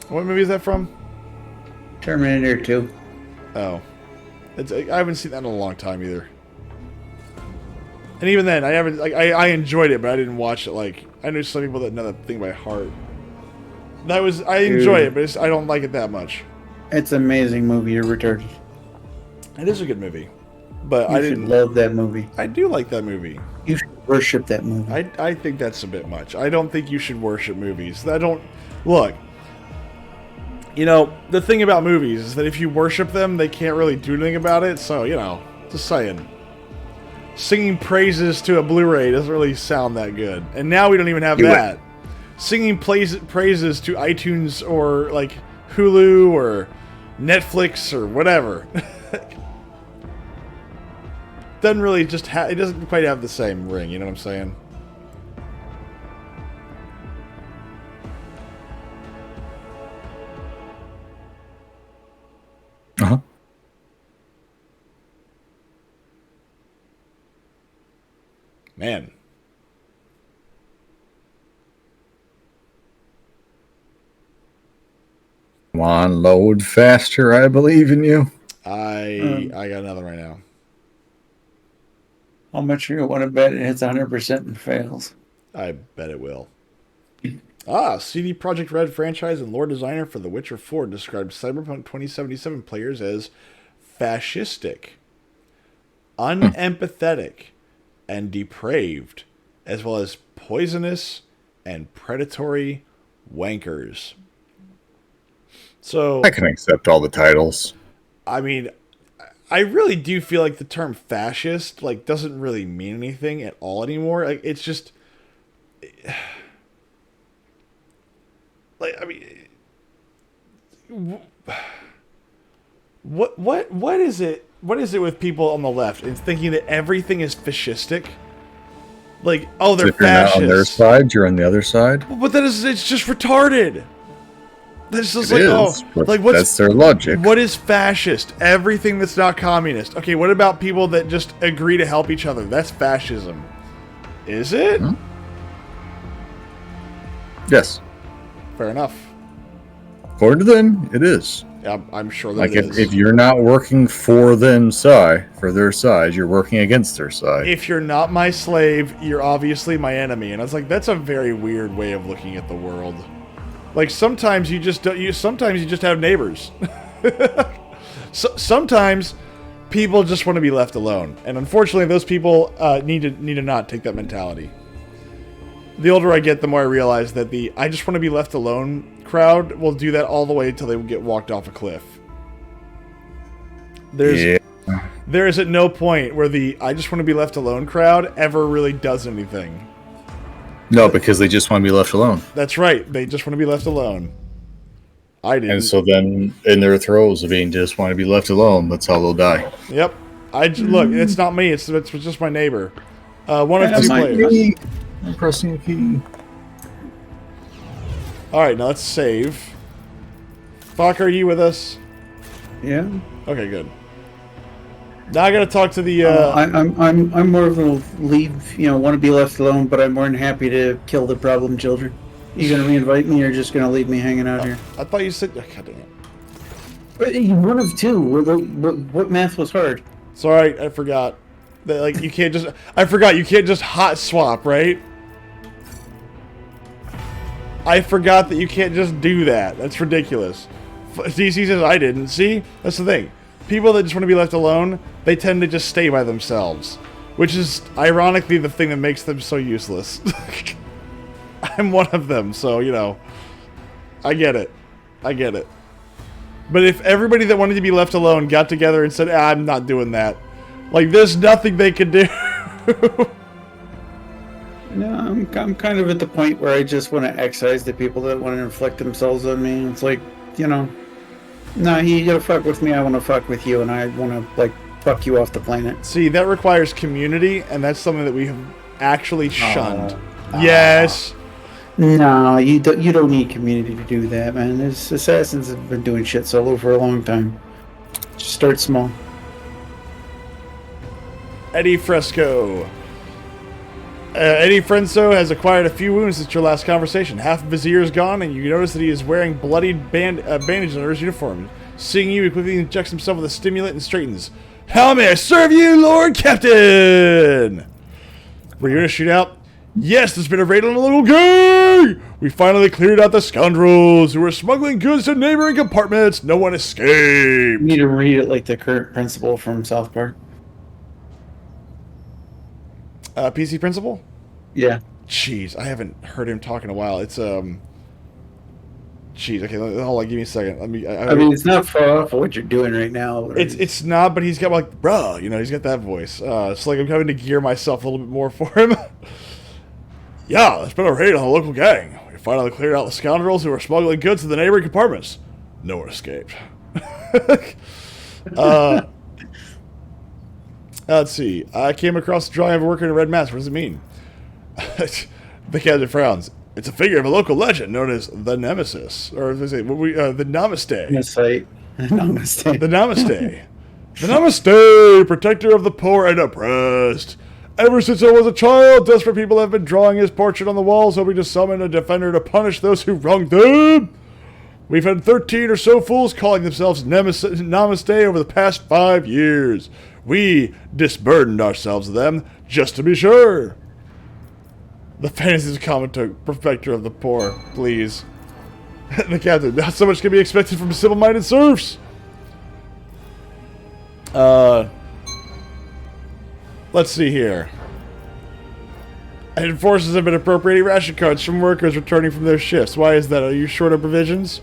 What movie is that from? Terminator 2. Oh, I haven't seen that in a long time either. And even then, I haven't. Like, I enjoyed it, but I didn't watch it. Like, I know some people that know that thing by heart. I enjoy it, but I don't like it that much. It's an amazing movie. You're retarded. It is a good movie, but I didn't love that movie. I do like that movie. You should worship that movie. I think that's a bit much. I don't think you should worship movies. Look. You know, the thing about movies is that if you worship them, they can't really do anything about it. So, just saying. Singing praises to a Blu-ray doesn't really sound that good. And now we don't even have that. Singing praises to iTunes or, like, Hulu or Netflix or whatever. Doesn't really it doesn't quite have the same ring, you know what I'm saying? Uh-huh. Man. Come on, load faster. I believe in you. I got another right now. How much you want to bet it hits 100% and fails? I bet it will. CD Projekt Red franchise and lore designer for The Witcher 4 described Cyberpunk 2077 players as fascistic, unempathetic, and depraved, as well as poisonous and predatory wankers. So I can accept all the titles. I mean, I really do feel like the term fascist doesn't really mean anything at all anymore. Like, it's just I mean, what is it? What is it with people on the left and thinking that everything is fascistic? Like, oh, they're if you're not fascists. on their side, you're on the other side. But it's just retarded. That's just That's their logic. What is fascist? Everything that's not communist. Okay, what about people that just agree to help each other? That's fascism. Is it? Hmm? Yes. Fair enough. According to them, it is. Yeah, I'm sure that if you're not working for their side, you're working against their side. If you're not my slave, you're obviously my enemy. And I was like, that's a very weird way of looking at the world. Like, sometimes you just don't. Sometimes you just have neighbors. Sometimes people just want to be left alone, and unfortunately, those people need to not take that mentality. The older I get, the more I realize that the "I just want to be left alone" crowd will do that all the way until they get walked off a cliff. There is at no point where the "I just want to be left alone" crowd ever really does anything. No, because they just want to be left alone. That's right. They just want to be left alone. I didn't. And so then, in their throes of being just want to be left alone, that's how they'll die. Yep. Look, it's not me. It's just my neighbor. One of two players. Key. I'm pressing a key. All right, now let's save. Fuck, are you with us? Yeah. Okay, good. Now I gotta talk to the. I'm more of a leave. Want to be left alone, but I'm more than happy to kill the problem children. You gonna reinvite me, or just gonna leave me hanging out here? I thought you said. God dang it. But one of two. What math was hard? It's all right. I forgot that you can't just. I forgot you can't just hot swap, right? I forgot that you can't just do that. That's ridiculous. DC says I didn't. See, that's the thing. People that just want to be left alone, they tend to just stay by themselves, which is ironically the thing that makes them so useless. I'm one of them, so I get it. But if everybody that wanted to be left alone got together and said, I'm not doing that. Like, there's nothing they could do. No, I'm kind of at the point where I just want to excise the people that want to inflict themselves on me. It's like, no, you gotta fuck with me, I want to fuck with you, and I want to, like, fuck you off the planet. See, that requires community, and that's something that we have actually shunned. Yes. No, you don't need community to do that, man. There's assassins have been doing shit solo for a long time. Just start small. Eddie Fresco. Eddie Frenzo has acquired a few wounds since your last conversation. Half of his ear is gone, and you notice that he is wearing bloodied bandages under his uniform. Seeing you, he quickly injects himself with a stimulant and straightens. How may I serve you, Lord Captain? Were you in a shootout? Yes, there's been a raid on a little gang! We finally cleared out the scoundrels who were smuggling goods to neighboring compartments. No one escaped. You need to read it like the current principal from South Park. PC Principal? Yeah. Jeez, I haven't heard him talk in a while. It's, Jeez, okay, hold on, give me a second. I mean, it's not far off of what you're doing right now. It's not, but he's got, like, bruh, he's got that voice. It's like I'm having to gear myself a little bit more for him. Yeah, there's been a raid on the local gang. We finally cleared out the scoundrels who were smuggling goods to the neighboring compartments. No one escaped. Let's see. I came across the drawing of a worker in a red mask. What does it mean? The captain frowns. It's a figure of a local legend known as the Nemesis. Or as they say, the Namaste. Namaste. Namaste. The Namaste. The Namaste, protector of the poor and oppressed. Ever since I was a child, desperate people have been drawing his portrait on the walls, hoping to summon a defender to punish those who wronged them. We've had 13 or so fools calling themselves Namaste over the past 5 years. We disburdened ourselves of them, just to be sure. The fantasy commentator, protector of the poor, please. The captain, not so much can be expected from simple-minded serfs. Let's see here. Enforcers have been appropriating ration cards from workers returning from their shifts. Why is that? Are you short of provisions?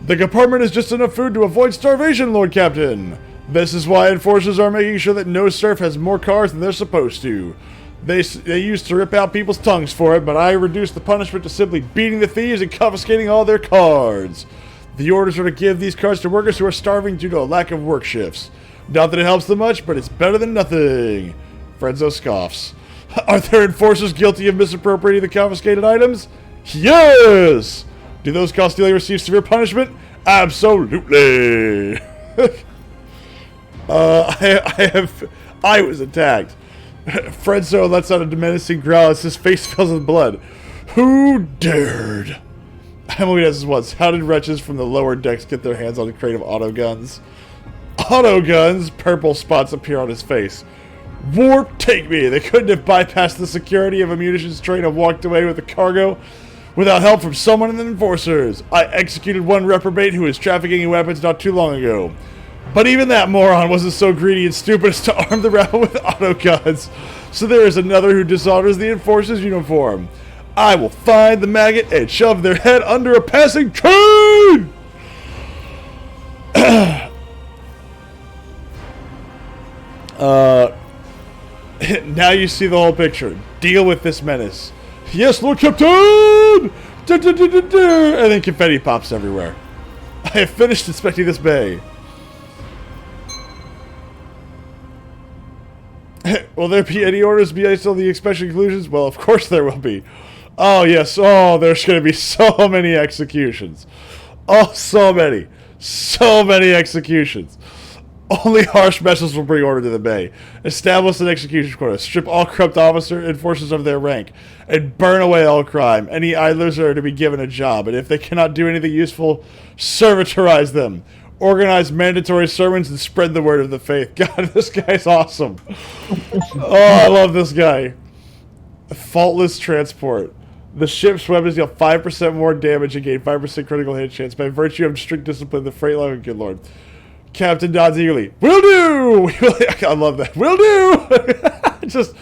The compartment is just enough food to avoid starvation, Lord Captain. This is why enforcers are making sure that no serf has more cars than they're supposed to. They used to rip out people's tongues for it, but I reduced the punishment to simply beating the thieves and confiscating all their cards. The orders are to give these cards to workers who are starving due to a lack of work shifts. Not that it helps them much, but it's better than nothing. Frenzo scoffs. Are there enforcers guilty of misappropriating the confiscated items? Yes! Do those caught stealing receive severe punishment? Absolutely! I was attacked. Frenzo lets out a menacing growl as his face fills with blood. Who dared? Emily asks once, how did wretches from the lower decks get their hands on a crate of auto guns? Auto guns? Purple spots appear on his face. Warp, take me! They couldn't have bypassed the security of a munitions train and walked away with the cargo without help from someone in the enforcers. I executed one reprobate who was trafficking in weapons not too long ago. But even that moron wasn't so greedy and stupid as to arm the rabble with auto guns. So there is another who dishonors the enforcer's uniform. I will find the maggot and shove their head under a passing train! Now you see the whole picture. Deal with this menace. Yes, Lord Captain! Da, da, da, da, da. And then confetti pops everywhere. I have finished inspecting this bay. Will there be any orders based on the expected conclusions? Well, of course there will be. Oh, yes. Oh, there's going to be so many executions. Oh, so many. So many executions. Only harsh measures will bring order to the bay. Establish an execution quota. Strip all corrupt officer enforcers of their rank. And burn away all crime. Any idlers are to be given a job. And if they cannot do anything useful, servitorize them. Organize mandatory sermons and spread the word of the faith. God, this guy's awesome. Oh, I love this guy. Faultless transport. The ship's weapons deal 5% more damage and gain 5% critical hit chance. By virtue of strict discipline, the freight line, good lord. Captain nods eagerly. Will do! I love that. Will do! Just,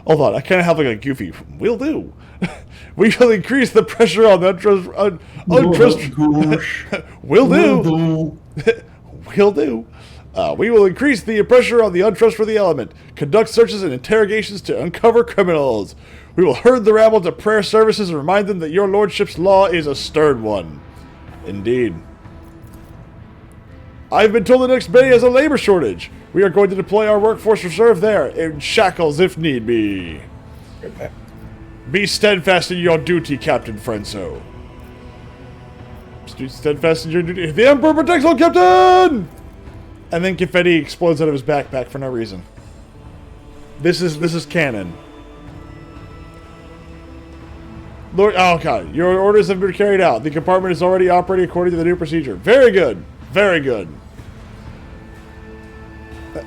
hold on. I kind of have like a goofy, will do. We will increase the pressure on the Will do. Will do. We will increase the pressure on the untrustworthy element. Conduct searches and interrogations to uncover criminals. We will herd the rabble to prayer services and remind them that your lordship's law is a stern one. Indeed. I've been told the next bay has a labor shortage. We are going to deploy our workforce reserve there, in shackles if need be. Be steadfast in your duty, Captain Frenzo. Steadfast in your duty. The Emperor protects all, Captain! And then confetti explodes out of his backpack for no reason. This is canon. Lord, oh god, your orders have been carried out. The compartment is already operating according to the new procedure. Very good. Very good.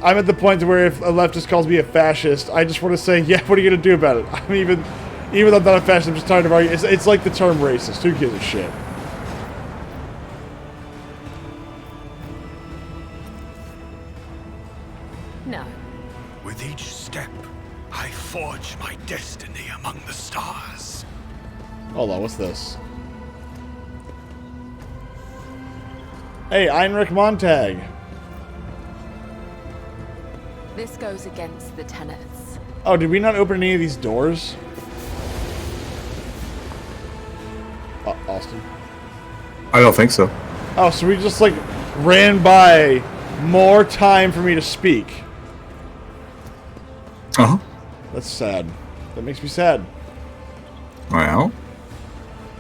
I'm at the point where if a leftist calls me a fascist, I just want to say, yeah, what are you going to do about it? I'm even though I'm not a fascist, I'm just tired of arguing. It's like the term racist. Who gives a shit? No. With each step, I forge my destiny among the stars. Hold on, what's this? Hey, Heinrich Montag. This goes against the tenets. Oh, did we not open any of these doors? Austin. I don't think so. Oh, so we just like ran by more time for me to speak. Uh-huh. That's sad. That makes me sad. Well,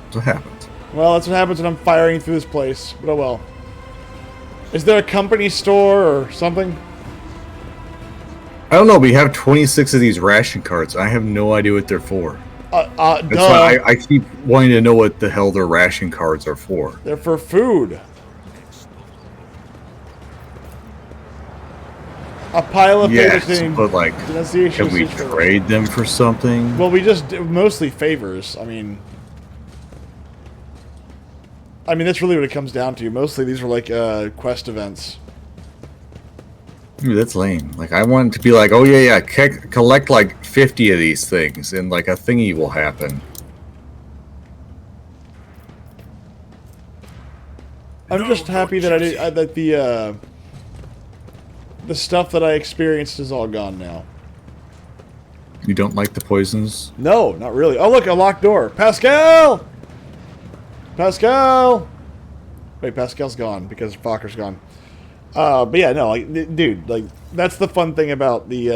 that's what happens. Well, that's what happens when I'm firing through this place. But oh well. Is there a company store or something? I don't know, but you have 26 of these ration cards. I have no idea what they're for. That's Duh. why I keep wanting to know what the hell their ration cards are for. They're for food. A pile of Yes, favors. but like, can we trade them for something? Well, we just mostly favors. I mean, that's really what it comes down to. Mostly these were like quest events. Dude, that's lame. Like, I want it to be like, oh yeah, collect like 50 of these things, and like a thingy will happen. I'm just happy that that the stuff that I experienced is all gone now. You don't like the poisons? No, not really. Oh look, a locked door. Pascal! Pascal! Wait, Pascal's gone because Fokker's gone. But yeah, no, like, dude, like, that's the fun thing about the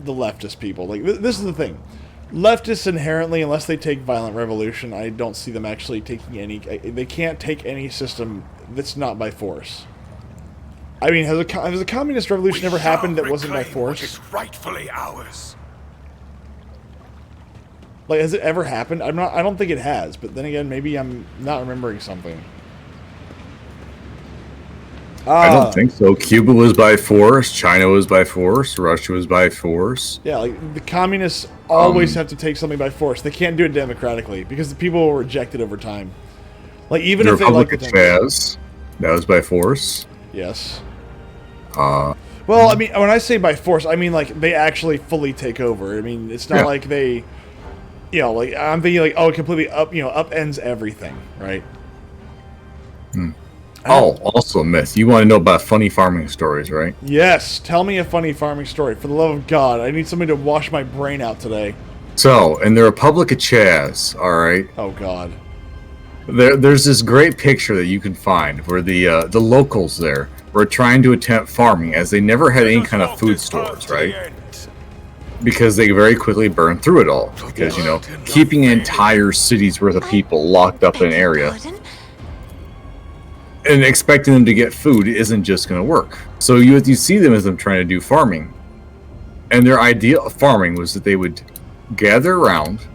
leftist people. Like, this is the thing. Leftists inherently, unless they take violent revolution, I don't see them actually taking any... They can't take any system that's not by force. I mean, has a communist revolution ever happened that wasn't by force? What is rightfully ours. Like, has it ever happened? I don't think it has, but then again, maybe I'm not remembering something. I don't think so. Cuba was by force. China was by force. Russia was by force. Yeah, like the communists always have to take something by force. They can't do it democratically because the people will reject it over time. Like even if they like the Chaz, that was by force. Yes. Well, I mean, when I say by force, I mean like they actually fully take over. I mean, it's not like they, like I'm thinking like, oh, it completely upends everything, right? Hmm. Oh, also a myth. You want to know about funny farming stories, right? Yes. Tell me a funny farming story. For the love of God, I need somebody to wash my brain out today. So, in the Republic of Chaz, all right? Oh, God. There's this great picture that you can find where the locals there were trying to attempt farming as they never had any kind of food stores, right? Because they very quickly burned through it all. Because, keeping an entire city's worth of people locked up in an area and expecting them to get food isn't just going to work. So you see them as them trying to do farming. And their idea of farming was that they would gather around,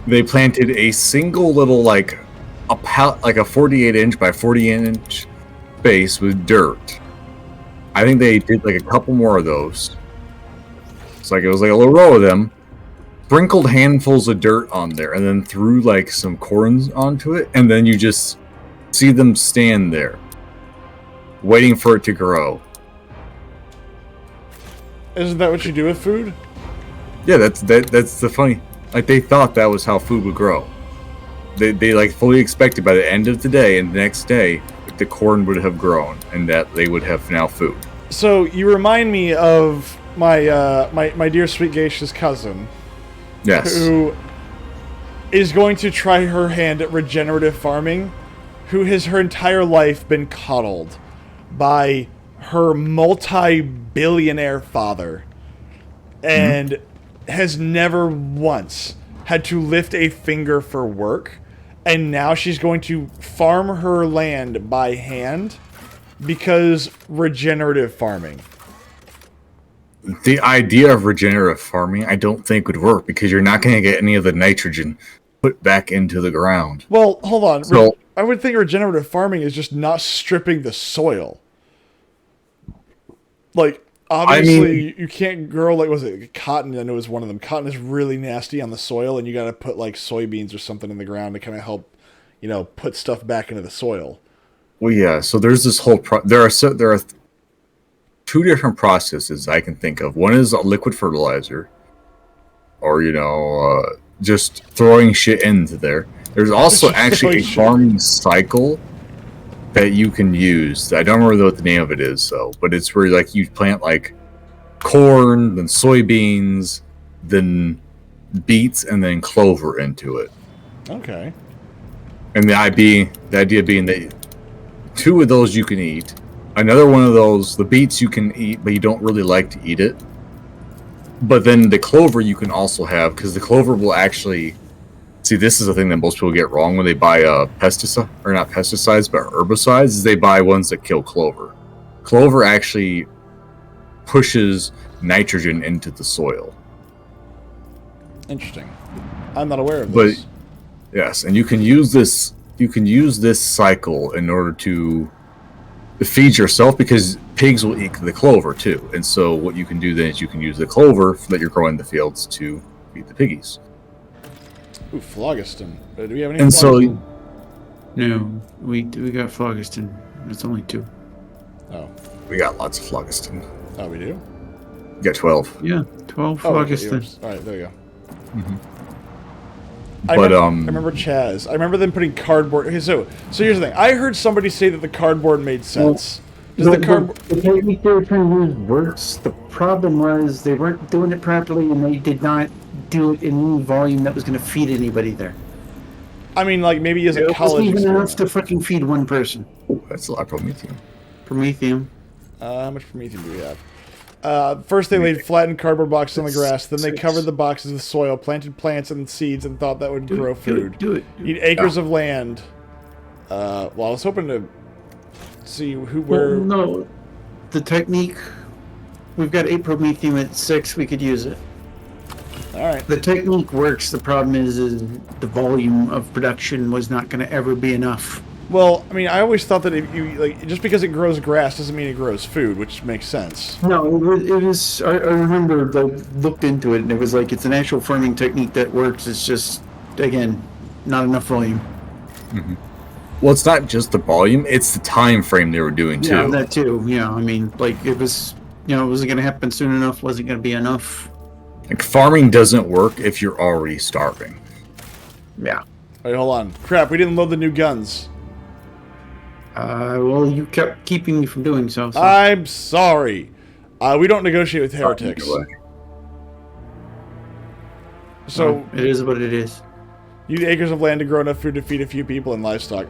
they planted a single little, like a 48-inch by 40-inch space with dirt. I think they did like a couple more of those. It's like it was like a little row of them, sprinkled handfuls of dirt on there, and then threw like some corn onto it, and then you just see them stand there, waiting for it to grow. Isn't that what you do with food? Yeah, that's the funny. Like they thought that was how food would grow. they like fully expected by the end of the day and the next day the corn would have grown and that they would have now food. So you remind me of my dear sweet Geisha's cousin. Yes. Who is going to try her hand at regenerative farming, who has her entire life been coddled by her multi-billionaire father and has never once had to lift a finger for work, and now she's going to farm her land by hand because regenerative farming. The idea of regenerative farming I don't think would work because you're not going to get any of the nitrogen put back into the ground. Well, hold on. So, I would think regenerative farming is just not stripping the soil. Like, obviously, you can't grow, like, was it cotton? I know it was one of them. Cotton is really nasty on the soil, and you got to put, like, soybeans or something in the ground to kind of help, put stuff back into the soil. Well, yeah. So there's this whole there are two different processes I can think of. One is a liquid fertilizer, or just throwing shit into there. There's also actually a farming cycle that you can use. I don't remember what the name of it is, but it's where like you plant like corn, then soybeans, then beets, and then clover into it. Okay. And the idea being that 2 of those you can eat. Another one of those, the beets you can eat, but you don't really like to eat it. But then the clover you can also have, because the clover will actually... See, this is the thing that most people get wrong when they buy pesticide, or not pesticides, but herbicides, is they buy ones that kill clover. Clover actually pushes nitrogen into the soil. Interesting. I'm not aware of this. But yes, and you can use this cycle in order to feed yourself, because pigs will eat the clover too. And so what you can do then is you can use the clover that you're growing in the fields to feed the piggies. Ooh, phlogiston. Do we have any? And phlogiston? No, we got phlogiston. It's only 2. Oh. We got lots of phlogiston. Oh, we do? We got 12. Yeah, 12 phlogiston. Okay, all right, there you go. Mm-hmm. I remember Chaz. I remember them putting cardboard. Okay, so here's the thing. I heard somebody say that the cardboard made sense. The technique they were trying to use works. The problem was they weren't doing it properly, and they did not do it in any volume that was going to feed anybody there. I mean, like, maybe as a college It wasn't even experiment. enough to fucking feed one person. That's a lot of promethium. Promethium. How much promethium do we have? First, they laid flattened cardboard boxes on the grass. Then they covered the boxes with soil, planted plants and seeds, and thought that would grow food. Do it. Need acres of land. Well, I was hoping to see where. Well, no, the technique. We've got 8 promethium at 6. We could use it. All right. The technique works. The problem is the volume of production was not going to ever be enough. Well, I mean, I always thought that if you just because it grows grass doesn't mean it grows food, which makes sense. No, it was. I remember I looked into it, and it was like it's an actual farming technique that works. It's just, again, not enough volume. Mm-hmm. Well, it's not just the volume; it's the time frame they were doing too. Yeah, that too. Yeah, I mean, like it was. It wasn't going to happen soon enough. Wasn't going to be enough. Like farming doesn't work if you're already starving. Yeah. Wait, hold on. Crap, we didn't load the new guns. Well, you kept keeping me from doing so. I'm sorry. We don't negotiate with heretics. So it is what it is. You need acres of land to grow enough food to feed a few people and livestock.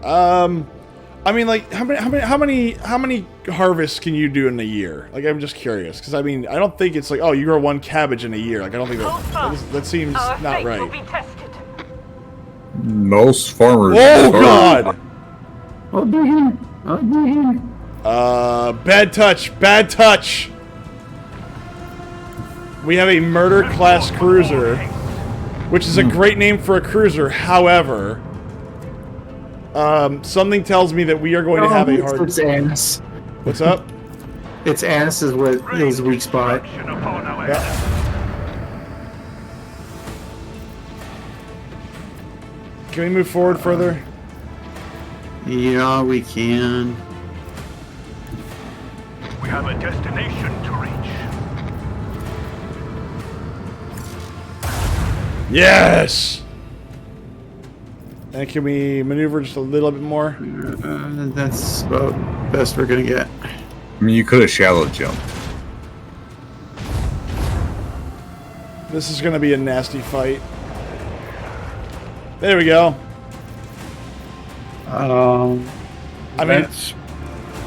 I mean, like, how many harvests can you do in a year? Like, I'm just curious, because I mean, I don't think it's like, oh, you grow 1 cabbage in a year. Like, I don't think that seems not right. Most farmers. Oh God! Oh, bad touch. Bad touch. We have a murder class cruiser, which is a great name for a cruiser. However, something tells me that we are going to have a hard. It's ass. What's up? Its ass is what is weak spot. Yeah. Can we move forward further? Yeah, we can. We have a destination to reach. Yes! And can we maneuver just a little bit more? That's about the best we're gonna get. I mean, you could have shallow jumped. This is gonna be a nasty fight. There we go. I mean, that's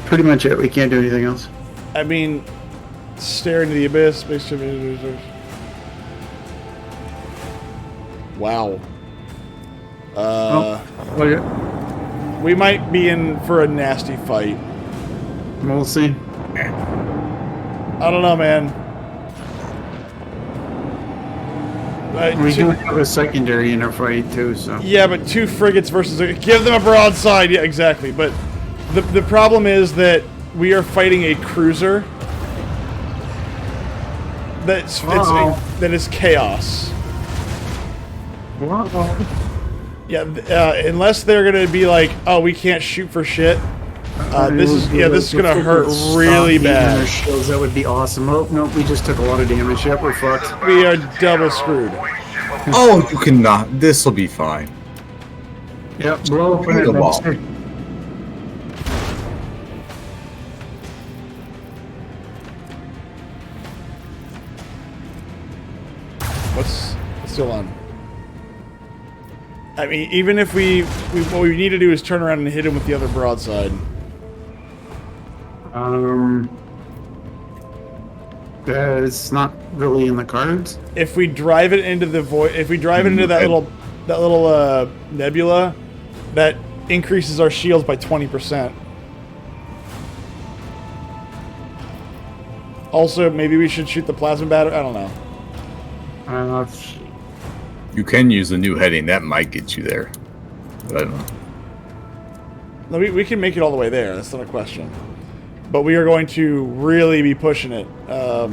pretty much it. We can't do anything else. I mean, stare into the abyss. Wow. We might be in for a nasty fight. We'll see. I don't know, man. We do have a secondary in our fight too, so. Yeah, but 2 frigates versus give them a broadside. Yeah, exactly. But the problem is that we are fighting a cruiser. That is chaos. Yeah, unless they're gonna be like, oh, we can't shoot for shit. This is gonna hurt really bad. Shields, that would be awesome. Oh no, we just took a lot of damage. Yep, we're fucked. We are double screwed. Oh, you cannot. This will be fine. Yep, blow up the ball. What's still on? I mean, even if what we need to do is turn around and hit him with the other broadside. It's not really in the cards. If we drive it into the void, if we drive it into that little nebula, that increases our shields by 20%. Also, maybe we should shoot the plasma battery. I don't know. You can use the new heading. That might get you there. But I don't know. No, we can make it all the way there. That's not a question. But we are going to really be pushing it. So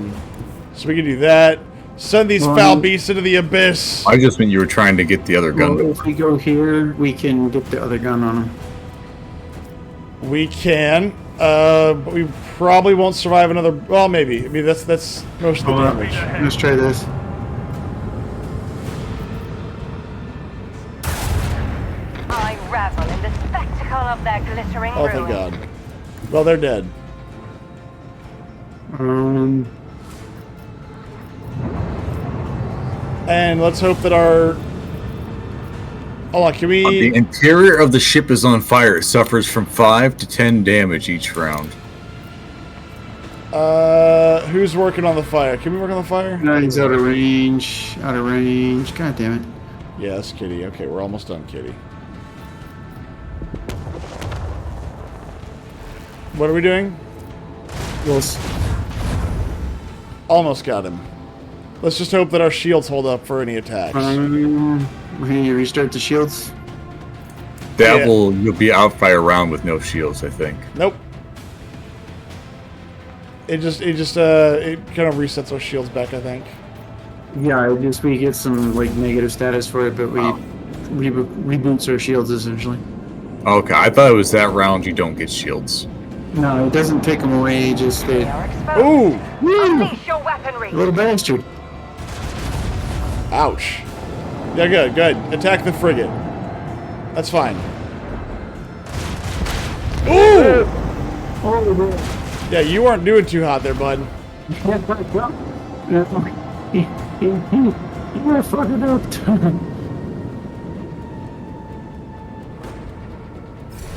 we can do that. Send these foul beasts into the abyss. I just mean you were trying to get the other gun. Well, if we go here, we can get the other gun on him. We can. But we probably won't survive another... Well, maybe. I mean, that's most of the damage. Let's try this. I ravel in the spectacle of their glittering Oh, thank God. Well, they're dead. And let's hope that our... Hold on, can we... The interior of the ship is on fire. It suffers from 5 to 10 damage each round. Who's working on the fire? Can we work on the fire? No, he's out of range. Out of range. God damn it. Yes, Kitty. Okay, we're almost done, Kitty. What are we doing? Yes. Almost got him. Let's just hope that our shields hold up for any attacks. We're gonna restart the shields. You'll be out by a round with no shields, I think. Nope. It kind of resets our shields back, I think. Yeah, we get some like negative status for it, but we reboots our shields essentially. Okay, I thought it was that round you don't get shields. No, it doesn't take them away. Just they. Ooh! Unleash your weaponry. Little bastard. Ouch. Yeah, good. Attack the frigate. That's fine. Ooh! Yeah, you weren't doing too hot there, bud. You're fucking up.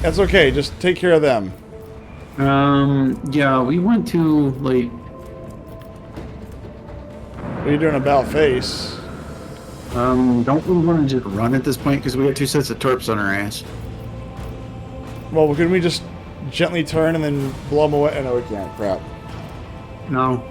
That's okay. Just take care of them. Yeah, we went to like. What are you doing about face? Don't we want to just run at this point because we got 2 sets of torps on our ass? Well, couldn't we just gently turn and then blow them away? No, we can't. Crap. No,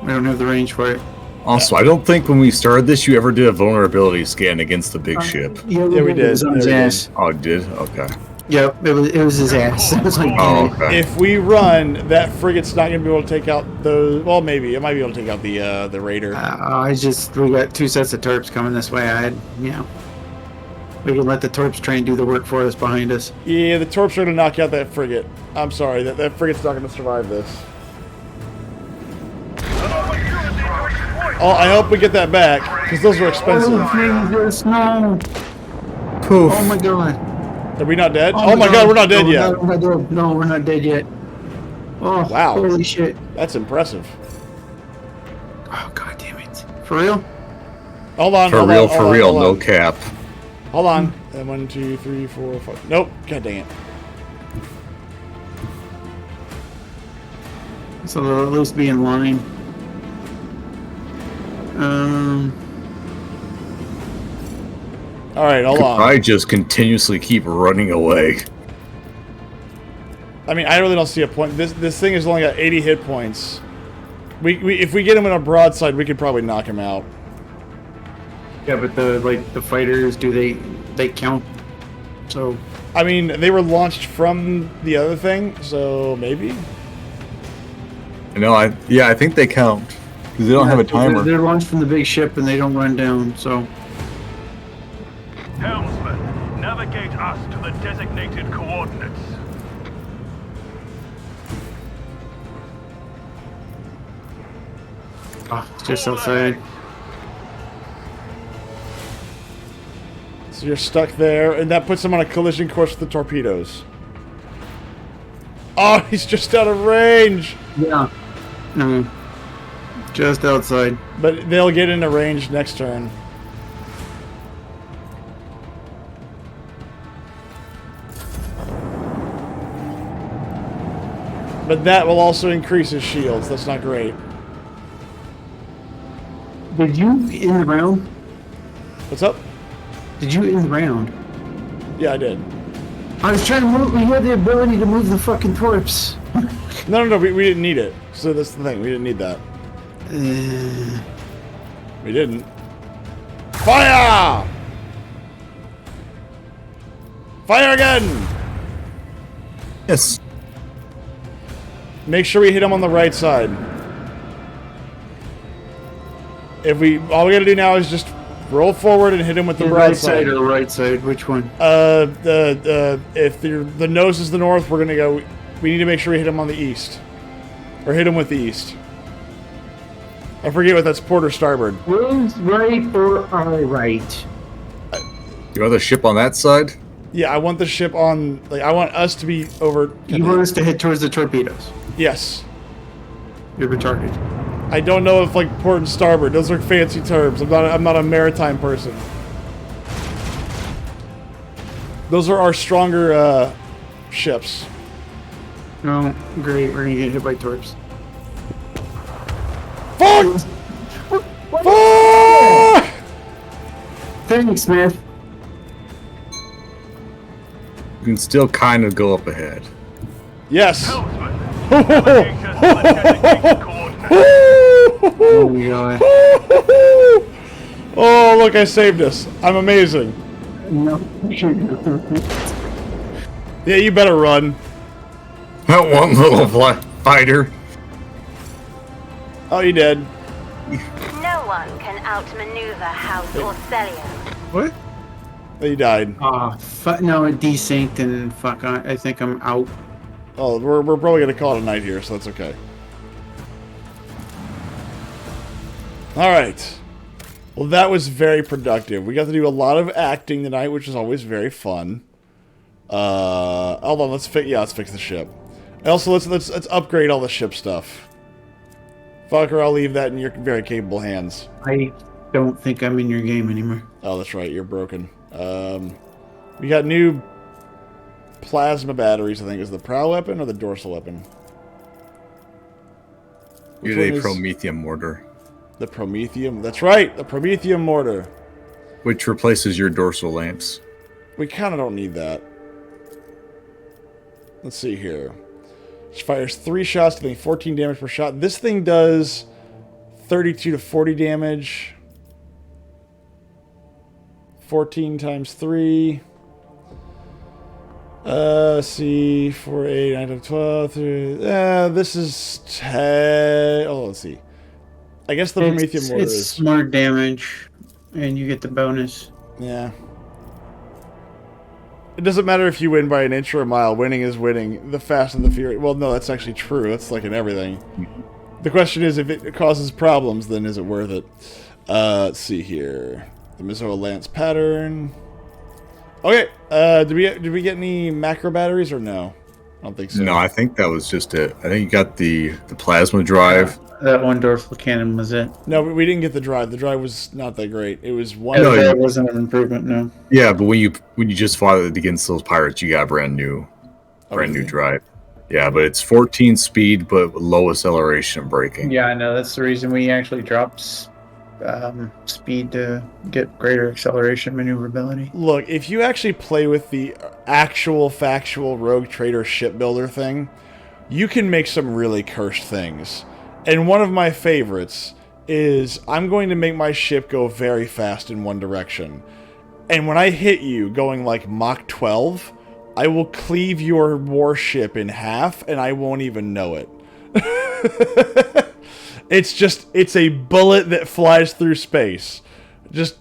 we don't have the range for it. Also, I don't think when we started this, you ever did a vulnerability scan against the big ship. Yeah, we did. It was on his ass. Oh, it did? Okay. Yep, it was his ass. It was like, okay. If we run, that frigate's not going to be able to take out those... Well, maybe. It might be able to take out the raider. We got 2 sets of torps coming this way. We can let the torps train do the work for us behind us. Yeah, the torps are going to knock out that frigate. I'm sorry, that frigate's not going to survive this. Oh, I hope we get that back, because those are expensive. Oh, Jesus, no. Oh my god. Are we not dead? Oh my god, we're not dead yet. No, we're not dead yet. Oh, wow. Holy shit. That's impressive. Oh, god damn it. For real? Hold on. For real, no cap. Hold on. 1, 2, 3, 4, 5. Nope. God dang it. So they'll at least be in line. Alright, hold on. I just continuously keep running away. I mean, I really don't see a point. This thing has only got 80 hit points. If we get him in a broadside, we could probably knock him out. Yeah, but the fighters, do they count? So I mean, they were launched from the other thing, so maybe. No, I think they count because they don't have a timer. They're launched from the big ship and they don't run down. So. Helmsman, navigate us to the designated coordinates. Oh, it's just outside. So you're stuck there, and that puts him on a collision course with the torpedoes. Oh, he's just out of range! Yeah. No. Just outside. But they'll get into range next turn. But that will also increase his shields. That's not great. Did you end the round? What's up? Did you end the round? Yeah, I did. I was trying to move. We had the ability to move the fucking torps. No, we didn't need it. So that's the thing. We didn't need that. We didn't. Fire! Fire again! Yes. Make sure we hit him on the right side. All we gotta do now is just roll forward and hit him with the right side or the right side? Which one? If the nose is the north, we're gonna go. We need to make sure we hit him on the east, or hit him with the east. I forget what that's, port or starboard. Where's right or our right? You want the ship on that side? Yeah, I want the ship on. Like, I want us to be over. You want us to hit towards the torpedoes? Yes. You're retarded. I don't know if like port and starboard. Those are fancy terms. I'm not a maritime person. Those are our stronger ships. No, great. We're gonna get hit by torps. Fuck! Fuck! Thanks, Smith. You can still kind of go up ahead. Yes. Oh my god. Oh, look, I saved us. I'm amazing. No. Yeah, you better run. That one little fighter. Oh, you dead. No one can outmaneuver House Orcelio. What? Oh, you died. No, it desynced and fuck, I think I'm out. Oh, we're probably gonna call it a night here, so that's okay. Alright. Well, that was very productive. We got to do a lot of acting tonight, which is always very fun. Hold on, let's fix the ship. And also, let's upgrade all the ship stuff. Fucker, I'll leave that in your very capable hands. I don't think I'm in your game anymore. Oh, that's right, you're broken. We got new plasma batteries, I think. Is the prow weapon or the dorsal weapon? You're the Prometheum mortar. The Prometheum? That's right, the Prometheum mortar. Which replaces your dorsal lamps. We kind of don't need that. Let's see here. She fires 3 shots, doing 14 damage per shot. This thing does 32 to 40 damage. 14 times 3. Let's see. 4, 8, 9, 12, 3. This is 10. Oh, let's see. I guess the Prometheum mortar is smart damage, and you get the bonus. Yeah. It doesn't matter if you win by an inch or a mile. Winning is winning. The Fast and the Furious. Well, no, that's actually true. That's like in everything. The question is, if it causes problems, then is it worth it? Let's see here. The Mizzou Lance pattern. Okay. Did we get any macro batteries or no? I don't think so. No, I think that was just it. I think you got the plasma drive. That one dorsal cannon was it. No, we didn't get the drive. The drive was not that great. It was one. No, that wasn't an improvement. No. Yeah, but when you just fought it against those pirates, you got a brand new drive. Yeah, but it's 14 speed, but low acceleration and braking. Yeah, I know. That's the reason we actually dropped speed to get greater acceleration maneuverability. Look, if you actually play with the actual factual Rogue Trader shipbuilder thing, you can make some really cursed things. And one of my favorites is I'm going to make my ship go very fast in one direction. And when I hit you going like Mach 12, I will cleave your warship in half and I won't even know it. It's a bullet that flies through space. Just,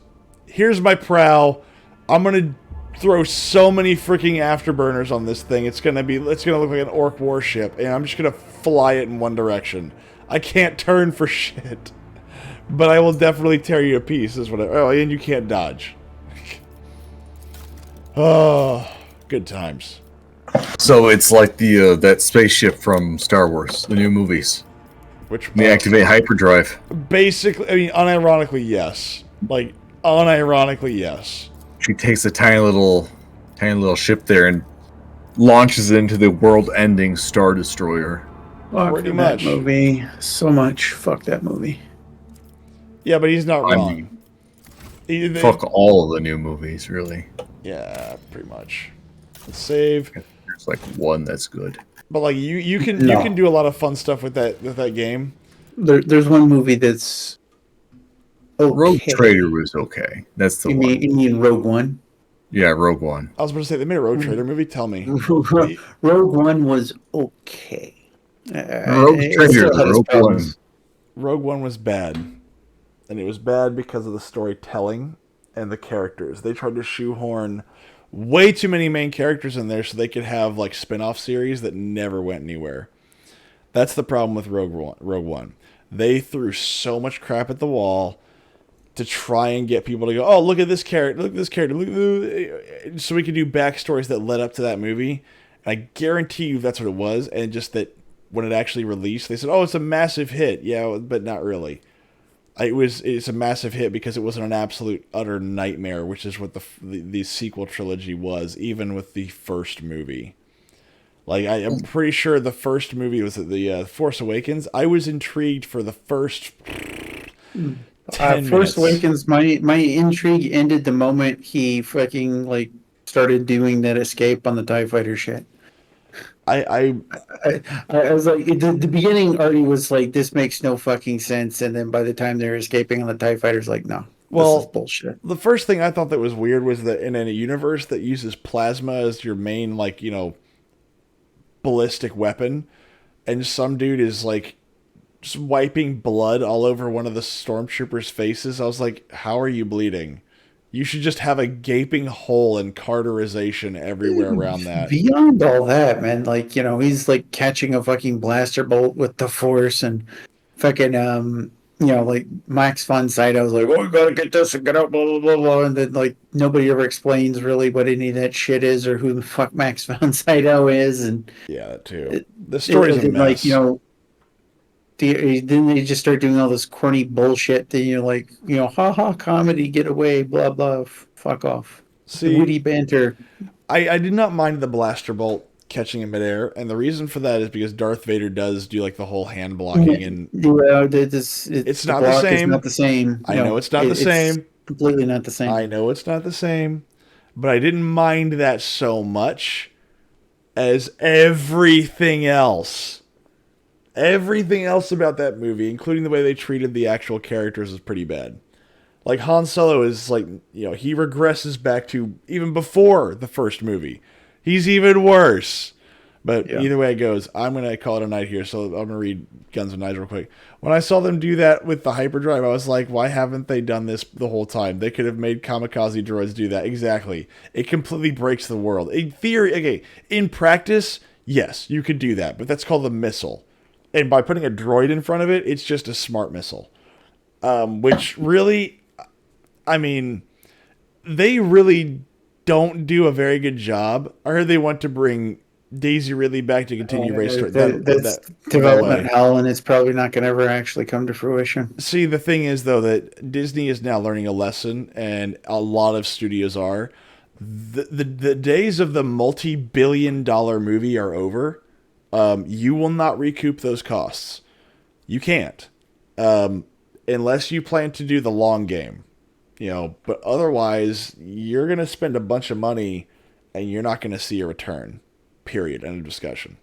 here's my prow. I'm going to throw so many freaking afterburners on this thing. It's going to look like an orc warship, and I'm just going to fly it in one direction. I can't turn for shit. But I will definitely tear you to pieces. Oh, and you can't dodge. Oh, good times. So it's like the that spaceship from Star Wars, the new movies. Which they activate hyperdrive. Basically, I mean, unironically, yes. Like, unironically, yes. She takes a tiny little ship there and launches it into the world-ending Star Destroyer. Pretty much. That movie so much. Fuck that movie. Yeah, but he's not wrong. Fuck all of the new movies, really. Yeah, pretty much. Let's save. There's like one that's good. But like you can do a lot of fun stuff with that game. There's one movie that's okay. Rogue Trader was okay. That's the one. You mean Rogue One? Yeah, Rogue One. I was about to say they made a Rogue Trader movie. Tell me. Rogue One was okay. Rogue One was bad, and it was bad because of the storytelling and the characters. They tried to shoehorn way too many main characters in there so they could have like spin-off series that never went anywhere. That's the problem with Rogue One. They threw so much crap at the wall to try and get people to go, oh, look at this character, so we could do backstories that led up to that movie. And I guarantee you that's what it was, and just that when it actually released, they said, oh, it's a massive hit. Yeah, but not really. It's a massive hit because it wasn't an absolute utter nightmare, which is what the sequel trilogy was, even with the first movie. Like I'm pretty sure the first movie was the Force Awakens. I was intrigued for the first 10 Force Awakens. My intrigue ended the moment he fucking like started doing that escape on the TIE fighter shit. I was like, the beginning already was like, this makes no fucking sense, and then by the time they're escaping on the TIE fighters, like, no, this is bullshit. The first thing I thought that was weird was that in a universe that uses plasma as your main, like, ballistic weapon, and some dude is like just wiping blood all over one of the stormtroopers' faces. I was like, how are you bleeding? You should just have a gaping hole and carterization everywhere around that. Beyond all that, man, like, he's like catching a fucking blaster bolt with the Force, and fucking, like Max von Sydow's like, oh, we gotta get this and get out, blah, blah, blah, blah. And then, like, nobody ever explains really what any of that shit is or who the fuck Max von Sydow is. And yeah, that too. The story's a mess. Like, then they just start doing all this corny bullshit. Then you're like, ha comedy, get away, blah blah, fuck off. See, witty banter. I did not mind the blaster bolt catching in midair, and the reason for that is because Darth Vader does do like the whole hand blocking, and it's not the same. It's not the same. I know it's not the same. Completely not the same. I know it's not the same, but I didn't mind that so much as everything else. Everything else about that movie, including the way they treated the actual characters, is pretty bad. Like, Han Solo is like, he regresses back to even before the first movie. He's even worse. But either way it goes, I'm going to call it a night here. So I'm going to read Guns and Knives real quick. When I saw them do that with the hyperdrive, I was like, why haven't they done this the whole time? They could have made kamikaze droids do that. Exactly. It completely breaks the world. In theory, okay, in practice, yes, you could do that. But that's called a missile. And by putting a droid in front of it, it's just a smart missile. Which really, I mean, they really don't do a very good job. I heard they want to bring Daisy Ridley back to continue race story. That's development hell, and it's probably not going to ever actually come to fruition. See, the thing is, though, that Disney is now learning a lesson, and a lot of studios are. The days of the multi-billion-dollar movie are over. You will not recoup those costs. You can't. Unless you plan to do the long game. But otherwise, you're going to spend a bunch of money, and you're not going to see a return. Period. End of discussion.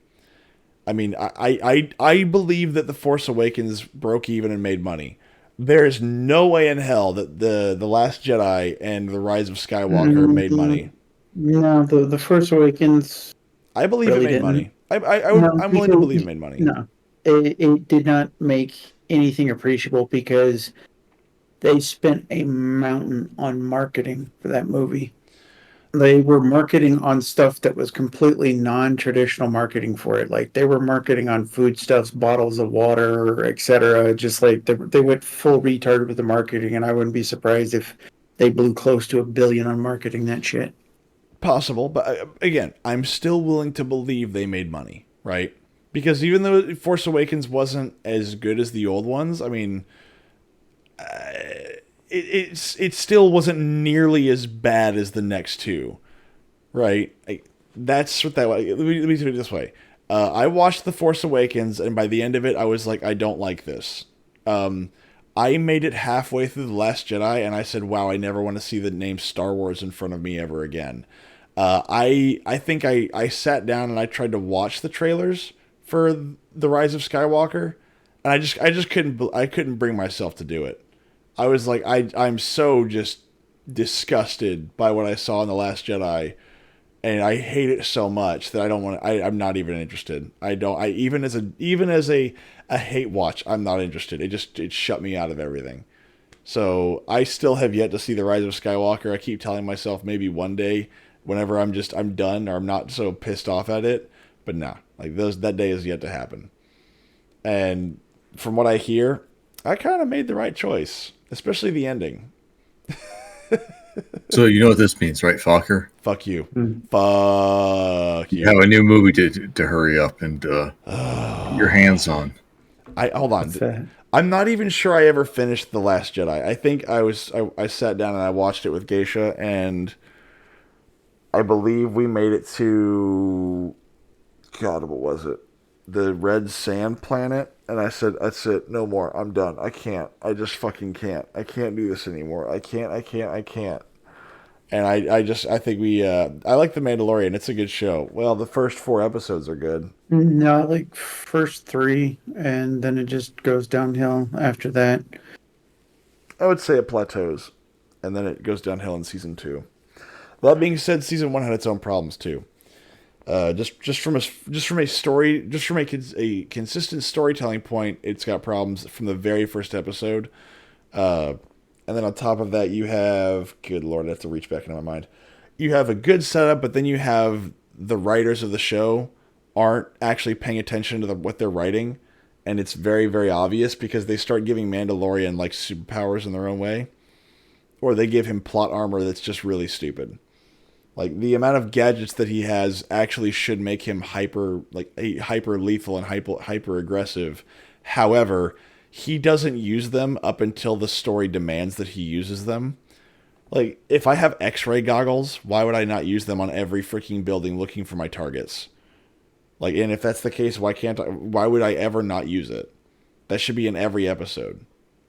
I mean, I believe that The Force Awakens broke even and made money. There is no way in hell that the Last Jedi and The Rise of Skywalker made money. No, the Force Awakens. I believe it made money. I'm willing to believe it made money. No, it did not make anything appreciable because they spent a mountain on marketing for that movie. They were marketing on stuff that was completely non-traditional marketing for it. Like they were marketing on foodstuffs, bottles of water, etc. Just like they went full retard with the marketing, and I wouldn't be surprised if they blew close to $1 billion on marketing that shit. Possible, but again, I'm still willing to believe they made money, right? Because even though Force Awakens wasn't as good as the old ones, I mean, it still wasn't nearly as bad as the next two, right? That's what that was. Let me put it this way. I watched The Force Awakens, and by the end of it, I was like, I don't like this. I made it halfway through The Last Jedi, and I said, wow, I never want to see the name Star Wars in front of me ever again. I think I sat down and I tried to watch the trailers for The Rise of Skywalker, and I just couldn't bring myself to do it. I was like, I'm so just disgusted by what I saw in The Last Jedi, and I hate it so much that I don't want to. I'm not even interested. Even as a hate watch, I'm not interested. It shut me out of everything. So I still have yet to see The Rise of Skywalker. I keep telling myself maybe one day, whenever I'm done or I'm not so pissed off at it. But nah, that day is yet to happen. And from what I hear, I kind of made the right choice. Especially the ending. So you know what this means, right, Fokker? Fuck you. Fuck you. You have a new movie to hurry up and get your hands on. Hold on. I'm not even sure I ever finished The Last Jedi. I think I sat down and I watched it with Geisha, and I believe we made it to, God, what was it? The Red Sand Planet. And I said, that's it. No more. I'm done. I can't. I just fucking can't. I can't do this anymore. I can't. And I think I like The Mandalorian. It's a good show. Well, the first 4 episodes are good. No, like first 3, and then it just goes downhill after that. I would say it plateaus, and then it goes downhill in season 2. That being said, season 1 had its own problems too. Just from a consistent storytelling point, it's got problems from the very first episode. And then on top of that, you have, good Lord, I have to reach back into my mind. You have a good setup, but then you have the writers of the show aren't actually paying attention to what they're writing, and it's very, very obvious because they start giving Mandalorian like superpowers in their own way, or they give him plot armor that's just really stupid. Like, the amount of gadgets that he has actually should make him hyper lethal and hyper aggressive. However, he doesn't use them up until the story demands that he uses them. Like, if I have X-ray goggles, why would I not use them on every freaking building looking for my targets? Like, and if that's the case, why would I ever not use it? That should be in every episode.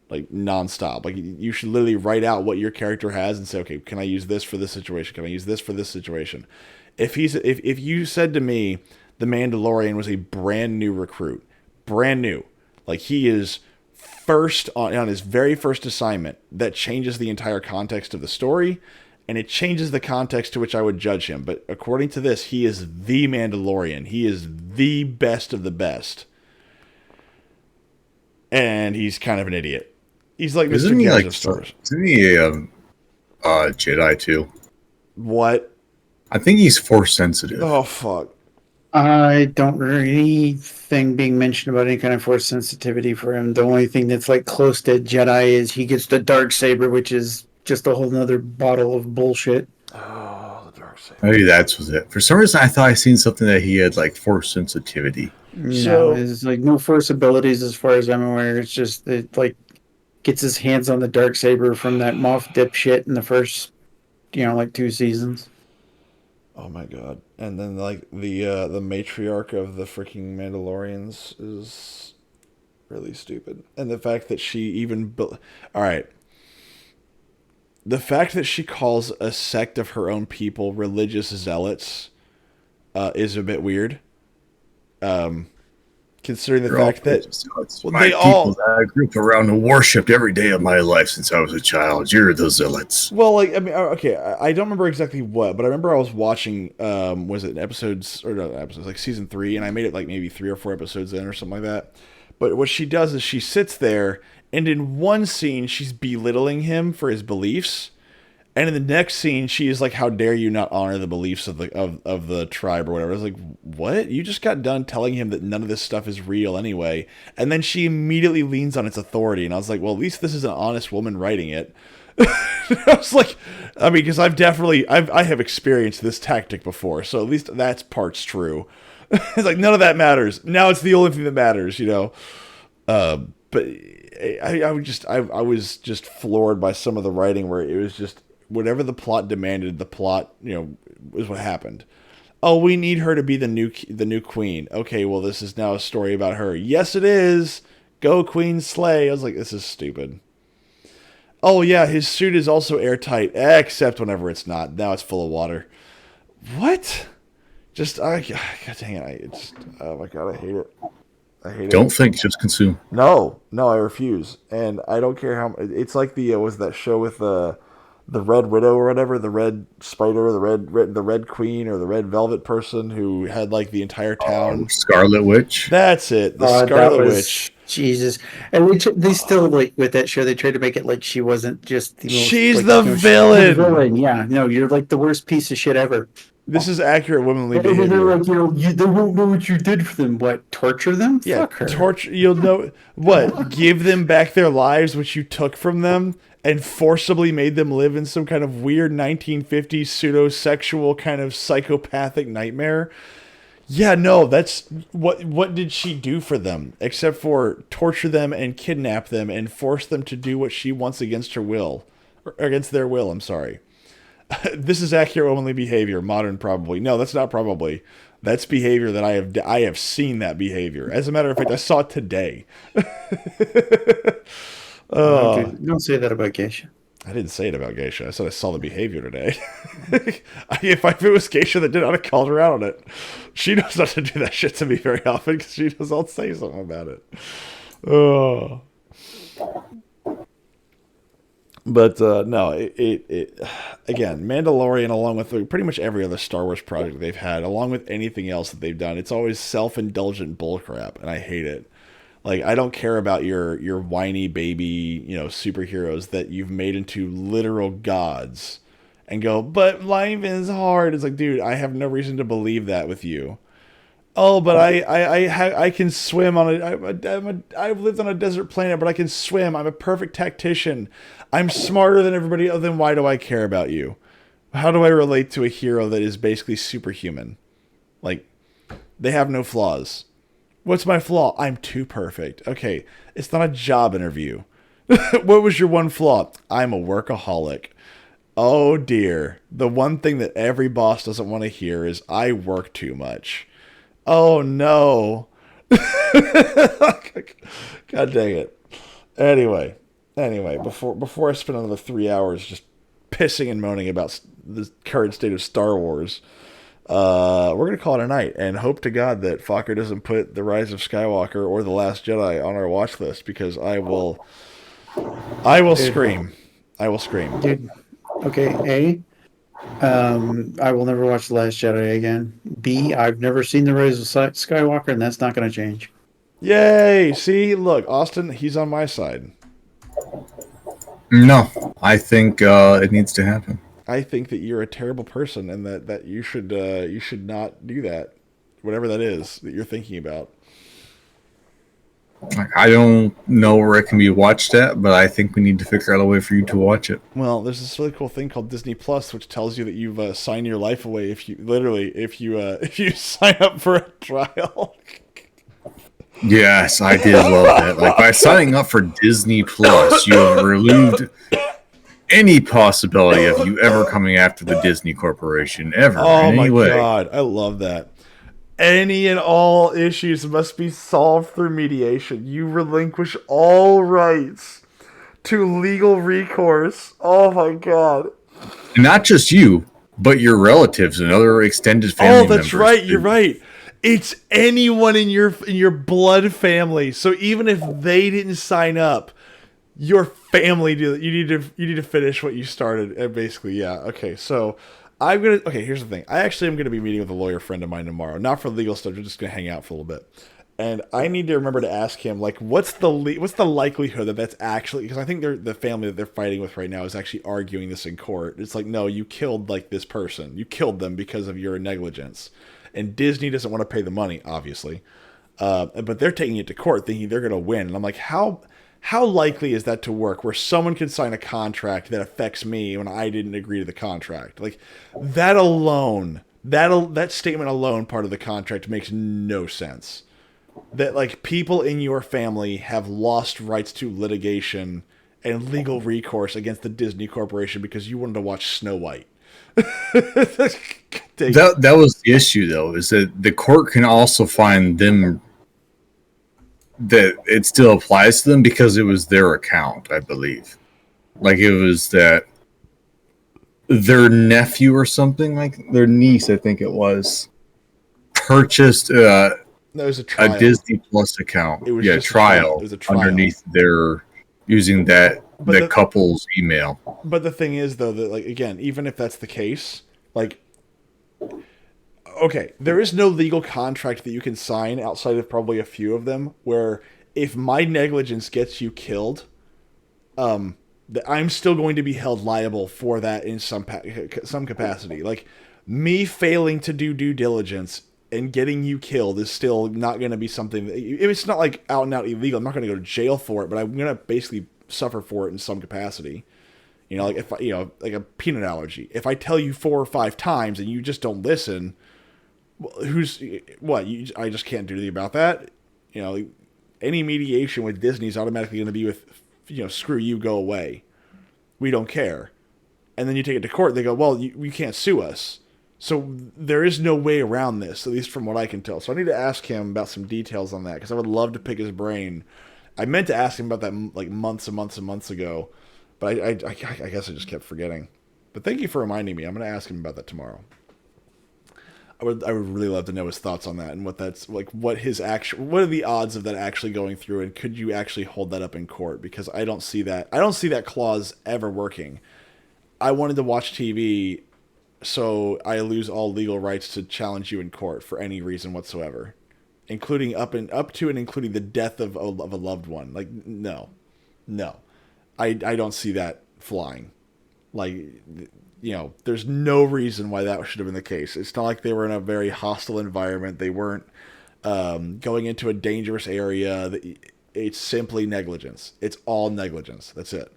Like, nonstop. Like, you should literally write out what your character has and say, okay, can I use this for this situation? Can I use this for this situation? If you said to me the Mandalorian was a brand new recruit, brand new, like he is first on his very first assignment, that changes the entire context of the story, and it changes the context to which I would judge him. But according to this, he is the Mandalorian. He is the best of the best. And he's kind of an idiot. He's like Isn't Mr. he Gadget Stars. Isn't he a Jedi too? What? I think he's Force sensitive. Oh, fuck. I don't remember anything being mentioned about any kind of Force sensitivity for him. The only thing that's like close to Jedi is he gets the dark saber, which is just a whole nother bottle of bullshit. Oh, the Maybe that's was it. For some reason, I thought I seen something that he had like force sensitivity. No, it's like no force abilities as far as I'm aware. It's just it like gets his hands on the dark saber from that Moff dipshit in the first, like 2 seasons. Oh my god! And then like the matriarch of the freaking Mandalorians is really stupid, and the fact that she even all right. The fact that she calls a sect of her own people religious zealots is a bit weird. Considering the fact that my people that I grew up around and worshipped every day of my life since I was a child. You're the zealots. Well, like I mean, okay, I don't remember exactly what, but I remember I was watching. Was it episodes or no episodes like season 3, and I made it like maybe 3 or 4 episodes in or something like that. But what she does is she sits there, and in one scene she's belittling him for his beliefs. And in the next scene, she is like, "How dare you not honor the beliefs of the tribe or whatever?" I was like, "What? You just got done telling him that none of this stuff is real anyway." And then she immediately leans on its authority, and I was like, "Well, at least this is an honest woman writing it." I was like, I mean, because I have experienced this tactic before, so at least that part's true. It's like none of that matters. Now it's the only thing that matters, But I was just floored by some of the writing where it was just. Whatever the plot demanded, the plot, is what happened. Oh, we need her to be the new queen. Okay, well, this is now a story about her. Yes, it is. Go Queen Slay. I was like, this is stupid. Oh, yeah, his suit is also airtight, except whenever it's not. Now it's full of water. What? God dang it. Oh my God, I hate it. Don't think, just consume. No, I refuse. And I don't care how. It's like was that show with the Red Widow or whatever, the Red Spider, the Red Queen, or the Red Velvet person who had like the entire town. Scarlet Witch. That's it. The Scarlet Witch. Jesus. And they still like with that show. They tried to make it like she wasn't just the most. She's the villain. She's the villain. Yeah. No, you're like the worst piece of shit ever. This is accurate womanly behavior. They're like, they won't know what you did for them. What, torture them? Yeah, fuck her. Torture. You'll know what? Give them back their lives, which you took from them, and forcibly made them live in some kind of weird 1950s pseudo-sexual kind of psychopathic nightmare. Yeah, no, that's what did she do for them except for torture them and kidnap them and force them to do what she wants against her will, or against their will. I'm sorry. This is accurate womanly behavior. Modern, probably. No, that's not probably. That's behavior that I have seen that behavior. As a matter of fact, I saw it today. Don't say that about Geisha. I didn't say it about Geisha. I said I saw the behavior today. If it was Geisha that did it, I'd have called her out on it. She knows not to do that shit to me very often because she knows I'll say something about it. Oh. But no, it again, Mandalorian, along with pretty much every other Star Wars project they've had, along with anything else that they've done, it's always self-indulgent bullcrap, and I hate it. Like, I don't care about your whiny baby, superheroes that you've made into literal gods, and go, but life is hard. It's like, dude, I have no reason to believe that with you. Oh, but I can swim on I've lived on a desert planet, but I can swim. I'm a perfect tactician. I'm smarter than everybody else. Then why do I care about you? How do I relate to a hero that is basically superhuman? Like, they have no flaws. What's my flaw? I'm too perfect. Okay, it's not a job interview. What was your one flaw? I'm a workaholic. Oh dear. The one thing that every boss doesn't want to hear is I work too much. Oh no. God dang it. Anyway, before I spend another 3 hours just pissing and moaning about the current state of Star Wars, we're going to call it a night and hope to God that Fokker doesn't put The Rise of Skywalker or The Last Jedi on our watch list, because I will scream. I will scream. Dude, okay, I will never watch The Last Jedi again. B, I've never seen The Rise of Skywalker, and that's not going to change. Yay! See, look, Austin, he's on my side. No, I think it needs to happen. I think that you're a terrible person, and that you should not do that, whatever that is that you're thinking about. I don't know where it can be watched at, but I think we need to figure out a way for you to watch it. Well, there's this really cool thing called Disney Plus, which tells you that you've signed your life away if you sign up for a trial. Yes, I did love that. Like, by signing up for Disney Plus, you have removed any possibility of you ever coming after the Disney Corporation ever. Oh in any my way. God, I love that. Any and all issues must be solved through mediation. You relinquish all rights to legal recourse. Oh my God. Not just you, but your relatives and other extended family members. Oh, that's right. You're right. It's anyone in your blood family. So even if they didn't sign up, your family do. You need to finish what you started. Basically, yeah. Okay, so here's the thing. I actually am gonna be meeting with a lawyer friend of mine tomorrow. Not for legal stuff. We're just gonna hang out for a little bit. And I need to remember to ask him, like, what's the likelihood that that's actually, because I think the family that they're fighting with right now is actually arguing this in court. It's like, no, you killed like this person. You killed them because of your negligence. And Disney doesn't want to pay the money, obviously. But they're taking it to court thinking they're going to win. And I'm like, how likely is that to work where someone can sign a contract that affects me when I didn't agree to the contract? Like, that alone, that statement alone, part of the contract makes no sense. That, like, people in your family have lost rights to litigation and legal recourse against the Disney Corporation because you wanted to watch Snow White. That was the issue, though, is that the court can also find them that it still applies to them because it was their account, I believe. Like, it was that their nephew or something, like their niece, I think it was, purchased a Disney Plus account. It was a trial underneath their using the couple's email. But the thing is, though, that, like, again, even if that's the case, like, okay, there is no legal contract that you can sign outside of probably a few of them where if my negligence gets you killed, I'm still going to be held liable for that in some capacity. Like, me failing to do due diligence and getting you killed is still not going to be something that, it's not like out and out illegal. I'm not going to go to jail for it, but I'm going to basically suffer for it in some capacity. You know, like if like a peanut allergy. If I tell you 4 or 5 times and you just don't listen, I just can't do anything about that. You know, like, any mediation with Disney is automatically going to be with, screw you, go away. We don't care. And then you take it to court. They go, well, you can't sue us. So there is no way around this, at least from what I can tell. So I need to ask him about some details on that because I would love to pick his brain. I meant to ask him about that like months and months and months ago, but I guess I just kept forgetting. But thank you for reminding me. I'm going to ask him about that tomorrow. I would really love to know his thoughts on that and what that's like. What are the odds of that actually going through, and could you actually hold that up in court? Because I don't see that. I don't see that clause ever working. I wanted to watch TV, so I lose all legal rights to challenge you in court for any reason whatsoever, including up to and including the death of a loved one. Like, no, I don't see that flying. Like, there's no reason why that should have been the case. It's not like they were in a very hostile environment. They weren't going into a dangerous area. It's simply negligence. It's all negligence. That's it.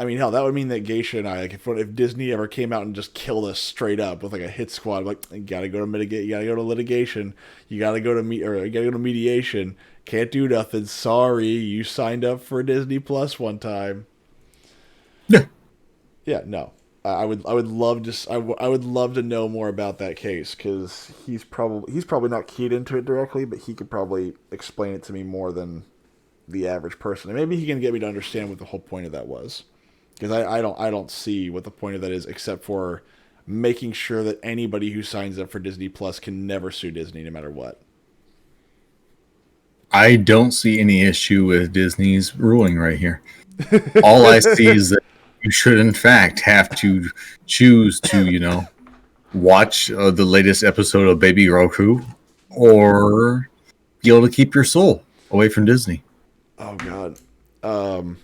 I mean, hell, that would mean that Geisha and I, like, if Disney ever came out and just killed us straight up with like a hit squad, like, you gotta go to you gotta go to litigation, you gotta go to mediation. Can't do nothing. Sorry, you signed up for Disney Plus one time. Yeah. Yeah, no. I would love to know more about that case because he's probably not keyed into it directly, but he could probably explain it to me more than the average person, and maybe he can get me to understand what the whole point of that was. Because I don't see what the point of that is except for making sure that anybody who signs up for Disney Plus can never sue Disney no matter what. I don't see any issue with Disney's ruling right here. All I see is that you should, in fact, have to choose to, watch the latest episode of Baby Roku or be able to keep your soul away from Disney. Oh, God. So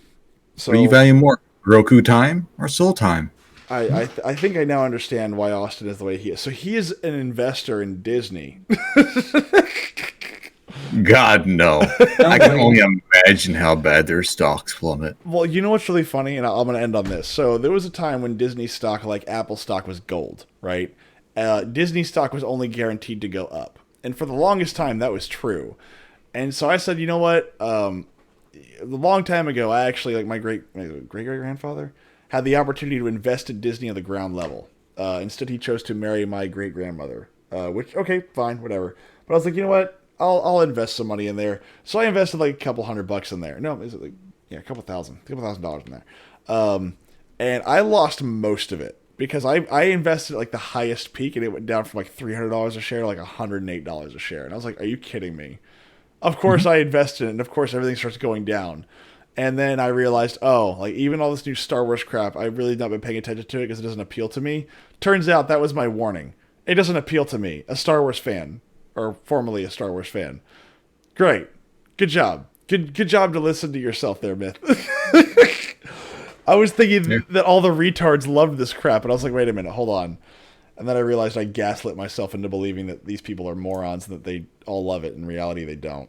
what do you value more, Roku time or soul time? I think I now understand why Austin is the way he is. So he is an investor in Disney. God, no. I can only imagine how bad their stocks plummet. Well, you know what's really funny, and I'm going to end on this. So there was a time when Disney stock, like Apple stock, was gold, right? Disney stock was only guaranteed to go up. And for the longest time, that was true. And so I said, you know what? A long time ago, I actually, like my great-great-grandfather, had the opportunity to invest in Disney on the ground level. Instead, he chose to marry my great-grandmother, which, okay, fine, whatever. But I was like, you know what? I'll invest some money in there. So I invested like a couple $100 in there. No, is it like, yeah, a couple thousand dollars in there. And I lost most of it because I invested at like the highest peak and it went down from like $300 a share to like $108 a share. And I was like, are you kidding me? Of course I invested in it, and of course everything starts going down. And then I realized, oh, like even all this new Star Wars crap, I've really not been paying attention to it because it doesn't appeal to me. Turns out that was my warning. It doesn't appeal to me, a Star Wars fan. Or formerly a Star Wars fan. Great. Good job. Good job to listen to yourself there, Myth. I was thinking that all the retards loved this crap, and I was like, wait a minute, hold on. And then I realized I gaslit myself into believing that these people are morons and that they all love it. In reality, they don't.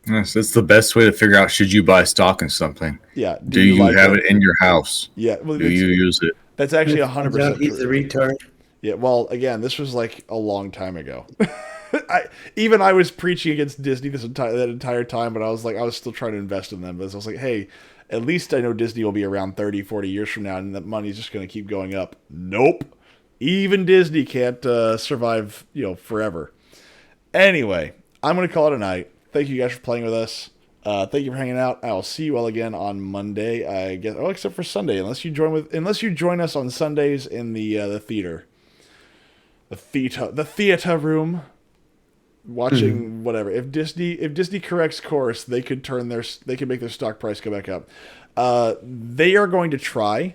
Yes, that's the best way to figure out should you buy stock in something. Yeah. Do you like have it in your house? Yeah. Well, do you use it? That's actually 100% He's a retard. Yeah, well, again, this was like a long time ago. I was preaching against Disney that entire time, but I was still trying to invest in them. But I was like, hey, at least I know Disney will be around 30, 40 years from now, and that money's just going to keep going up. Nope. Even Disney can't survive, forever. Anyway, I'm going to call it a night. Thank you guys for playing with us. Thank you for hanging out. I will see you all again on Monday. I guess, except for Sunday, unless you join us on Sundays in the theater. The theater room, watching whatever. If Disney corrects course, they could make their stock price go back up. They are going to try,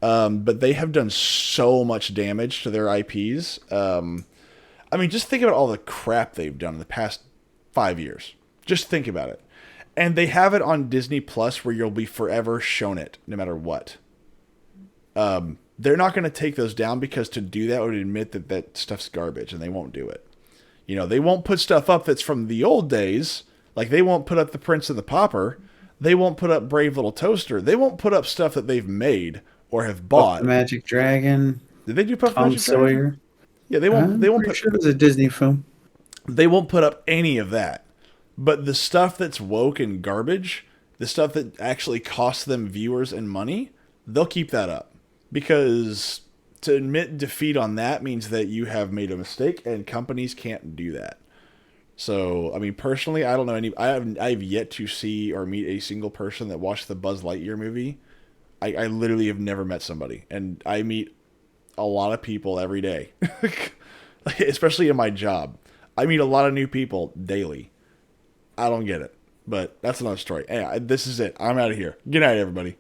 but they have done so much damage to their IPs. Just think about all the crap they've done in the past 5 years. Just think about it, and they have it on Disney Plus where you'll be forever shown it, no matter what. They're not going to take those down because to do that would admit that stuff's garbage, and they won't do it. They won't put stuff up that's from the old days. Like, they won't put up The Prince and the Pauper. They won't put up Brave Little Toaster. They won't put up stuff that they've made or have bought. Puff Magic Dragon. Did they do Puff Tom Magic Sawyer. Dragon? Yeah, they won't. They won't put. Sure, it was a Disney film. They won't put up any of that. But the stuff that's woke and garbage, the stuff that actually costs them viewers and money, they'll keep that up. Because to admit defeat on that means that you have made a mistake, and companies can't do that. So, personally, I don't know I've yet to see or meet a single person that watched the Buzz Lightyear movie. I literally have never met somebody, and I meet a lot of people every day, especially in my job. I meet a lot of new people daily. I don't get it, but that's another story. Anyway, this is it. I'm out of here. Good night, everybody.